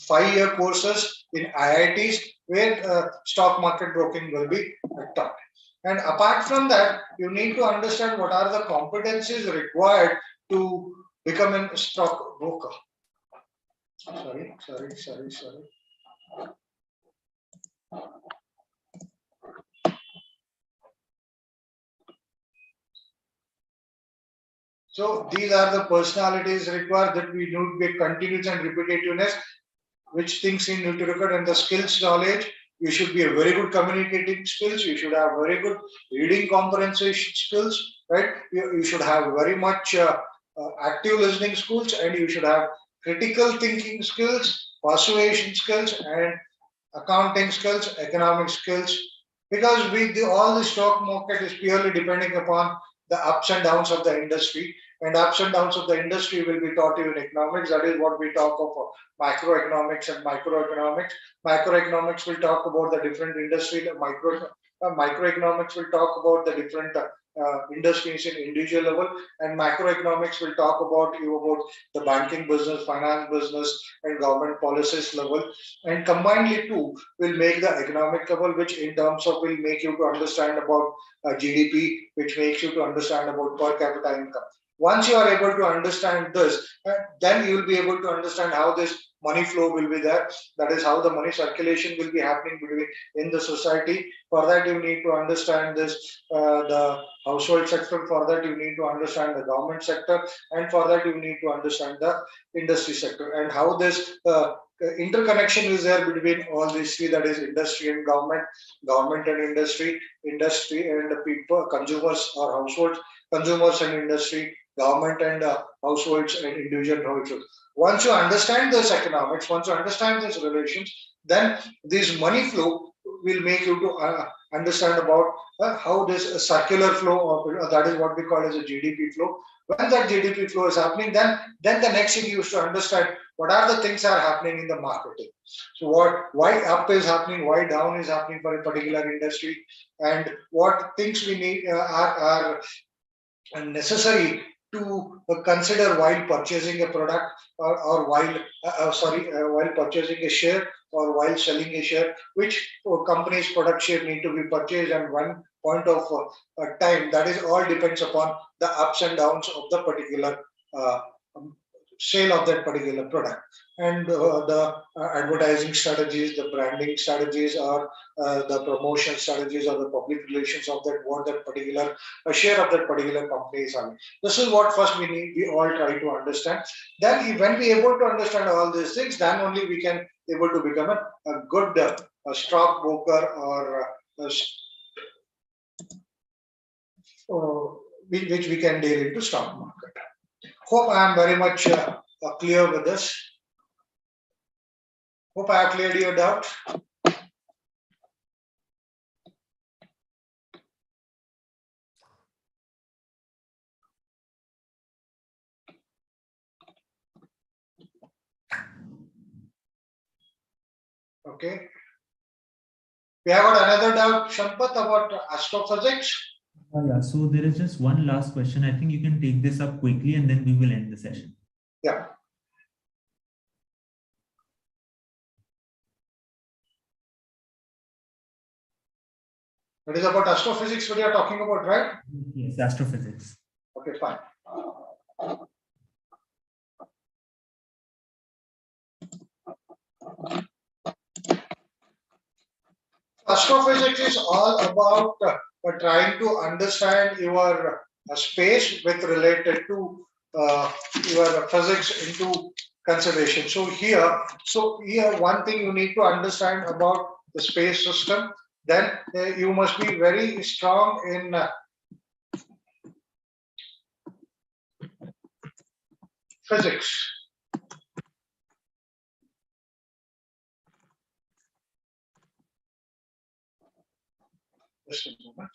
5-year courses in IITs where stock market broking will be taught. And apart from that, you need to understand what are the competencies required to become a stock broker. Sorry. So these are the personalities required, that we need to be continuous and repetitiveness, which things you need to record, and the skills knowledge. You should be a very good communicating skills. You should have very good reading comprehension skills, right? You should have very much active listening skills, and you should have critical thinking skills, persuasion skills, and accounting skills, economic skills. Because all the stock market is purely depending upon the ups and downs of the industry. And ups and downs of the industry will be taught you in economics. That is what we talk of macroeconomics and microeconomics. Macroeconomics will talk about the different industry. Microeconomics will talk about the different industries in individual level, and macroeconomics will talk about the banking business, finance business, and government policies level. And combined the two will make the economic level, which in terms of will make you to understand about GDP, which makes you to understand about per capita income. Once you are able to understand this, then you will be able to understand how this money flow will be there. That is how the money circulation will be happening between in the society. For that, you need to understand this, the household sector. For that, you need to understand the government sector. And for that, you need to understand the industry sector and how this interconnection is there between all these three, that is industry and government, government and industry, industry and the people, consumers or households, consumers and industry, government and households and individual households. Once you understand this economics, once you understand these relations, then this money flow will make you to understand about how this circular flow, or that is what we call as a GDP flow. When that GDP flow is happening, then the next thing you should understand what are the things are happening in the marketing. So why up is happening, why down is happening for a particular industry, and what things we need are necessary to consider while purchasing a product, or while purchasing a share or while selling a share, which company's product share need to be purchased at one point of time. That is all depends upon the ups and downs of the particular sale of that particular product. And the advertising strategies, the branding strategies, or the promotion strategies, or the public relations of that, what that particular share of that particular company is having. This is what first we all try to understand. Then when we able to understand all these things, then only we can able to become a good stockbroker, or which we can deal into stock market. Hope I am very much clear with this. Hope I have cleared your doubt. Okay. We have got another doubt, Shampat, about astrophysics. Yeah, so there is just one last question. I think you can take this up quickly and then we will end the session. Yeah. It is about astrophysics what you are talking about, right? Yes, astrophysics. Okay, fine. Astrophysics is all about trying to understand your space with related to your physics into consideration. So here one thing you need to understand about the space system. Then you must be very strong in physics. Just a moment.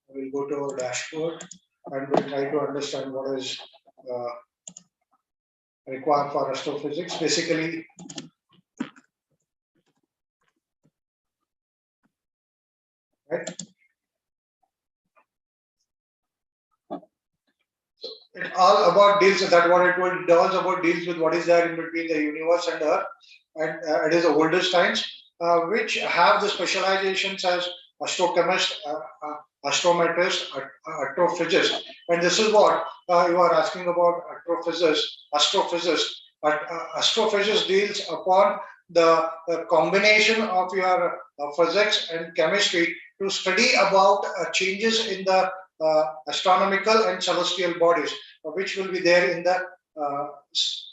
We'll go to our dashboard and we'll try to understand what is required for astrophysics. Basically, right? It's all about deals. That what it will. It all about deals with what is there in between the universe and Earth, and it is the oldest times, which have the specializations as astrochemist, astrometrist, astrophysicist. And this is what you are asking about. Astrophysicist. Astrophysicist deals upon the combination of your physics and chemistry to study about changes in the astronomical and celestial bodies, which will be there in the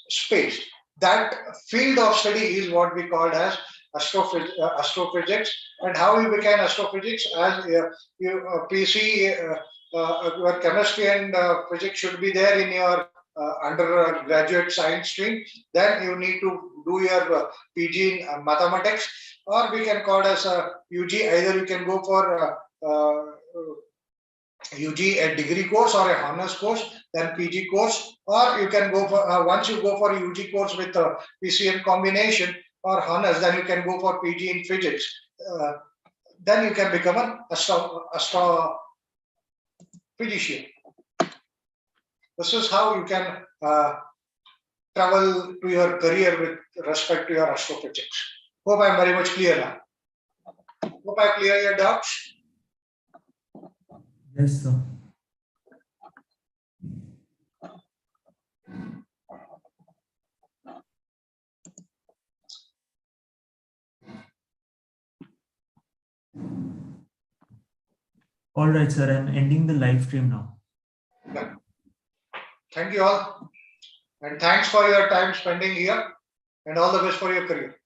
space. That field of study is what we call as astrophysics. And how you become astrophysics, as your PC, your chemistry and physics should be there in your undergraduate science stream. Then you need to do your PG in mathematics, or we can call it as a UG. Either you can go for UG, a degree course or a honors course, then PG course, or you can go for, once you go for a UG course with a PCM combination or honors, then you can go for PG in physics. Then you can become an astrophysician. This is how you can travel to your career with respect to your astrophysics. Hope I am very much clear now. Hope I clear your doubts. Yes, sir. All right, sir. I'm ending the live stream now. Thank you all. And thanks for your time spending here. And all the best for your career.